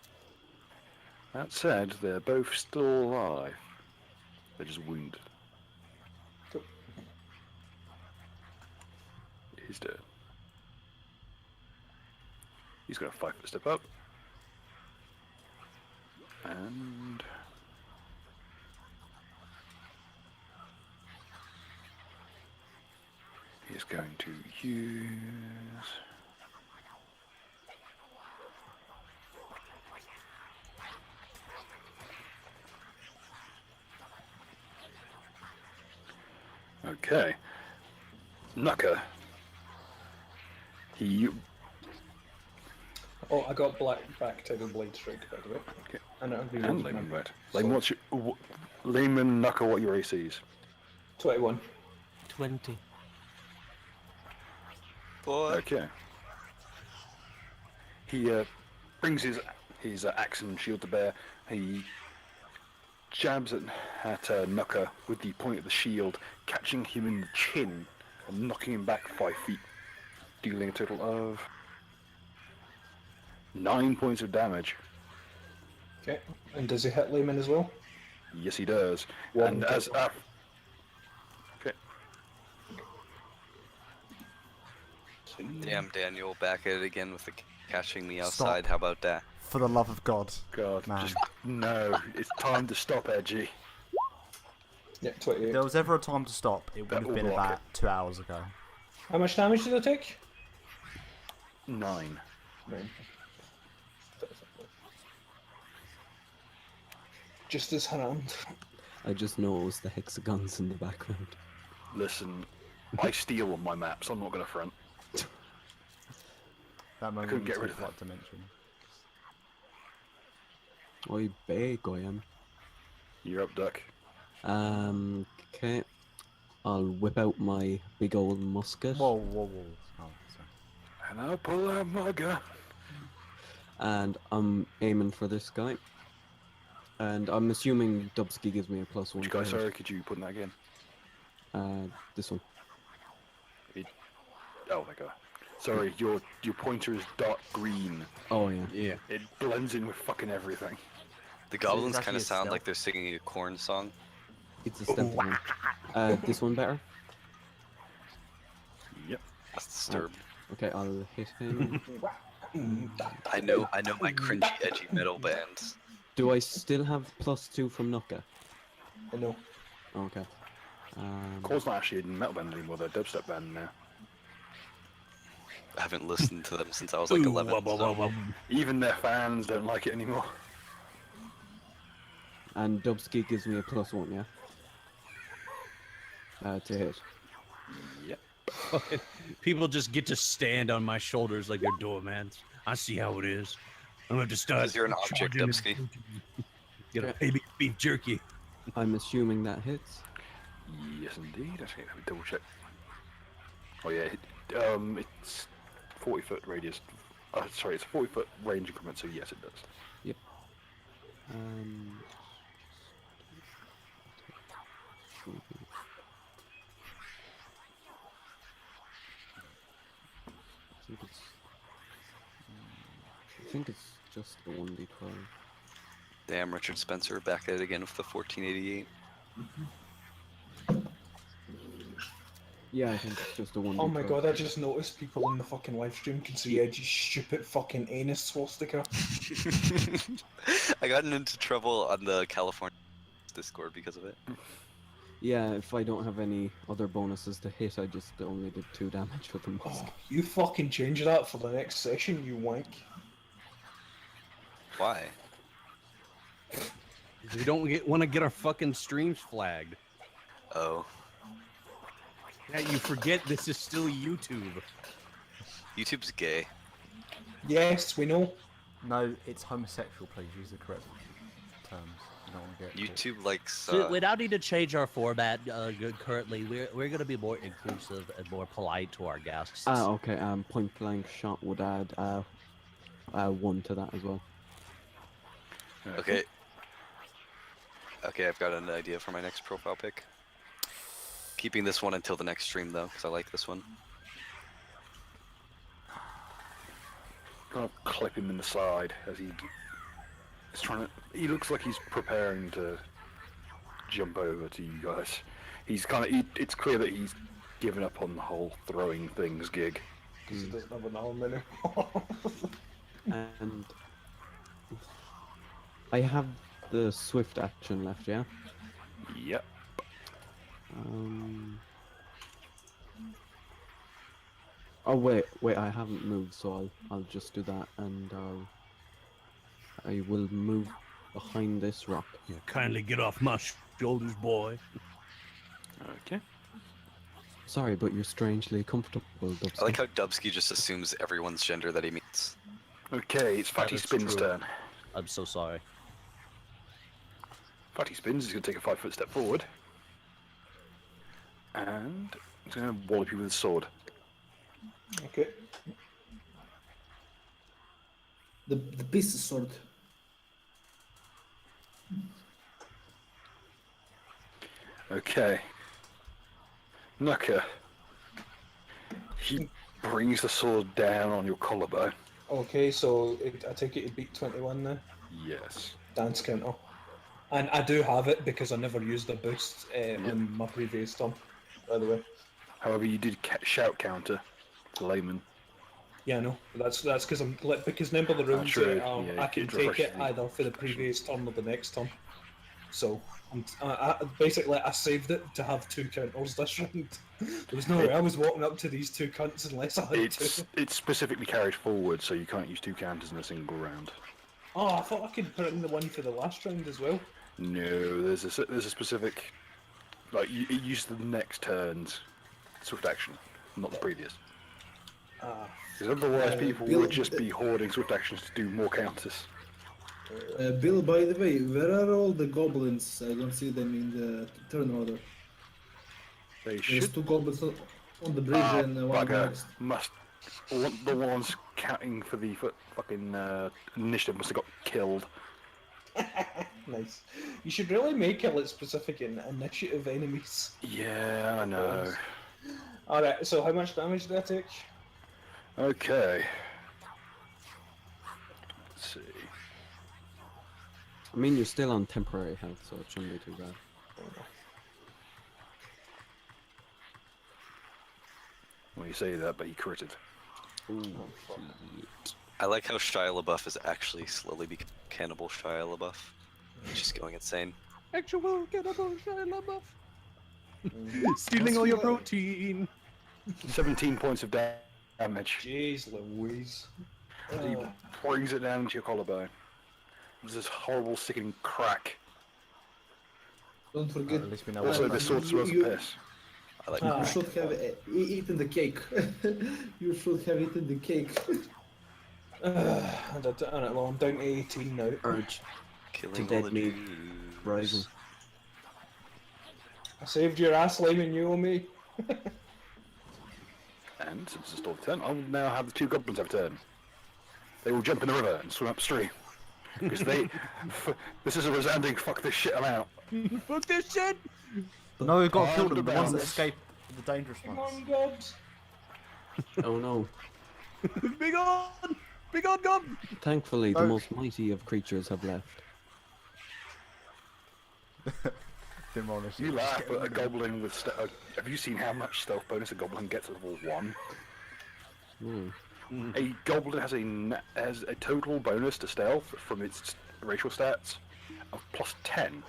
That said, they're both still alive. They're just wounded. Cool. He's dead. He's going to 5 foot step up. And... he's going to use... Okay. Nucker. He... Oh, I got back Tidal Blade Strike, by the way. Okay. And it'll be And Layman, right. Layman, what's your... Layman, Nucker, what are your ACs? 21. 20. Boy. Okay. He brings his axe and shield to bear. He jabs at Nucker with the point of the shield, catching him in the chin and knocking him back 5 feet, dealing a total of 9 points of damage. Okay. And does he hit Layman as well? Yes, he does. One And as total. okay, Damn, Daniel, back at it again with the catching me Stop. outside. How about that? For the love of God. God, Man. just no. It's time to stop, Edgy. Yeah, If 28. there was ever a time to stop, it would That have will been block about 2 hours ago. How much damage did I take? 9. 9. Just his hand. I just know it was the hexagons in the background. Listen, I steal on my maps. I'm not going to front. That moment couldn't get into rid of that dimension. Oi, big I am. You're up, Duck. Okay. I'll whip out my big old musket. Whoa, whoa, whoa. Oh, sorry. And I'll pull out my gun. And I'm aiming for this guy. And I'm assuming Dubsky gives me a +1. Which guy, sorry, could you put that again? This one. Oh, that guy. Sorry, your pointer is dark green. Oh, yeah. Yeah. It blends in with fucking everything. The goblins actually kind a of sound stealth. like they're singing a corn song. It's a stealthy one. This one better? Yep. That's disturbing. Okay, I'll hit him. I know my cringy, edgy metal bands. Do I still have +2 from Nuka? No. Okay. Core's not actually a metal band anymore, they're a dubstep band now. I haven't listened to them since I was like 11. So. Even their fans don't like it anymore. And Dubski gives me a +1, yeah? To hit. Yep. People just get to stand on my shoulders like they're doormats. I see how it is. I'm gonna have to start. Because you're an object, charging Dubsky. You gotta pay me beef jerky. I'm assuming that hits. Yes, indeed. Actually, let me double check. Oh yeah, it's 40-foot radius. Sorry, it's a 40-foot range increment, so yes, it does. Yep. I think it's just a 1d12. Damn, Richard Spencer back at it again with the 1488. Yeah, I think it's just a 1d12. Oh my god, I just noticed people in the fucking live stream can see Edgy's stupid fucking anus swastika. I got into trouble on the California Discord because of it. Yeah, if I don't have any other bonuses to hit, I just only did 2 damage with the musk. Oh, you fucking change that for the next session, you wank. Why? We don't want to get our fucking streams flagged. Oh. Yeah, you forget this is still YouTube. YouTube's gay. Yes, we know. No, it's homosexual. Please use the correct terms. You don't want to get YouTube likes. So we now need to change our format. Currently, we're going to be more inclusive and more polite to our guests. Okay. Point blank shot would add 1 to that as well. Okay. Okay, I've got an idea for my next profile pic. Keeping this one until the next stream though, because I like this one. Gonna clip him in the side as he's trying to. He looks like he's preparing to jump over to you guys. He's kind of. It's clear that he's given up on the whole throwing things gig. Because he doesn't have an arm anymore. And I have the swift action left, yeah? Yep. Oh wait, I haven't moved, so I'll just do that, and I will move behind this rock. Yeah, kindly get off my shoulders, boy. Okay. Sorry, but you're strangely comfortable, Dubsky. I like how Dubsky just assumes everyone's gender that he meets. Okay, it's Fatty That's Spin's true. turn. I'm so sorry. Fatty Spins is going to take a 5-foot step forward. And he's going to wallop you with his sword. Okay. The piece of sword. Okay. Nuka. He brings the sword down on your collarbone. Okay, so I take it you beat 21 now? Yes. Dance counter. And I do have it because I never used a boost in my previous turn, by the way. However, you did shout counter to layman. Yeah, I know. That's because I'm because remember the rules true, that yeah, I can it take refreshes it the either for the previous turn or the next turn. So basically I saved it to have 2 counters this round. There was no way I was walking up to these 2 cunts unless I had to. It's specifically carried forward, so you can't use 2 counters in a single round. Oh, I thought I could put in the one for the last round as well. No, there's a specific, like it uses the next turn's swift action, not the previous. Because otherwise, people would just be hoarding swift actions to do more counters. Bill, by the way, where are all the goblins? I don't see them in the turn order. They There's should. 2 goblins on the bridge and one Bugger. next. The ones counting for the fucking initiative must have got killed. Nice. You should really make it specific in initiative enemies. Yeah, I know. Alright, so how much damage did I take? Okay. Let's see. I mean, you're still on temporary health, so it shouldn't be too bad. Well, you say that, but he critted. Ooh, I like how Shia LaBeouf is actually slowly becoming cannibal Shia LaBeouf. Just going insane. Actual cannibal Shia LaBeouf. Stealing all your protein. 17 points of damage. Jeez Louise. He brings it down to your collarbone. There's this horrible, sickening crack. Don't forget. At least we know Also, what the sword smells of piss. I like You crack. should have eaten the cake. You should have eaten the cake. And I'm down to 18 now. Urge to Killing all dead the meat Jews. rising. I saved your ass, Lyman, you owe me. And since it's still turn, I'll now have the two goblins have a turn. They will jump in the river and swim upstream. Because this is a resounding fuck this shit amount. Fuck this shit! No, we've got to kill them. The ones that Underbound. escape the dangerous Come ones. on, gods. Oh no. Big on! Big on, God! Thankfully, the Oh. most mighty of creatures have left. Didn't roll this You shit. laugh, but a goblin with have you seen how much stealth bonus a goblin gets at level 1? Hmm. A goblin has a total bonus to stealth from its racial stats of plus 10.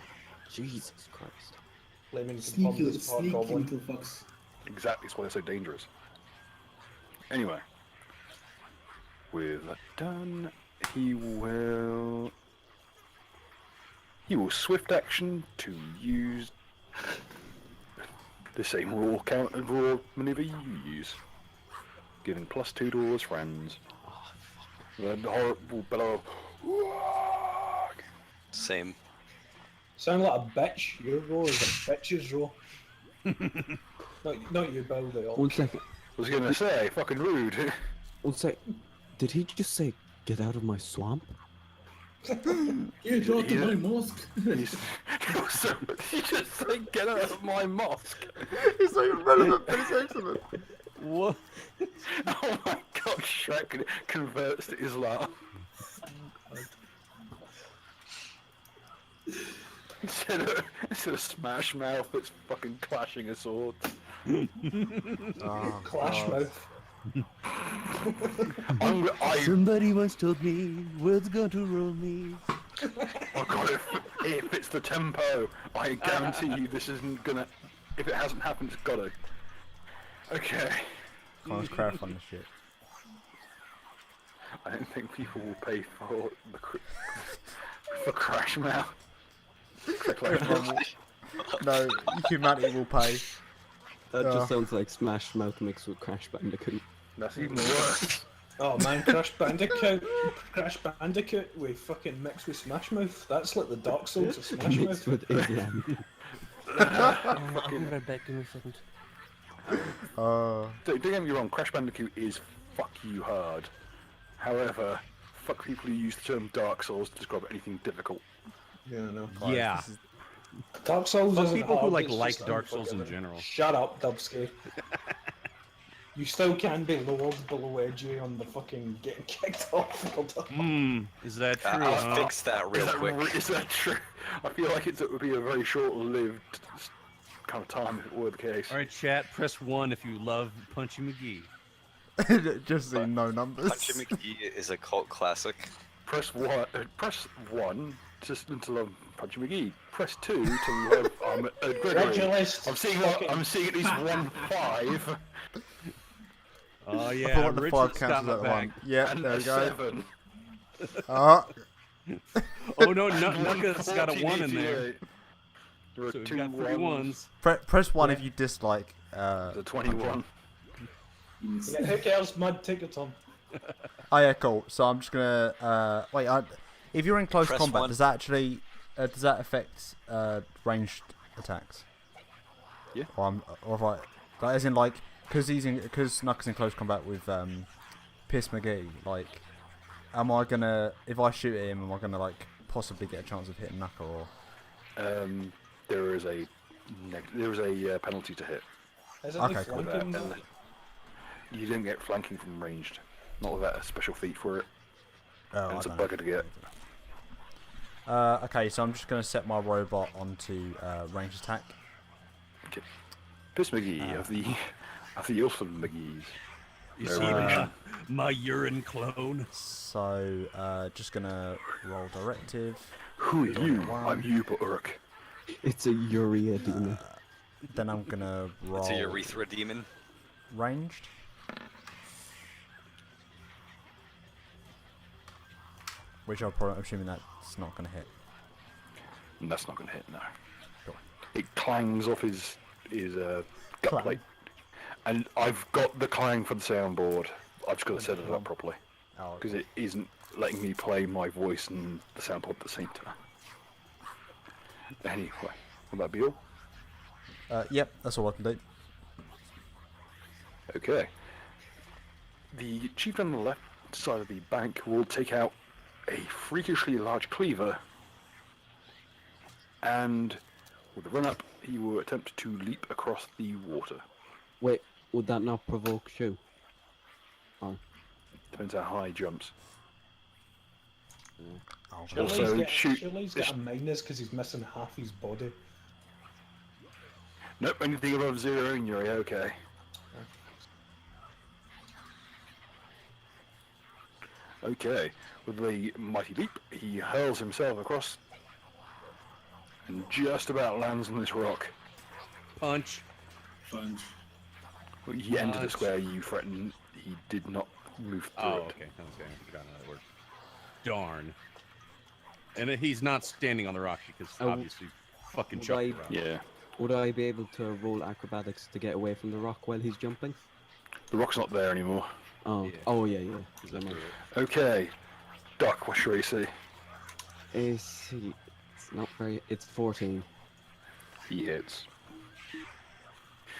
Jesus Christ. Lyman can pump Sneaky, this part sneaky goblin. little fucks. Exactly, that's why they're so dangerous. Anyway, with that done, he will swift action to use the same raw maneuver you use, giving +2 to all his friends. The horrible bellow. Same. Sound like a bitch. Your roll is a bitch's roll. not you, Bill. They all. One second. Was gonna say, fucking rude. One sec. Did he just say, get out of my swamp? Get out of my mosque. He just said, get out of my mosque. It's so irrelevant, but it's excellent. What? Oh my god, Shrek converts to Islam. Instead of Smash Mouth, it's fucking clashing a sword. Oh, Clash God. mouth. Somebody once told me, words going to roll me. Oh god, it fits the tempo. I guarantee you this isn't gonna... If it hasn't happened, it's gotta. Okay. Can't craft on this shit. I don't think people will pay for for Crash Mouth. No, humanity will pay. That just sounds like Smash Mouth mixed with Crash Bandicoot. That's even worse. Oh man, Crash Bandicoot with fucking mixed with Smash Mouth. That's like the Dark Souls of Smash Mixed Mouth. with Islam. I'll be right back. Give me a second. Don't get me wrong, Crash Bandicoot is fuck you hard. However, fuck people who use the term Dark Souls to describe anything difficult. Yeah, I know. Yeah. Dark Souls Fuck isn't people who hard, like it's like just Dark Souls in unforgiving. general. Shut up, Dubsky. You still can be lowered below edgy on the fucking getting kicked off. Is that true? I'll huh? fix that real quick. Is that true? I feel like it would be a very short-lived kind of time if it were the case. Alright, chat, press 1 if you love Punchy McGee. Just see no numbers. Punchy McGee is a cult classic. Press 1 just to love Punchy McGee. Press 2 to love Gregory. Regulus. I'm seeing at least 1 5 Oh I yeah, thought the Richard's 5 got counts my as that back. one. Yep, and there a we go. 7. Ah, Oh no, Nucka's got a 1 in there. 148. There are So we've 2 got 3 ones. press 1 if you dislike. The 21. Yeah, who cares, Mud? Take your turn. Oh yeah, cool. So I'm just gonna wait. If you're in close Press combat, 1. does that actually does that affect ranged attacks? Yeah. Or if I, like, as in like, because Knuckles in close combat with Piss McGee. Like, am I gonna, if I shoot at him, am I gonna like possibly get a chance of hitting Knuckle? Or There is a penalty to hit. Isn't Okay, he cool. flanking? You don't get flanking from ranged. Not without a special feat for it. oh, And it's a I don't know. bugger to get. Okay, so I'm just gonna set my robot onto ranged attack. Piss McGee of the Ultimate McGees. You No see relation. my urine clone? So, just gonna roll directive. Who are you? One. I'm you, but Uruk. It's a urea demon. Then I'm gonna roll It's a urethra demon. ranged. Which I'm assuming that's not gonna hit. And that's not going to hit, no. Cool. It clangs off his gut Clang. plate. And I've got the clang for the soundboard. I've just got to set it up properly. Oh, Because it isn't letting me play my voice and the soundboard at the same time. Anyway, will that be all? Yep, that's all I can do. Okay. The chief on the left side of the bank will take out a freakishly large cleaver, and with a run up, he will attempt to leap across the water. Wait, would that not provoke Shu? Oh, Depends how high he jumps. Oh, Also, shoot. Surely he's got a minus because he's missing half his body. Nope, anything above 0 and you're okay. Okay, with the mighty leap, he hurls himself across and just about lands on this rock. Punch. Punch. When he entered the Punch. square you threatened, he did not move through Oh, it. okay. Okay, I forgot how that worked. Darn. And he's not standing on the rock because Oh, obviously fucking would chucked I- the rock. Yeah. would I be able to roll acrobatics to get away from the rock while he's jumping? The rock's not there anymore. Oh, Yeah. oh yeah, yeah. He's Never up mind. through it. Okay. Duck, what's your AC? AC, it's not very. It's 14. He hits.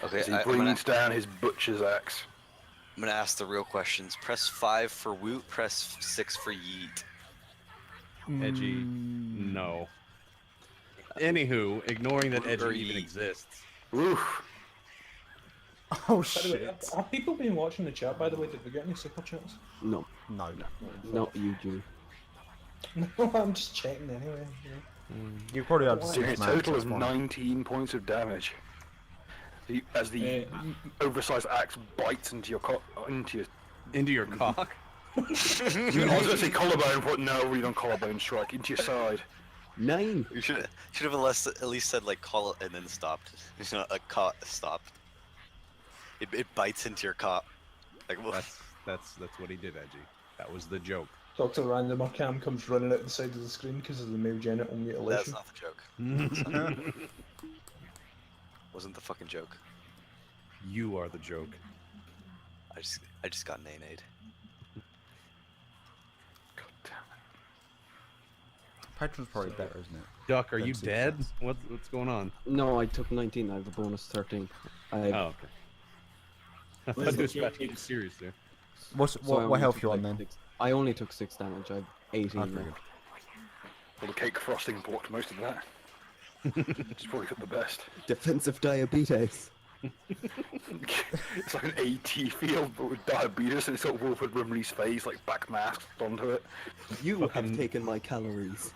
Okay, As he I'm gonna brings down his butcher's axe. ask the real questions. Press 5 for woot, press 6 for yeet. Edgy. No. Anywho, ignoring that Or Edgy even eat. exists. Oof. Oh By the way, shit. have people been watching the chat, by the way? Did we get any super chats? No, No. not you, Jew. No, I'm just checking anyway. You probably have Doing Doing a 6 max, total that's of fine. 19 points of damage. As the oversized axe bites into your Into your cock? I was going to say collarbone, but no, we don't collarbone strike. Into your side. 9. You should have at least said like call it and then stopped. It's not a caught stopped. It bites into your cop. Like what? That's what he did, Edgy. That was the joke. Dr. Random Cam comes running out the side of the screen because of the male genital That's mutilation. not the joke. Wasn't the fucking joke. You are the joke. I just got nay-nayed. God damn Patron's probably better, isn't it? Duck, are Them you super dead? chats. What's going on? No, I took 19. I have a bonus 13. Oh, okay. I thought he was about to cake? get serious there. What's, So I what only health took, you on like, then? 6 I only took 6 damage. I have 18 Oh, now. very good. Well, the cake frosting blocked most of that. It's probably got the best. Defensive diabetes. It's like an AT field, but with diabetes, and it's got Wilfred Brimley's face, like back masked onto it. You Fucking- have taken my calories.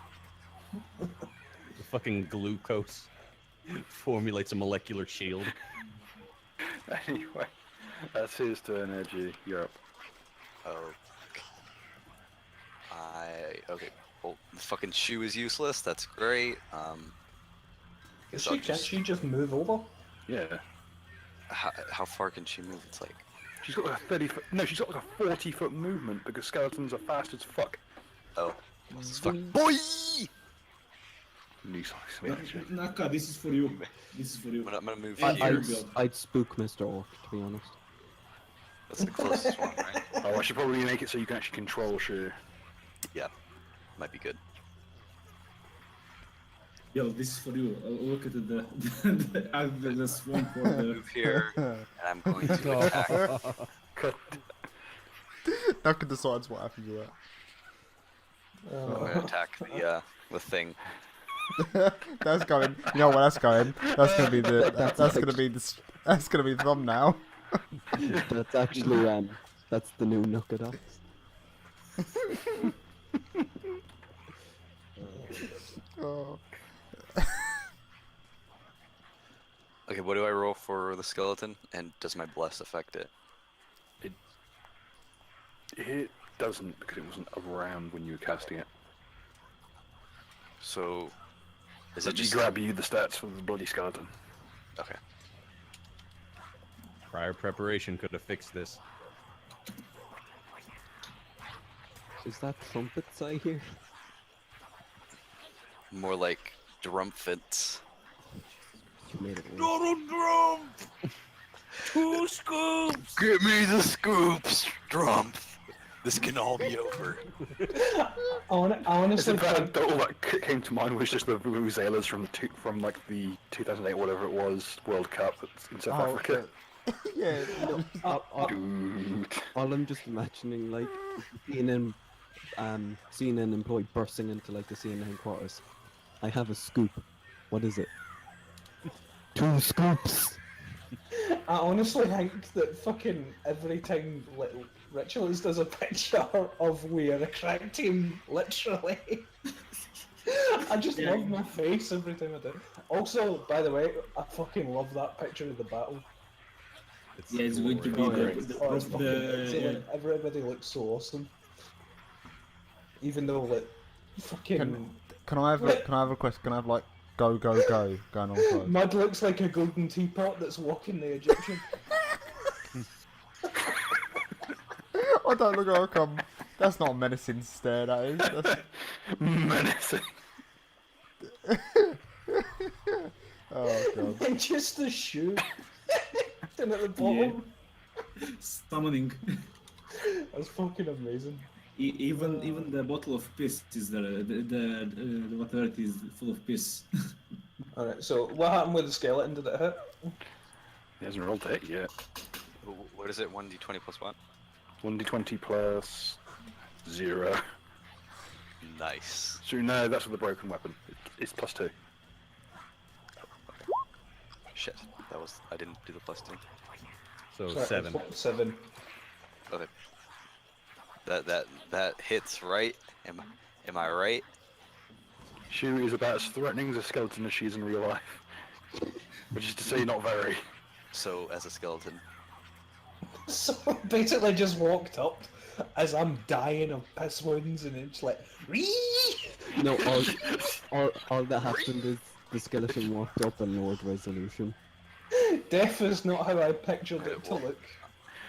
The fucking glucose formulates a molecular shield. Anyway, that's his turn, Edgy. You're up. Oh. Okay. Well, the fucking shoe is useless. That's great. Guess I'll Can't she just move over? Yeah. How far can she move? It's like She's got like a 30 foot. No, she's got like a 40-foot movement because skeletons are fast as fuck. oh, what's this fuck boy? New size. Naka, this is for you. This is for you. I'm gonna move I- here. I'd spook Mr. Orc, to be honest. That's the closest one, right? Oh, I should probably make it so you can actually control Shu. Yeah, might be good. Yo, this is for you. Look at the swamp for the. Move here, and I'm going to attack. Duncan decides what happens with I'm going to attack the thing. that. That's going. You know what? That's going. That's gonna be the. That's gonna be the. That's gonna be the thumbnail. That's actually that's the new Nookadox. Oh. Okay, what do I roll for the skeleton? And does my bless affect it? It doesn't, because it wasn't around when you were casting it. So, is it Let me just grab you the stats for the bloody skeleton. okay? Prior preparation could have fixed this. Is that trumpets I hear? More like drumfits. You made it worse. Donald Trump! 2 scoops! Give me the scoops, Trump. This can all be over. I As honestly in fact, think all that came to mind was just the vuvuzelas from like the 2008 whatever it was World Cup in South Africa. Yeah. Dude. All I'm just imagining, like, seeing an employee bursting into like the CNN quarters. I have a scoop. What is it? 2 scoops. I honestly think that fucking every time Little Rituals does a picture of we are a crack team, literally. I just love my face every time I do. Also, by the way, I fucking love that picture of the battle. Yeah, it's going to be glorious. Oh, it's fucking excellent. yeah. Everybody looks so awesome. Even though, like, fucking... Can I have a question? Can I have like go going on first? Mud looks like a golden teapot that's walking the Egyptian. I don't look like I'm. That's not a menacing stare, that is. That's... Menacing. Oh god. And just the shoe. And at the bottom. Summoning. That's fucking amazing. Even the bottle of piss is there. The whatever it is full of piss. Alright, so what happened with the skeleton? Did it hit? He hasn't rolled it yet. What is it? 1d20 plus what? 1d20 plus 0. Nice. So no, that's with the broken weapon. It's plus 2. Shit. I didn't do the plus 2. So Sorry, 7. 7. Okay. That hits, right? Am I right? Shu is about as threatening as a skeleton as she is in real life. Which is to say, not very. So as a skeleton. So basically just walked up as I'm dying of piss wounds and it's like No, all that happened is the skeleton walked up and lowered resolution. Death is not how I pictured it to look.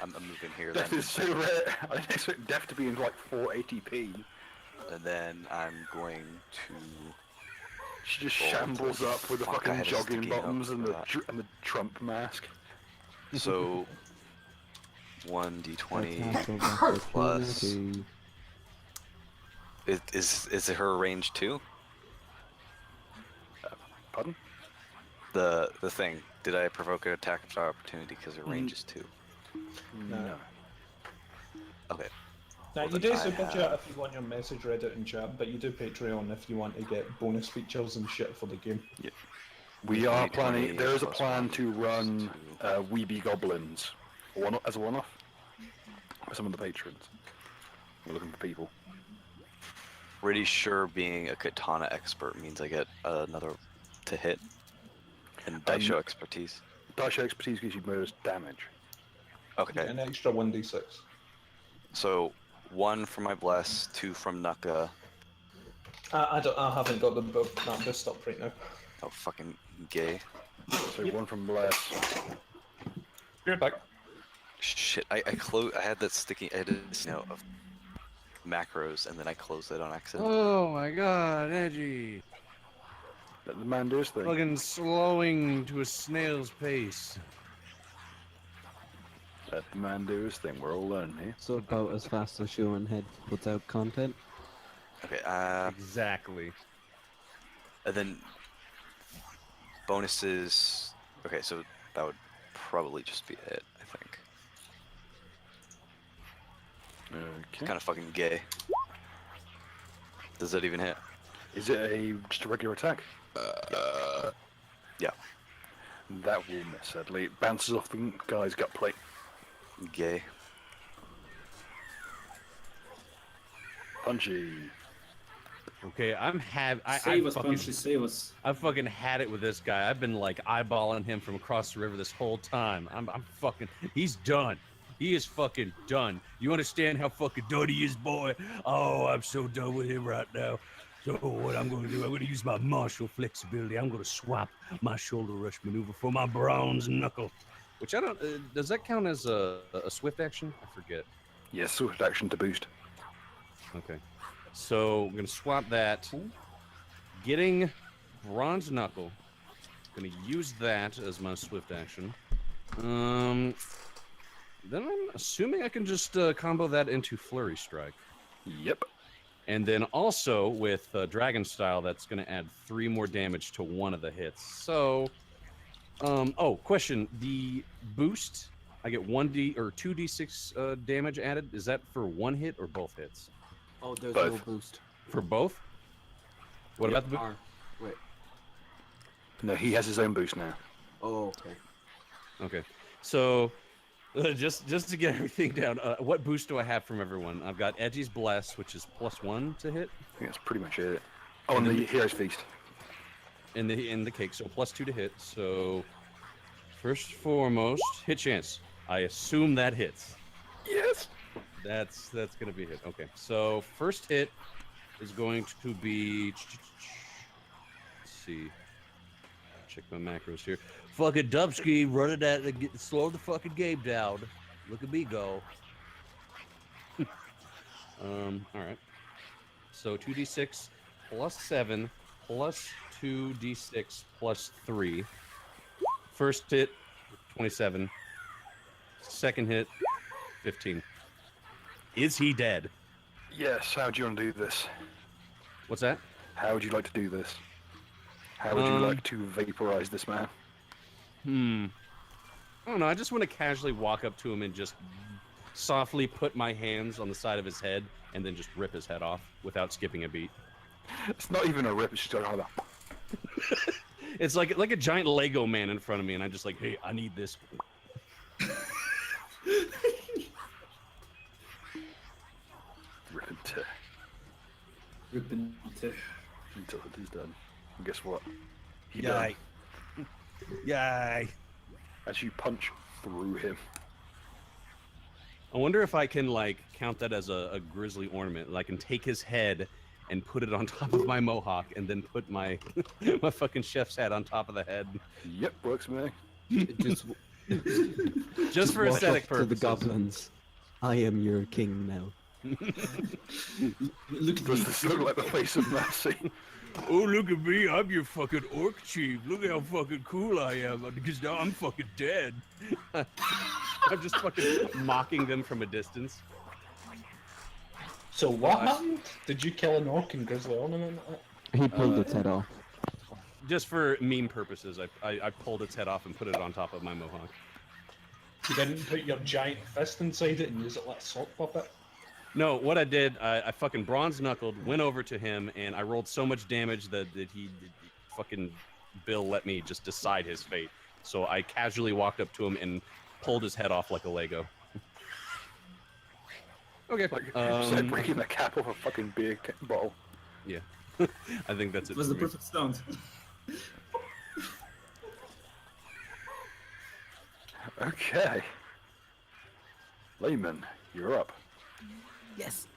I'm moving here Death then. is so rare. I didn't expect Death to be in like 480p. And then I'm going to... She just Oh, shambles up with the fuck, I fucking had a jogging sticky note bottoms and for the Trump mask. So... 1d20 Attack of plus... opportunity. Is it her range too? Pardon? The thing. Did I provoke an attack of opportunity because her range is 2? No. Okay. Now Well, you then do I super have- chat if you want your message read out in chat, but you do Patreon if you want to get bonus features and shit for the game. We are 20, planning. There is a plus plan 1, to run plus 2. Weeby Goblins as a one-off for some of the patrons. We're looking for people. Pretty sure being a katana expert means I get another to hit. And Daisho expertise. Daisho expertise gives you bonus damage. Okay. An extra 1d6. So 1 from my bless, 2 from Nuka. I haven't got that boost up right now. Oh, fucking gay. So 1 from Bless. You're back. Shit, I had that sticky edit note of macros and then I closed it on accident. Oh my god, edgy. Let the man do his thing. Fucking slowing to a snail's pace. Let the man do his thing. We're all learning here. So about as fast as Shuren Head puts out content. Okay, Exactly. and then bonuses. Okay, so that would probably just be it, I think. Okay. Kind of fucking gay. Does that even hit? Is it just a regular attack? Yeah. That will miss, sadly. It bounces off the guy's gut plate. Gay. Punchy. Okay, Save us, Punchy, save us. I've fucking had it with this guy. I've been like eyeballing him from across the river this whole time. I'm fucking. He's done. He is fucking done. You understand how fucking done he is, boy? Oh, I'm so done with him right now. So what I'm going to do, I'm going to use my martial flexibility. I'm going to swap my shoulder rush maneuver for my bronze knuckle. Which I don't. Does that count as a swift action? I forget. Yes, swift action to boost. Okay. So I'm gonna swap that. Getting bronze knuckle. Gonna use that as my swift action. Then I'm assuming I can just combo that into flurry strike. Yep. And then also with dragon style, that's gonna add 3 more damage to one of the hits. So, oh, question: the boost, I get 1d or 2d6 damage added. Is that for one hit or both hits? Oh, there's Both. no boost. For both? What about the boost? Wait. No, he has his own boost now. Oh, okay. Okay, so just to get everything down, what boost do I have from everyone? I've got Edgy's Bless, which is +1 to hit. I think that's pretty much it. Oh, and the Hero's Feast. In the cake, so +2 to hit. So first foremost, hit chance. I assume that hits. Yes. That's gonna be a hit. Okay, so first hit is going to be. Let's see. Check my macros here. Fucking Dubsky running that, slow the fucking game down. Look at me go. All right. So 2d6 plus 7 plus 2d6 plus 3. First hit, 27. Second hit, 15. Is he dead? Yes. How do you want to do this? What's that? How would you like to do this? How would you like to vaporize this man? I don't know. I just want to casually walk up to him and just softly put my hands on the side of his head and then just rip his head off without skipping a beat. It's not even a rip. It's just like that. It's like a giant Lego man in front of me, and I'm just like, hey, I need this. Rip and tear Ripping until it is done. And guess what? He Yay. Yay. as you punch through him. I wonder if I can like count that as a grizzly ornament. Like, I can take his head and put it on top of my mohawk, and then put my my fucking chef's hat on top of the head. Yep, works for me. Just for Walk aesthetic up purposes. to the goblins. I am your king now. Look at Does this. this look like the face of mercy? Oh, look at me. I'm your fucking orc chief. Look how fucking cool I am. Because now I'm fucking dead. I'm just fucking mocking them from a distance. So what happened? Did you kill an orc and grizzly ornament? He pulled its head off. Just for meme purposes, I pulled its head off and put it on top of my mohawk. You didn't put your giant fist inside it and use it like a sock puppet? No, what I did, I fucking bronze knuckled, went over to him, and I rolled so much damage that fucking Bill let me just decide his fate. So I casually walked up to him and pulled his head off like a Lego. Okay. Like, it's like breaking the cap off a fucking beer bottle. Yeah. I think that's it. It was for the me. perfect sound. Okay. Layman, you're up. Yes,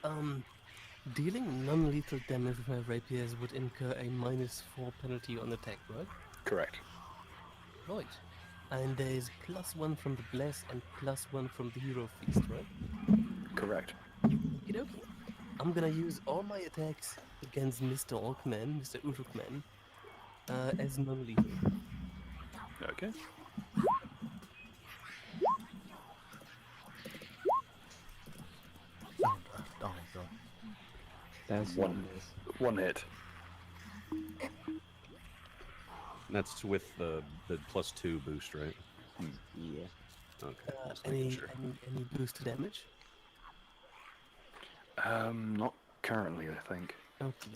dealing non-lethal damage with my rapiers would incur a -4 penalty on attack, right? Correct. Right. And there's +1 from the bless and +1 from the hero feast, right? Correct. Okey-dokey. I'm gonna use all my attacks against Mr. Orkman, Mr. Urukman, as non-lethal. Okay. Oh god. That's One. One hit. That's with the +2 boost, right? Yeah. Okay. just making Any, sure. any boost to damage? Not currently, I think. Okay.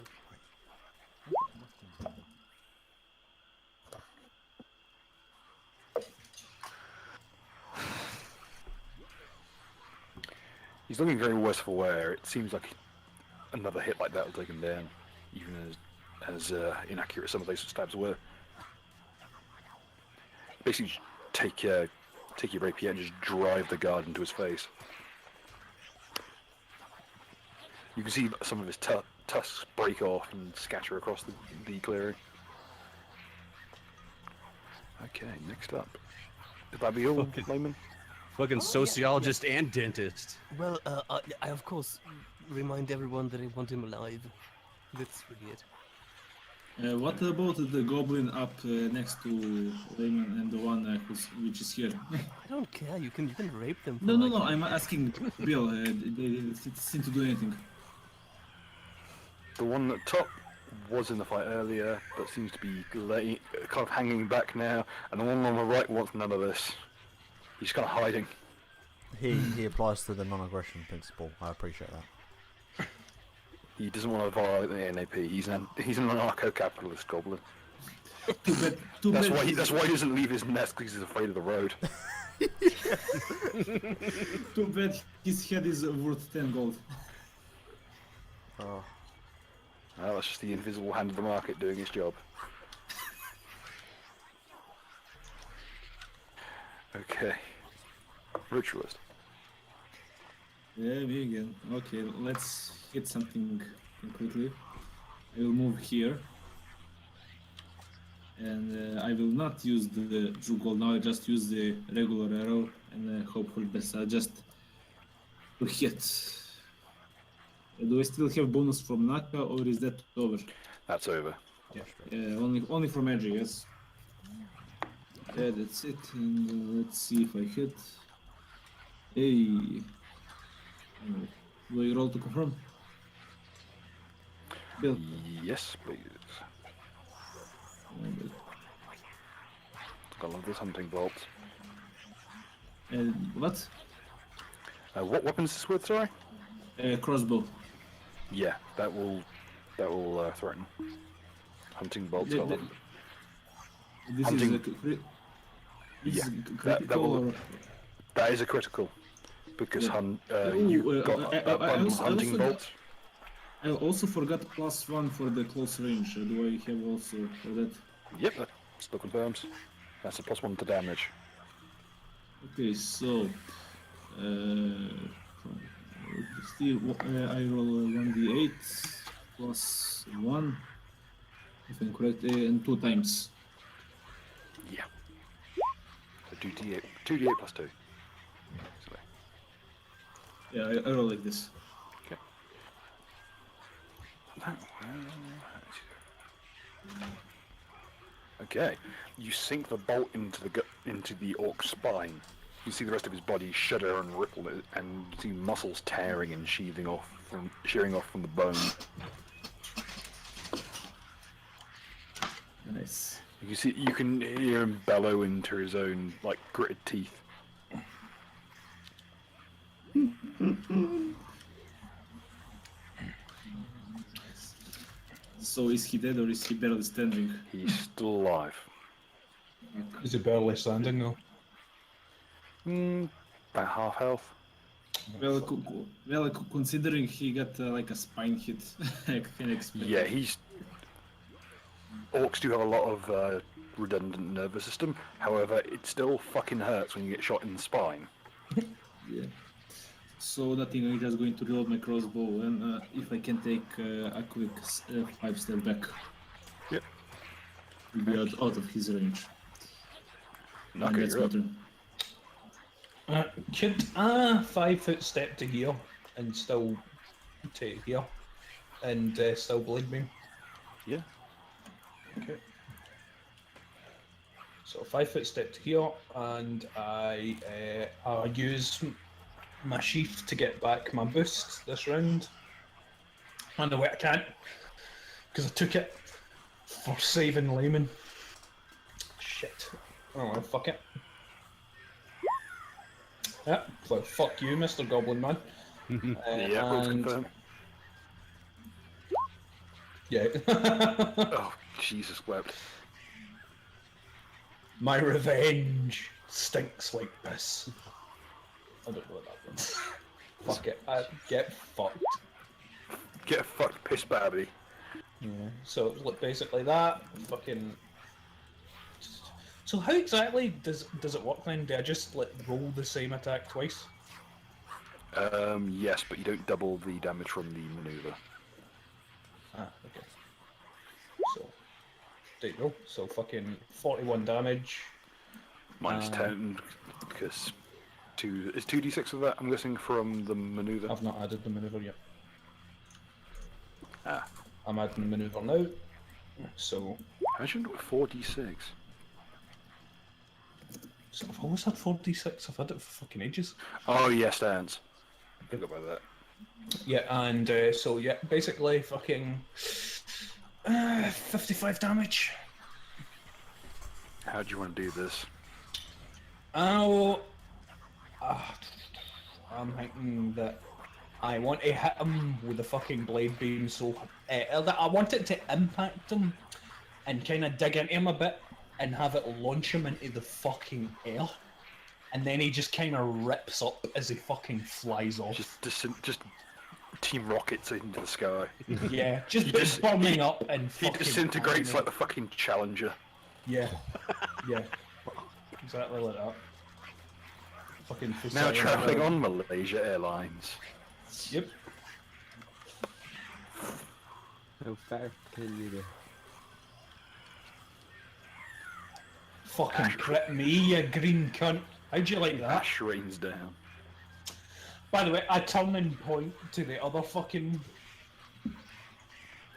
He's looking very worse for wear. It seems like another hit like that will take him down, even as inaccurate some of those stabs were. Basically, take take your rapier and just drive the guard into his face. You can see some of his tusks break off and scatter across the clearing. Okay, next up. Did that be all, Layman? Fucking sociologist and dentist. Well, I of course remind everyone that I want him alive. That's really it. What about the goblin up next to Raymond and the one which is here? I don't care. You can rape them. For No, no, like- no. I'm asking Bill. They seem to do anything. The one at top was in the fight earlier, but seems to be kind of hanging back now, and the one on the right wants none of this. He's kind of hiding. He applies to the non-aggression principle. I appreciate that. He doesn't want to violate the NAP. He's an anarcho-capitalist goblin. That's why he doesn't leave his nest, because he's afraid of the road. Too bad his head is worth 10 gold. Oh. Well, that's just the invisible hand of the market doing its job. Okay. Ritualist. Yeah, me again. Okay, let's hit something quickly. I will move here. And I will not use the Drew Gold now, I just use the regular arrow and hope for the best. I just to hit. Do I still have bonus from Naka or is that over? That's over. Yeah, only from Edgy, yes. Yeah, that's it. And let's see if I hit. Hey. Do I roll to confirm? Bill. Yes, please. I love this hunting bolt. And what? What weapon is this with, sorry? Crossbow. Yeah, that will threaten. Hunting bolts. Yeah, I love them. This Hunting- is a Yeah, critical. that is a critical, because Yeah. you've got I a bundle also- hunting also bolt. I also forgot +1 for the close range. Do I have also for that? Yep, that still confirms. That's a +1 to damage. Okay, so still I roll 1d8 +1, if I'm correct, and 2 times. Yeah. So 2d8 plus 2. So, Yeah, I roll like this. okay. Okay, you sink the bolt into the orc's spine. You see the rest of his body shudder and ripple, and you see muscles tearing and shearing off from the bone. Nice. You can hear him bellow into his own gritted teeth. So is he dead or is he barely standing? He's still alive. Is he barely standing though? About half health. Well, considering he got like a spine hit, I can expect. Yeah, orcs do have a lot of redundant nervous system. However, it still fucking hurts when you get shot in the spine. Yeah. So nothing. I'm just going to reload my crossbow, and if I can take a quick 5-step back, Yep. we'll be out of his range. Knock And it, that's you're my up. turn. Could a 5-foot step to here and still to here and still bleed me? Yeah. Okay. So 5-foot step to here, and I use my sheath to get back my boost this round. And the way I can't, because I took it for saving Layman. Shit. Oh well, fuck it. Yeah, so fuck you, Mr. Goblin Man. Yeah, both and confirm. yeah. Oh, Jesus wept. My revenge stinks like piss. I don't know what that means. Fuck it. Get fucked. Get fucked, piss Barbie. Yeah. So it's like basically that. Fucking. So how exactly does it work then? Do I just like roll the same attack twice? Yes, but you don't double the damage from the maneuver. Ah, okay. So there you go. So fucking 41 damage. Minus 10, because is 2d6 of that, I'm guessing, from the maneuver? I've not added the maneuver yet. Ah. I'm adding the maneuver now. So How should it 4d6? So I've always had 46. I've had it for fucking ages. Oh, yes, dance. Forgot about that. Yeah, and so yeah, basically fucking 55 damage. How do you want to do this? Oh, I'm thinking that I want to hit him with the fucking blade beam. So I want it to impact him and kind of dig into him a bit and have it launch him into the fucking air. And then he just kind of rips up as he fucking flies off. Just team rockets into the sky. Yeah, just bombing up and He fucking disintegrates like the fucking Challenger. Yeah, yeah, exactly like that. Fucking Now travelling on Malaysia Airlines. Yep. How far can you go? Fucking crit me, you green cunt. How'd you like that? Ash rains down. By the way, I turn and point to the other fucking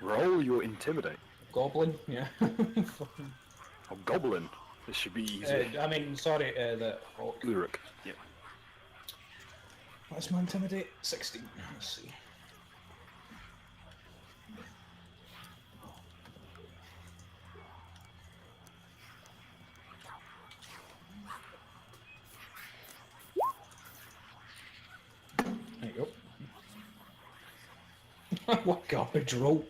Roll your intimidate. goblin. Yeah. Fucking- Oh, goblin. This should be easy. I mean, sorry, the rock. Lyric. Yeah. What's my intimidate? 16. Let's see. There you go. What garbage roll?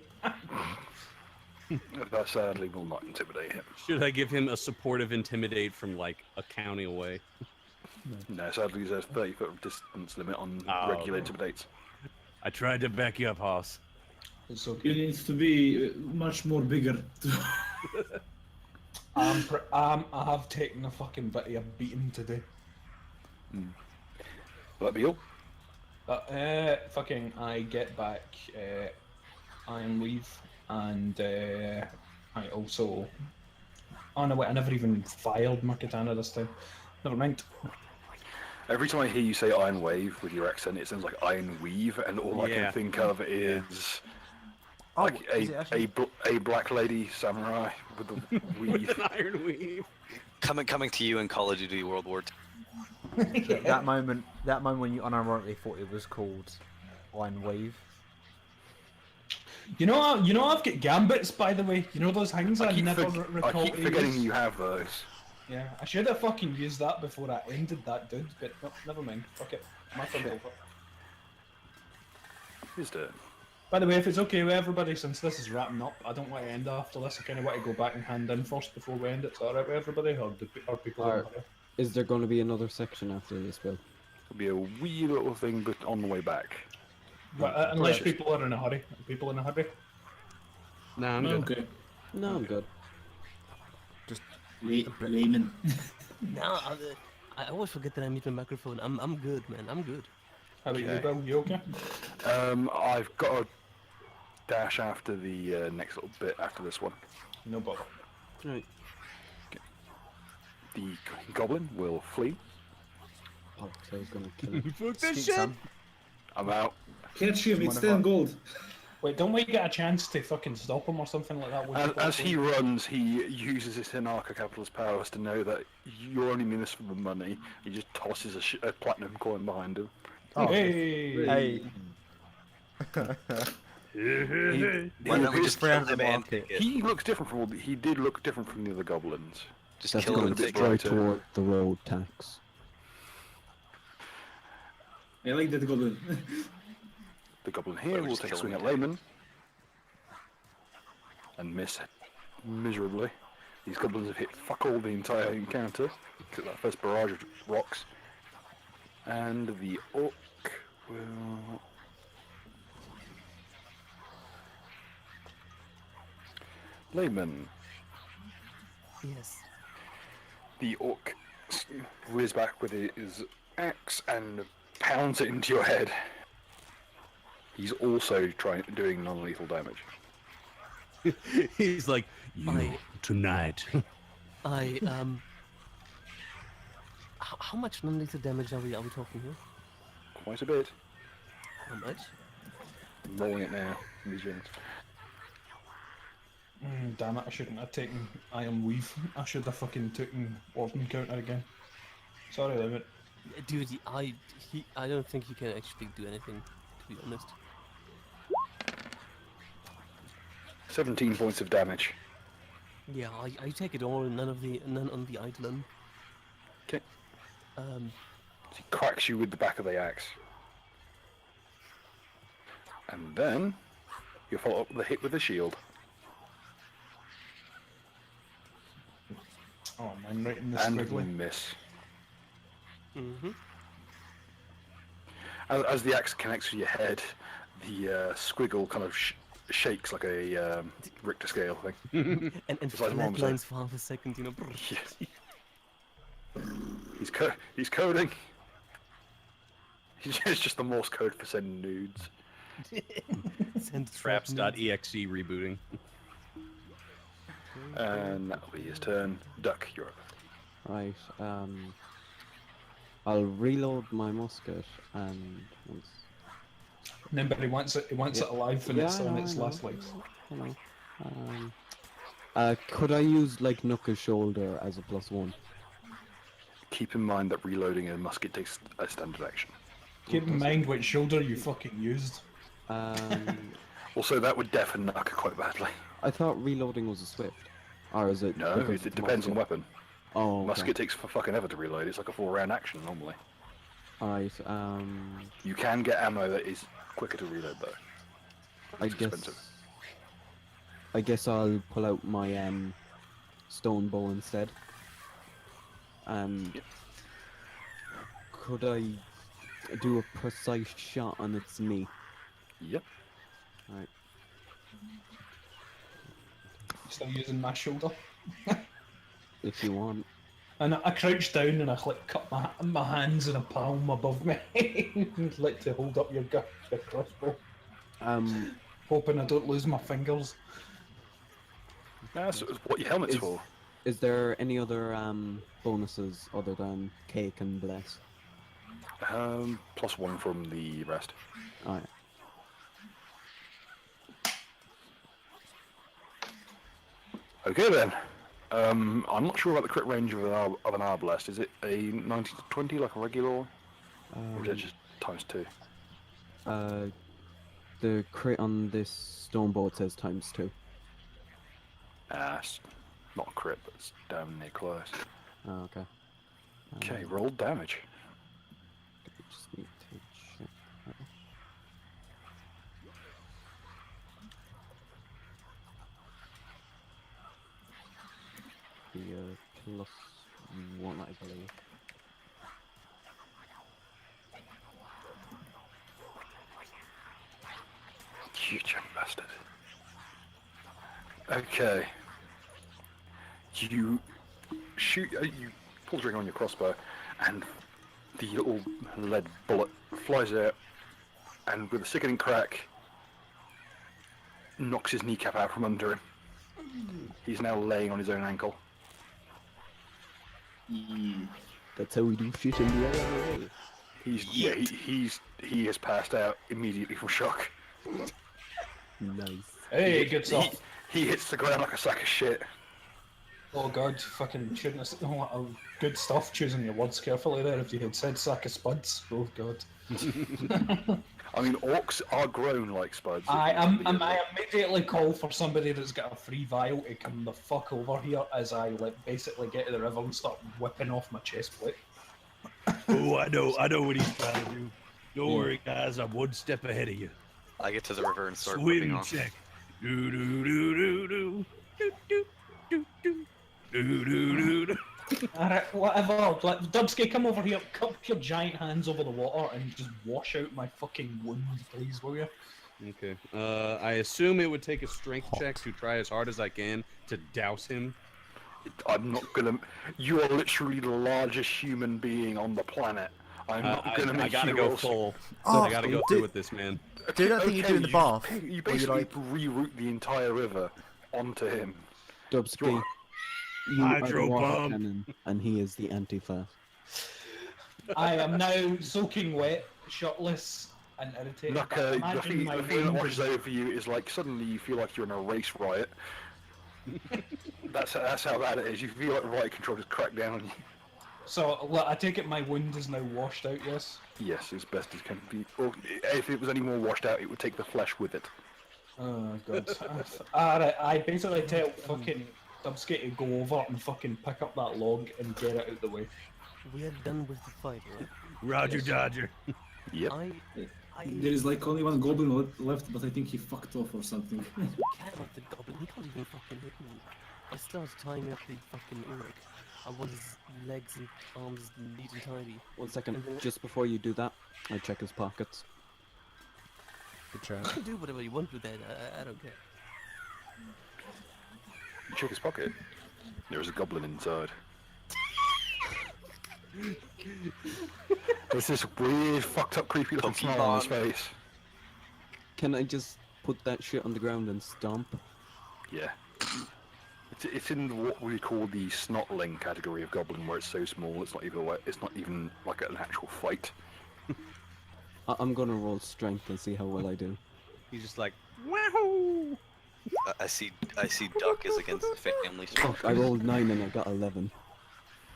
That sadly will not intimidate him. Should I give him a supportive intimidate from like a county away? No, sadly there's a 30-foot distance limit on Oh, regular okay. intimidates. I tried to back you up, Hoss. It's okay. It needs to be much more bigger. I have taken a fucking bit of a beating today. Will that be all? But fucking, I get back Iron Weave, and I also. Oh no, wait! I never even fired my katana this time. Never mind. Every time I hear you say Iron Wave with your accent, it sounds like Iron Weave, and all I Yeah. can think of is Oh, like is it actually? a black lady samurai with the weave. With an iron weave. Coming to you in Call of Duty World War II. That moment when you unironically thought it was called Iron Wave. You know, I've got gambits, by the way. You know those things I, never I recall keep to forgetting use? you have those. Yeah, I should have fucking used that before I ended that dude, but no, never mind. Fuck it. My turn over. Is there? By the way, if it's okay with everybody, since this is wrapping up, I don't want to end after this. I kind of want to go back and hand in first before we end it. Is that alright with everybody? Or are people in a Alright. hurry? Is there going to be another section after this, Bill? It'll be a wee little thing, but on the way back. Unless Precious. people are in a hurry. Are people in a hurry? Nah, I'm good. Okay. No, I'm good. Layman. No, I always forget that I mute my microphone. I'm good, man. I'm good. How about you, Okay. Bill? You okay? I've got to dash after the next little bit after this one. No bother. Right. The goblin will flee. Oh, so I was going to kill him. Fuck Skeet this shit! Sam. I'm out. Catch him, it's 10 gold. Wait, don't we get a chance to fucking stop him or something like that? As he runs, he uses his anarcho-capitalist powers to know that you're only in this for the money. He just tosses a platinum coin behind him. Oh, Hey! Hey. Why don't we just kill 300 him and market. take it? He looks different from all the, he did look different from the other goblins. Just That's kill him going and to bit take it. destroy brighter. toward the road tax. I like that goblin. The goblin Why here don't we will just take a kill swing him at Layman and miss miserably. These goblins have hit fuck all the entire encounter, except that first barrage of rocks. And the orc will... Layman, Yes. The orc whizzes back with his axe and pounds it into your head. He's also doing non-lethal damage. He's like, you tonight. How much non-lethal damage are we talking here? Quite a bit. How much? I'm rolling it now. In these rings. Damn it, I shouldn't have taken Iron Weave. I should have fucking taken Warden Counter again. Sorry, Limit. Dude, I don't think he can actually do anything, to be honest. 17 points of damage. Yeah, I take it all, none on the Eidolon. Okay. Um, He cracks you with the back of the axe. And then you follow up the hit with the shield. Oh man, right in the And squiggly. miss. mm-hmm. As the axe connects with your head, the squiggle kind of shakes like a Richter scale thing. and It's like Mom said. flatlines for half a second, you know. Yes. He's coding. It's just the Morse code for sending nudes. Send Fraps.exe rebooting. And that'll be his turn. Duck, you're up. Right, I'll reload my musket and once... No, but he wants it alive when it's I on know, its I know, last legs. I know. Could I use like Knuckles shoulder as a +1? Keep in mind that reloading a musket takes a standard action. Keep in mind which shoulder you fucking used. Also, that would deafen Nuck quite badly. I thought reloading was a swift. Or is it? No, because it it's depends on the musket? weapon. Oh, okay. Musket takes for fucking ever to reload. It's like a 4-round action normally. Alright, You can get ammo that is quicker to reload though. I It's guess... expensive. I guess I'll pull out my stone bow instead. And Yep. could I do a precise shot on its knee? Yep. Right. Still using my shoulder. If you want. And I crouch down and I like cut my hands in a palm above me. Like to hold up your crossbow. Hoping I don't lose my fingers. That's what your helmet's Is- for. Is there any other bonuses other than cake and bless? +1 from the rest. Alright. Okay then. I'm not sure about the crit range of an arbalest. Is it a 90 to 20 like a regular one? Or is it just ×2? The crit on this stone bow says ×2. It's not a crit, but it's damn near close. Oh, okay. Okay, roll damage. Just need to check that. The +1, I believe. You young bastard. Okay. You shoot. You pull the trigger on your crossbow, and the little lead bullet flies out, and with a sickening crack, knocks his kneecap out from under him. He's now laying on his own ankle. That's how we do shit in the LA. He has passed out immediately from shock. Nice. Hey, good stuff. He hits the ground like a sack of shit. Oh god, fucking shouldn't have said good stuff choosing your words carefully there if you had said sack of spuds. Oh god. I mean, orcs are grown like spuds. I immediately call for somebody that's got a free vial to come the fuck over here as I like basically get to the river and start whipping off my chest plate. Oh, I know what he's trying to do. Don't worry, guys. I'm one step ahead of you. I get to the river and start whipping Swim off. check. Do do do do do do do do do do do. Alright, whatever. Like, Dubsky, come over here, cup your giant hands over the water and just wash out my fucking wound, please, will you? Okay. I assume it would take a strength check to try as hard as I can to douse him. I'm not gonna. You are literally the largest human being on the planet. I'm not gonna make I gotta you go roll. full. Oh, I gotta go through with this, man. Do that thing you do in the bath. You where you basically like, reroute the entire river onto him. Dubsky, you are the Hydro water pump. cannon, and he is the anti-fat. I am now soaking wet, shirtless, and irritated. Like, but the imagine feeling my that wind washes is- over you is like suddenly you feel like you're in a race riot. That's how bad it is. You feel like riot control just cracked down on you. So, well, I take it my wound is now washed out, yes? Yes, as best as can be. Or if it was any more washed out, it would take the flesh with it. Oh, God. Alright, I basically tell fucking Dubsky to go over and fucking pick up that log and get it out the way. We are done with the fight, right? Roger Dodger. Yep. I There is like only one goblin left, but I think he fucked off or something. care about the goblin. He can't even fucking hit me. I start tying up the fucking Uruk. I want his legs and arms neat and tidy. 1 second, just before you do that, I check his pockets. good chat. You can do whatever you want with that. I don't care. You check his pocket. There is a goblin inside. There's this weird, fucked up, creepy looking smile on his face. Can I just put that shit on the ground and stomp? Yeah. It's in what we call the snotling category of goblin, where it's so small it's not even like an actual fight. I'm gonna roll strength and see how well I do. He's just like, I see Duck is against the family. Fuck, I rolled 9 and I got 11.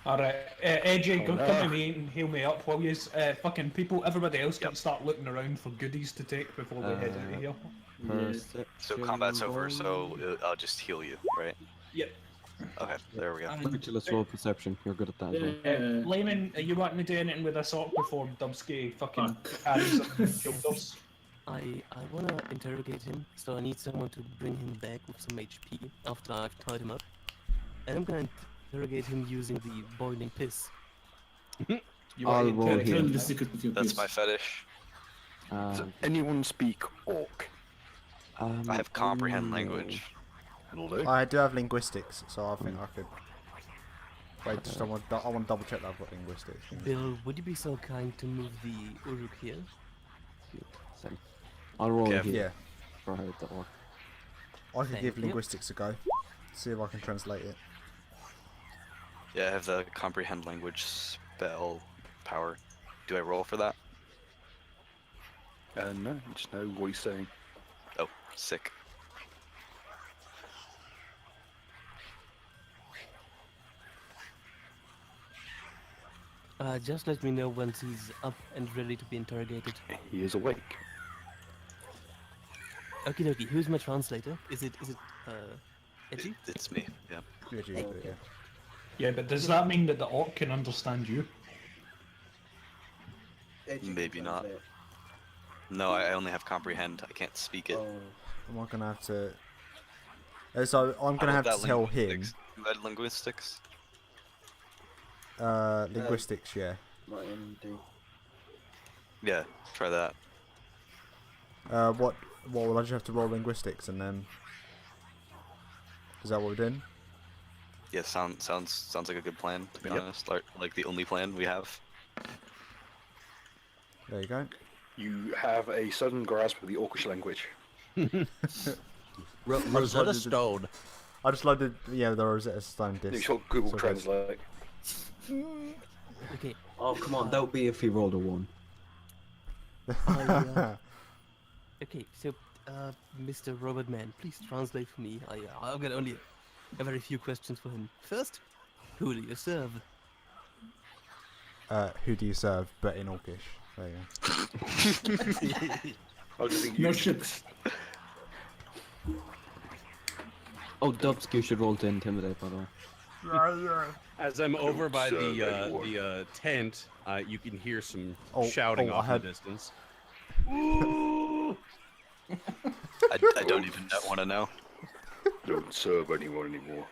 Alright, AJ, come no. to me and heal me up while you fucking people, everybody else can start looking around for goodies to take before we head out of here. Perception So combat's over, roll. so I'll just heal you, right? Yep. Okay, there we go. Actually, let's roll perception. You're good at that as well. Layman, are you wanting to do anything with this orc before Dubsky fucking carries him and kills us? I wanna interrogate him, so I need someone to bring him back with some HP after I've tied him up. And I'm gonna interrogate him using the boiling piss. I'll roll Tell here. me the secret with your That's piece. my fetish. Does anyone speak orc? I have comprehend no. language. It'll do. I do have linguistics, so I think I could. Wait, just I want to double check that I've got linguistics. Bill, would you be so kind to move the Uruk here? Same. I'll roll Okay. here Yeah, for how that work. I could Thank give you. linguistics a go. See if I can translate it. Yeah, I have the comprehend language spell power. Do I roll for that? No, just know what he's saying. Oh, sick. Just let me know once he's up and ready to be interrogated. He is awake. Okie dokie, who's my translator? Is it, Edgy? It's me, yeah. Yeah, you do it, yeah. Yeah, but does that mean that the orc can understand you? Maybe not. No, I only have comprehend. I can't speak it. Am I gonna have to? So I'm gonna How have about to tell him. linguistics? That linguistics? Linguistics, yeah. Yeah, try that. What will I just have to roll linguistics and then? Is that what we're doing? Yeah, sounds like a good plan, to be Yep. honest. Like the only plan we have. There you go. You have a sudden grasp of the orcish language. Rosetta loaded it. Stone. I just loaded, yeah, the Rosetta Stone You disc. shall Google So Translate. Okay. Oh, come on, that would be if he rolled a 1. Okay, so, Mr. Robot Man, please translate for me. I've got only a very few questions for him. First, who do you serve? Who do you serve? But in Orcish. There you I was thinking No you- shit. Oh, Dubsky should roll to intimidate, by the way. as I'm over by serve anyone. the tent, you can hear some Oh, shouting oh, I off in had- the distance. I don't even want to know. Don't serve anyone anymore.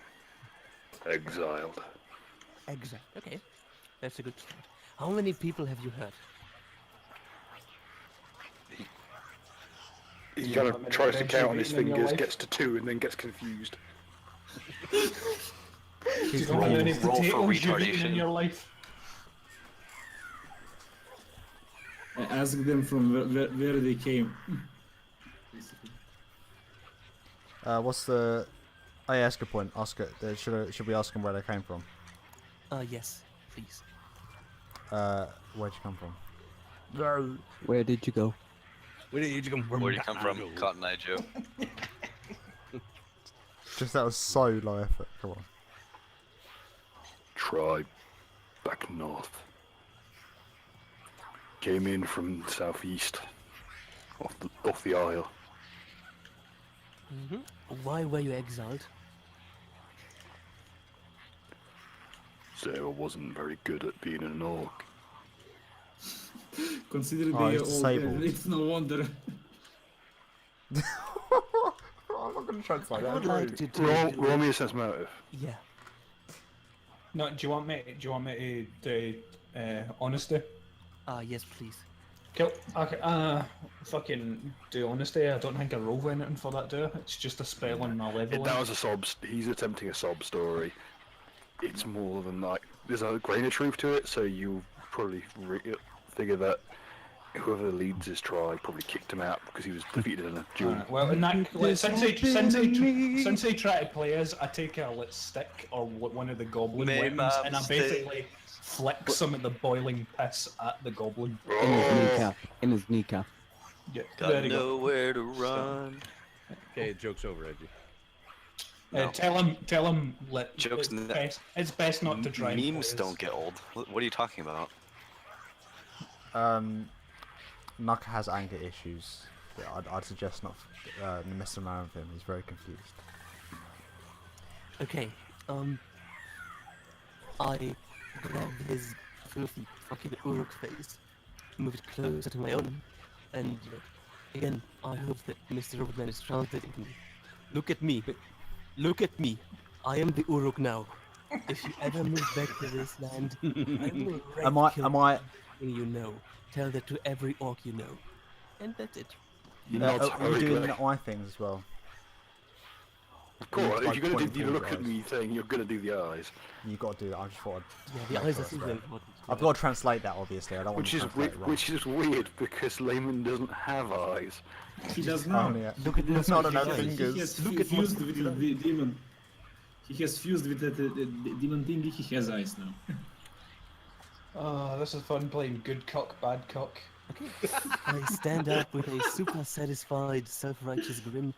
Exiled. Exact. Okay, that's a good start. How many people have you hurt? He Yeah, kind how of many tries to times count you've on his eaten in your fingers, life? gets to 2, and then gets confused. Do you know how many roll for potatoes you've eaten in retardation. your life? I ask them from where they came. Basically. What's the? Oh yeah, that's a good point. Ask it. Should we ask them where they came from? Yes, please. Where'd you come from? Where did you go? Where did you come from? Where do you come from, Cotton Eye Joe? Just that was so low effort. Come on. Tribe back north. Came in from southeast, off the Isle. Why were you exiled? So I wasn't very good at being an orc. Considering Oh, they are he's all dead, disabled. it's no wonder. I'm not gonna translate I would like to do. Roll me a sense motive. Yeah. No, do you want me to do honesty? Yes, please. Cool. Okay, fucking do honesty. I don't think I roll anything for that, do I? It's just a spell on my level. That was a sob. He's attempting a sob story. It's more than like there's a grain of truth to it. So you probably figure that whoever leads his tribe probably kicked him out because he was defeated in a duel. Well, in that, since they try to play us, I take a stick or one of the goblin Made weapons, my and I mistake. basically flick some of the boiling piss at the goblin. In his kneecap. In his kneecap. Yeah, there Got you go. nowhere to run. Okay, joke's over, Edgy. No. Tell him. Jokes It's best not to try. and play Memes us. don't get old. What are you talking about? Nuck has anger issues. Yeah, I'd suggest not messing around with him. He's very confused. Okay. I grabbed his filthy fucking Uruk face, moved it closer to my own, and again, I hope that Mr. Robertman is translating to me. Look at me. Look at me. I am the Uruk now. If you ever move back to this land, I will Am I? everything you know. Tell that to every orc you know. And that's it. Are you doing the eye things as well? Cool. Like If you're gonna pointing do the towards look the at me thing, you're gonna do the eyes, You got to do that. I just thought. Yeah, the eyes are super important. I've got to translate that. Obviously, I don't want which to is translate it wrong. which is weird because Layman doesn't have eyes. He does not. Look at There's this. not He enough has fingers. fused with the demon. He has fused with the demon thingy. He has eyes now. Oh, this is fun playing good cock, bad cock. I stand up with a super satisfied, self-righteous grin,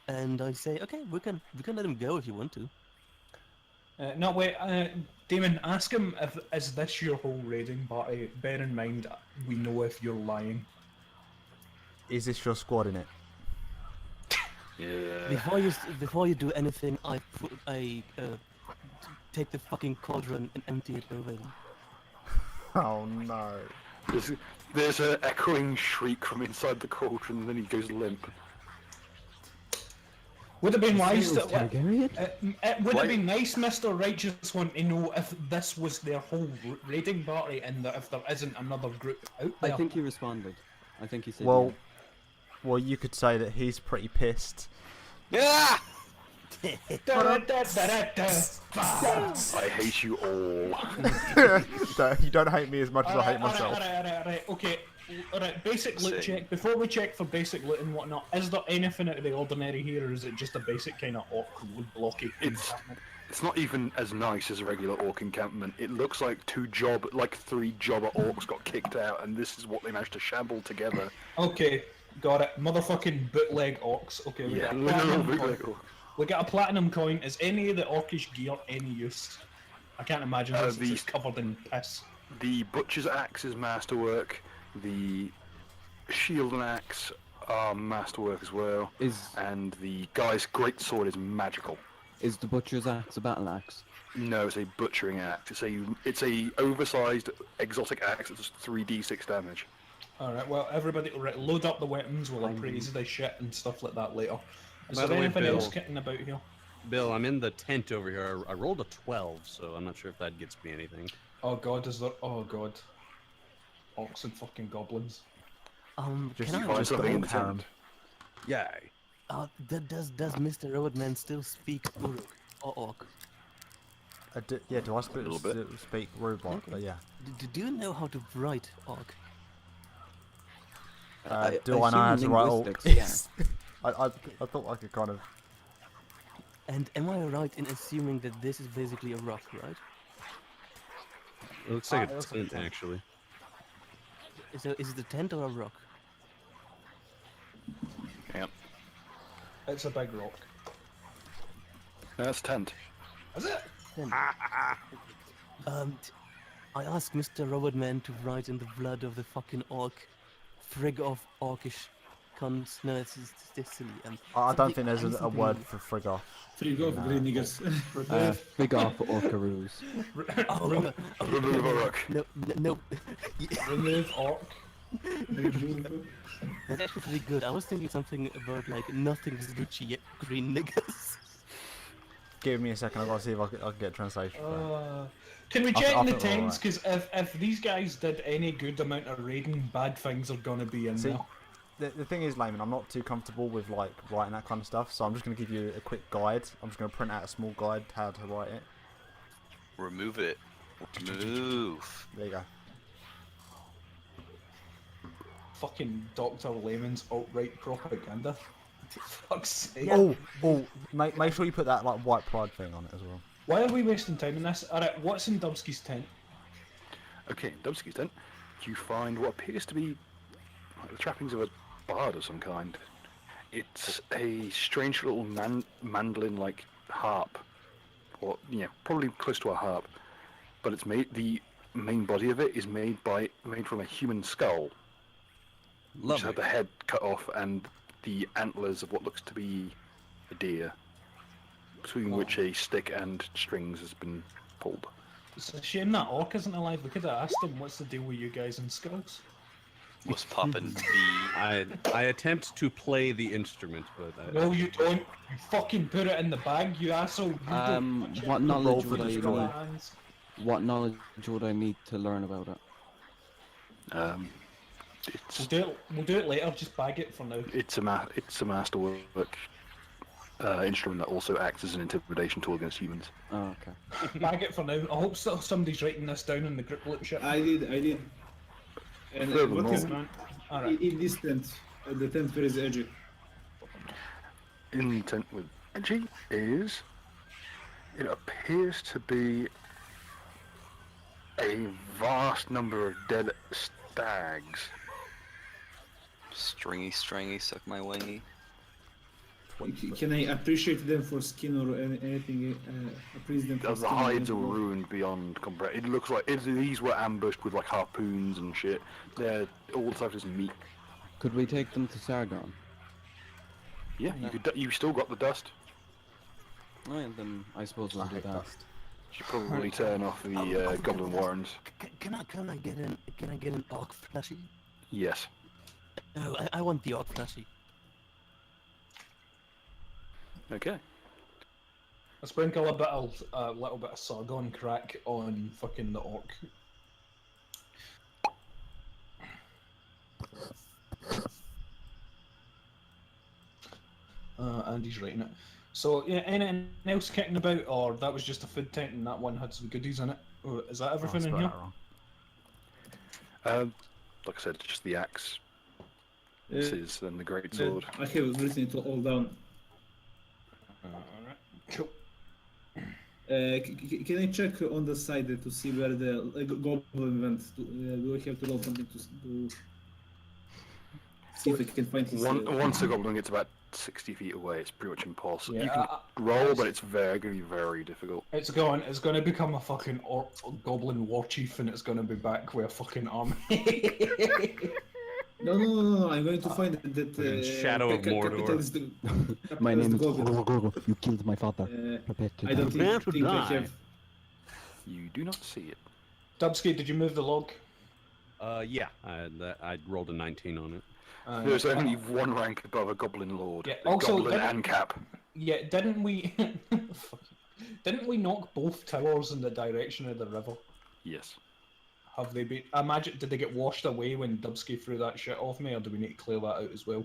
and I say, "Okay, we can let him go if you want to." No, wait, Damon, ask him if is this your whole raiding party? Bear in mind, we know if you're lying. Is this your squad in it? Yeah. Before you do anything, I take the fucking cauldron and empty it over him. Oh no. There's an echoing shriek from inside the cauldron, and then he goes limp. Would have been wise to. Targaryen? It would have been nice, Mr. Righteous One, to know if this was their whole raiding party and that if there isn't another group out I there. think he responded. I think he said. Well, well, you could say that he's pretty pissed. Yeah! I hate you all. You don't hate me as much as I hate myself. Alright, okay. Alright, basic loot Same. check. Before we check for basic loot and whatnot, is there anything out of the ordinary here, or is it just a basic kind of orc wood blocky encampment? It's not even as nice as a regular orc encampment. It looks like three jobber orcs got kicked out, and this is what they managed to shamble together. Okay, got it. Motherfucking bootleg orcs. Okay, we Yeah, got a literal platinum bootleg coin. orc. We got a platinum coin. Is any of the orcish gear any use? I can't imagine this. It's just covered in piss. The butcher's axe is masterwork. The shield and axe are masterwork as well. And the guy's great sword is magical. Is the butcher's axe a battle axe? No, it's a butchering axe. It's a oversized exotic axe. It's 3d6 damage. Alright, well, everybody, right, load up the weapons. We'll appraise the shit and stuff like that later. Is By there the way, anything Bill- else kicking about here? Bill, I'm in the tent over here. I rolled a 12, so I'm not sure if that gets me anything. Oh god, is there? Oh god. Orcs and fucking goblins. Just Can I Find just something in the harem. tent. Yay. does Mr. Roadman still speak Uruk or Orc? Yeah, do I little bit. speak robot? Okay. But yeah. Do you know how to write orc? Do I know how to assume write orc? linguistics, yeah. I thought I could kind of. And am I right in assuming that this is basically a rock, right? It looks like it a looks like a tent, tent. actually. Is it a tent or a rock? Yep. It's a big rock. That's tent. Is it? Tent. I asked Mr. Robotman to write in the blood of the fucking orc, frig off orcish cunts. No, it's silly. I don't think something- there's a something- word for frig off. Free off, green niggas. Big off Orcaroos. Oh, Remove a rock. no. Remove orc. That's actually pretty good. I was thinking something about like nothing's Gucci yet, green niggas. Give me a second. I've got to see if I can get translation. Can we I check in the think we're tents? Because if these guys did any good amount of raiding, bad things are gonna be in See, there. the thing is, Layman, I'm not too comfortable with like writing that kind of stuff, so I'm just going to give you a quick guide. I'm just going to print out a small guide how to write it. Remove it. Remove. There you go. Fucking Dr. Layman's alt-right propaganda. Fuck's sake. Make sure you put that like white pride thing on it as well. Why are we wasting time in this? Alright, what's in Dubsky's tent? Okay, in Dubsky's tent, you find what appears to be like the trappings of a bard of some kind. It's a strange little mandolin-like harp, or probably close to a harp, but it's made. The main body of it is made from a human skull, which had the head cut off and the antlers of what looks to be a deer, between which a stick and strings has been pulled. It's a shame that orc isn't alive. We could have asked him what's the deal with you guys and skulls. What's poppin'? I attempt to play the instrument, but No, you don't. You fucking put it in the bag, you asshole. You don't touch What it. knowledge for would I destroy. need? What knowledge would I need to learn about it? It's We'll do it later. Just bag it for now. it's a masterwork instrument that also acts as an intimidation tool against humans. Oh, okay. Bag it for now. I hope somebody's writing this down in the group loop shit. I did. And Furthermore- what is Alright. in this tent? The tent where is Edgy? In tent with Edgy is, it appears to be a vast number of dead stags. Stringy, suck my wingy. Can I appreciate them for skin or anything? Appraise them for The skin. hides are ruined beyond comprehension. It looks like these were ambushed with like harpoons and shit. They're all stuff is meat. Could we take them to Sargon? Yeah, you still got the dust. Oh, yeah, then I suppose we'll I do hate that. dust. You should probably turn off the goblin warrens. Can I get an orc plushie? Yes. No, I want the orc plushie. Okay. I sprinkle a little bit of Sargon crack on fucking the orc. Andy's writing it. So yeah, anything else kicking about, or that was just a food tent and that one had some goodies in it? Or is that everything in spelled here? that wrong. Like I said, just the axe, Uh, axes, and the great sword. I have written it all down. Alright. Cool. Can I check on the side to see where the goblin went? Do I have to roll something to see if I can find his... Once the goblin gets about 60 feet away, it's pretty much impossible. Yeah, You can roll, but it's going to be very difficult. It's going to become a fucking goblin war chief, and it's going to be back with a fucking army. No, I'm going to find that... Shadow of Mordor. Capital is the, My name is goblin. Gogo. You killed my father. Prepare to I don't die. Prepare to think I die. have... You do not see it. Dubsky, did you move the log? Yeah, I rolled a 19 on it. There's only one rank above a goblin lord. Yeah, a also, goblin didn't- and cap. Yeah, didn't we knock both towers in the direction of the river? Yes. Have they been? I imagine, did they get washed away when Dubsky threw that shit off me, or do we need to clear that out as well?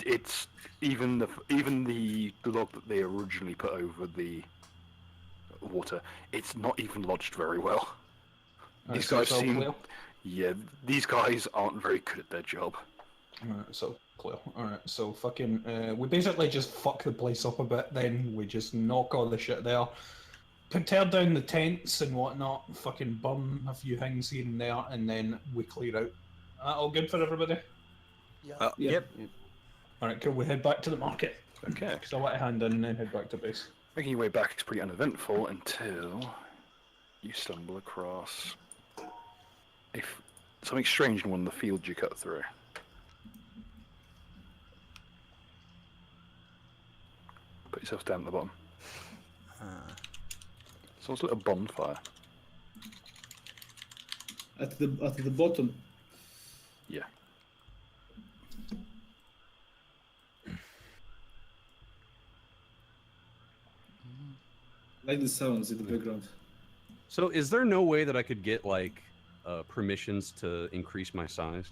It's even the log that they originally put over the water, it's not even lodged very well. Alright, These so guys it's all seem... clear? Yeah, these guys aren't very good at their job. Alright, so clear. Alright, so fucking, we basically just fuck the place up a bit then, we just knock all the shit there, tear down the tents and whatnot, fucking burn a few things here and there, and then we clear out. All good for everybody? Yep. Alright, cool, we head back to the market. Okay. Because I want to hand in and then head back to base. Making your way back is pretty uneventful until you stumble across something strange in one of the fields you cut through. Put yourself down at the bottom. Someone's lit a bonfire. At the bottom. Yeah. Like the sounds in the background. So, is there no way that I could get like permissions to increase my size?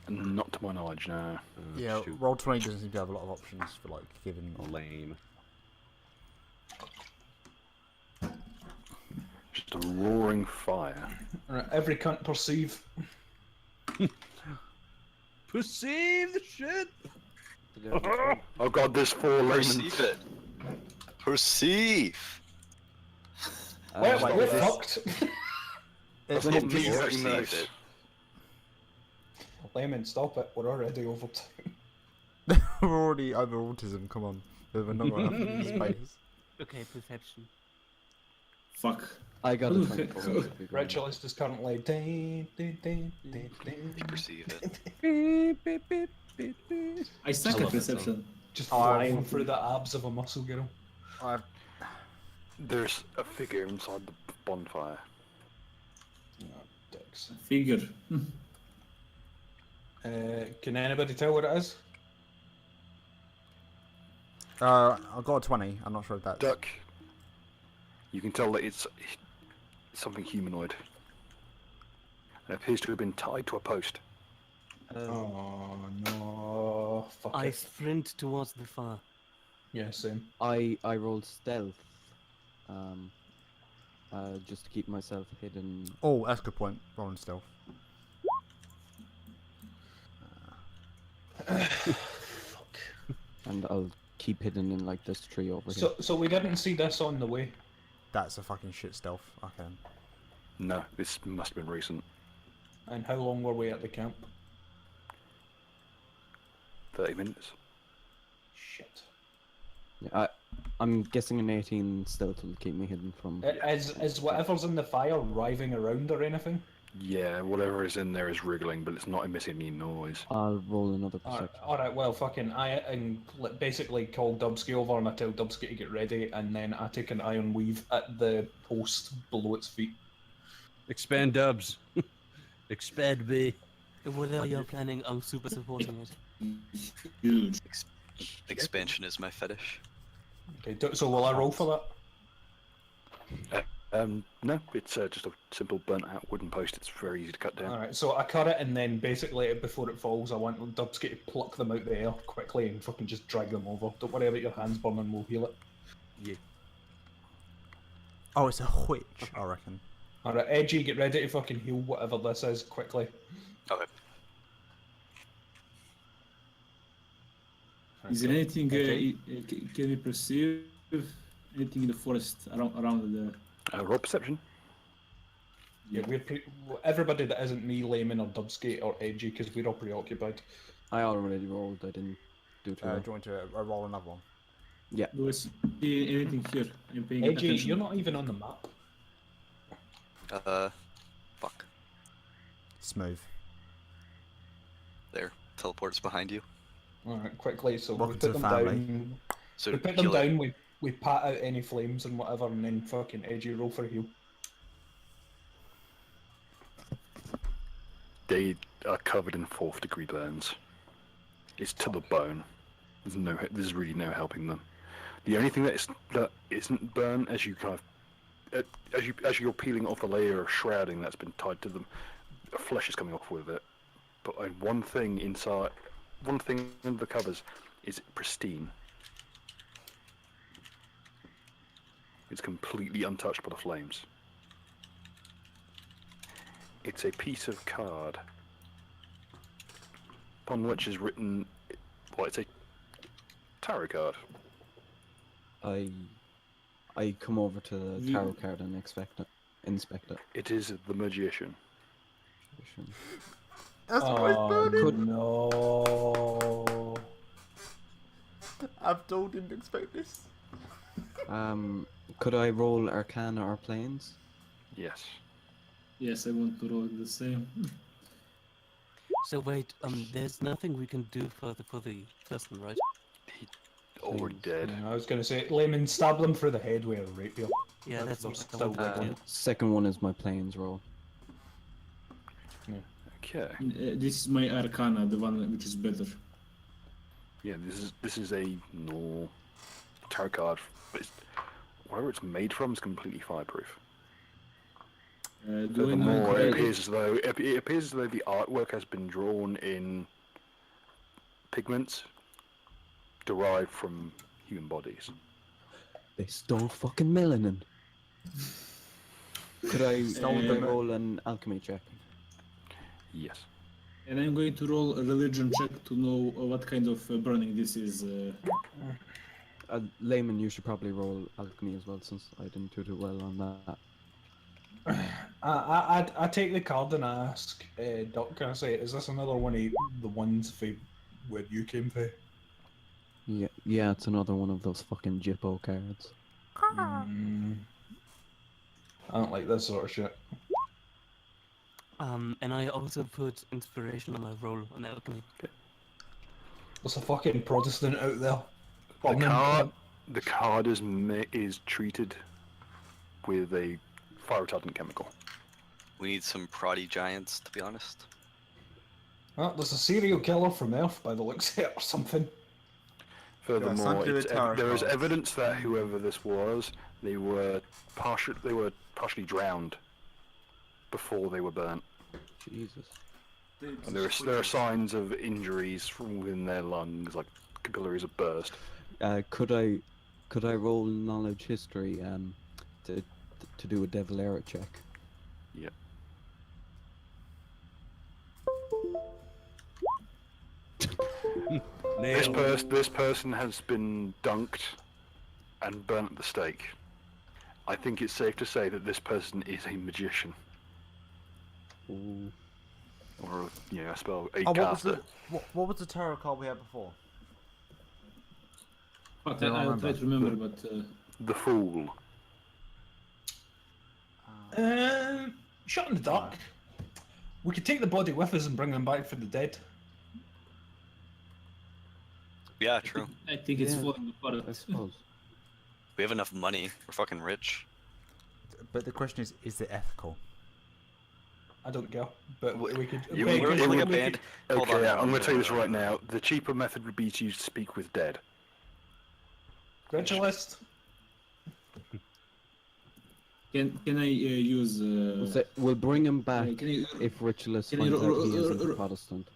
Not to my knowledge, no. Yeah, Shoot. Roll20 doesn't seem to have a lot of options for like giving. Lame. Just a roaring fire. Alright, every cunt perceive. Perceive the shit. Oh god, there's 4 laymen. Perceive it. Perceive. Well, wait, we're is this- fucked. It's Not not me, me. right? Perceive Nice. it. Layman, stop it. We're already over time. We're already over autism. Come on, we're not going to have space. Okay, perception. Fuck. I got a Ooh. 24. to be grand. Ritualist is currently. Perceive it. I suck I at love that perception. Just Oh, flying through the abs of a muscle girl. There's a figure inside the bonfire. Oh, dicks. Figure. Can anybody tell what it is? I got a 20. I'm not sure if that's. Duck. You can tell that it's something humanoid. It appears to have been tied to a post. Oh no! Fuck I it. sprint towards the fire. Yeah, same. I rolled stealth. Just to keep myself hidden. Oh, that's a good point. Rolling stealth. And I'll keep hidden in like this tree over here. So we didn't see this on the way. That's a fucking shit stealth. Okay. No, this must have been recent. And how long were we at the camp? 30 minutes. Shit. Yeah, I'm guessing an 18 stealth will keep me hidden from. Is whatever's in the fire writhing around or anything? Yeah, whatever is in there is wriggling, but it's not emitting any noise. I'll roll another perception. Alright, well, fucking, I basically call Dubsky over and I tell Dubsky to get ready, and then I take an iron weave at the post below its feet. Expand dubs. Expand me. Whatever you're planning, I'm super supporting it. Huge. Expansion is my fetish. Okay, so will I roll for that? No, it's just a simple burnt out wooden post. It's very easy to cut down. Alright, so I cut it, and then basically before it falls, I want Dubsky to pluck them out the air quickly and fucking just drag them over. Don't worry about your hands burning, we'll heal it. Oh, it's a witch, I reckon. Alright, Edgy, get ready to fucking heal whatever this is quickly. Okay. Is there anything? Okay. Can we perceive anything in the forest around the? Roll perception. Yeah, everybody that isn't me, Layman, or Dubsky, or Edgy, because we're all preoccupied. I already rolled. I didn't do too Do well. you want to roll another one? Yeah. Do we see anything here? I'm paying Edgy, attention. you're not even on the map. Fuck. Smooth. There. Teleport's behind you. Alright, quickly, so Welcome we to put the them family. down. So We put them heal it. down, we pat out any flames and whatever, and then fucking Edgy roll for heal. They are covered in 4th degree burns. It's to the bone. There's really no helping them. The only thing that isn't burn as you kind of as you're peeling off the layer of shrouding that's been tied to them, flesh is coming off with it. But one thing in the covers is pristine. It's completely untouched by the flames. It's a piece of card upon which is written, well, it's a tarot card. I come over to the tarot card and inspect it. It is the Magician. That's Oh no. Abdul didn't expect this. Could I roll Arcana or Planes? Yes. Yes, I want to roll the same. So wait, there's nothing we can do for the person, right? Or dead. Yeah, I was gonna say, Layman, stab them through the head with a rapier. Yeah, that's what I still thought. wiggling. Second one is my Planes roll. Okay. This is my Arcana, the one which is better. Yeah, this is a normal tarot card. But whatever it's made from is completely fireproof. Do I know Furthermore, it correctly? appears as though the artwork has been drawn in pigments derived from human bodies. They stole fucking melanin. Could I roll an alchemy check? Yes. And I'm going to roll a religion check to know what kind of burning this is. Layman, you should probably roll alchemy as well, since I didn't do too well on that. I take the card and I ask, Doc, can I say, is this another one of the ones for where you came from? Yeah, it's another one of those fucking Jippo cards. I don't like this sort of shit. And I also put inspiration on my roll on alchemy. There's a fucking Protestant out there. The card is treated with a fire retardant chemical. We need some proddy giants, to be honest. Oh, there's a serial killer from Earth by the looks of it, or something. Furthermore, something to do with tarot there is cards. evidence that whoever this was, they were partially drowned before they were burnt. Jesus. And there are signs of injuries from within their lungs, like capillaries have burst. Could I roll knowledge history to do a devil error check? Yep. This person has been dunked and burnt at the stake. I think it's safe to say that this person is a magician. Ooh. Or, a spell, a Oh, caster. what was the tarot card we had before? But don't I'll remember. try to remember, but... The Fool. Shot in the dark. We could take the body with us and bring them back for the dead. Yeah, true. I think it's Yeah, falling apart. I suppose. We have enough money. We're fucking rich. But the question is it ethical? I don't care, but we could. You we would- could- it we would- could- band. Hold Okay, on. I'm going to tell you this right now. The cheaper method would be to speak with dead. Ritualist. Can I use... We'll bring him back can I, if Ritualist can I finds out he ro- isn't a ro- Protestant.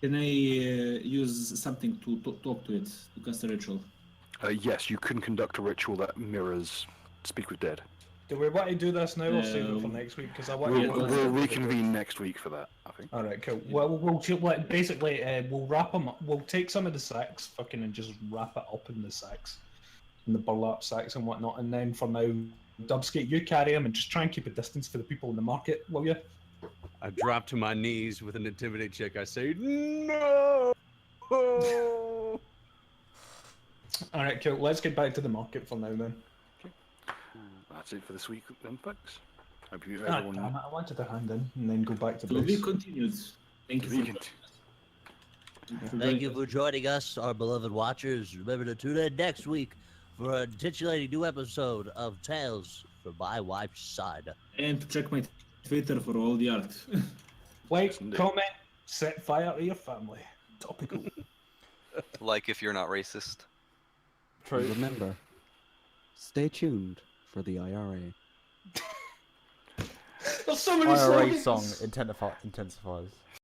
can I use something to talk to it, to cast a ritual? Yes, you can conduct a ritual that mirrors speak with dead. Do we want to do this now or save it for next week? Because I want We'll, to. we'll reconvene next week for that, I think. All right, cool. Well, basically we'll wrap them up. We'll take some of the sacks, fucking, and just wrap it up in the sacks, in the burlap sacks and whatnot. And then for now, Dubskate, you carry them and just try and keep a distance for the people in the market, will you? I drop to my knees with an intimidate check. I say, no! All right, cool. Let's get back to the market for now then. That's it for this week then, folks. Hope you Ah, everyone... damn it, I wanted to hand in and then go back to To be base. continued. Thank you We for... can- Thank you for joining us, our beloved watchers. Remember to tune in next week for a titillating new episode of Tales from My Wife's Side. And to check my Twitter for all the art. Like, Indeed. comment, set fire to your family. Topical. Like if you're not racist. And remember, stay tuned for the IRA. There's so many IRA slogans. song intensifies.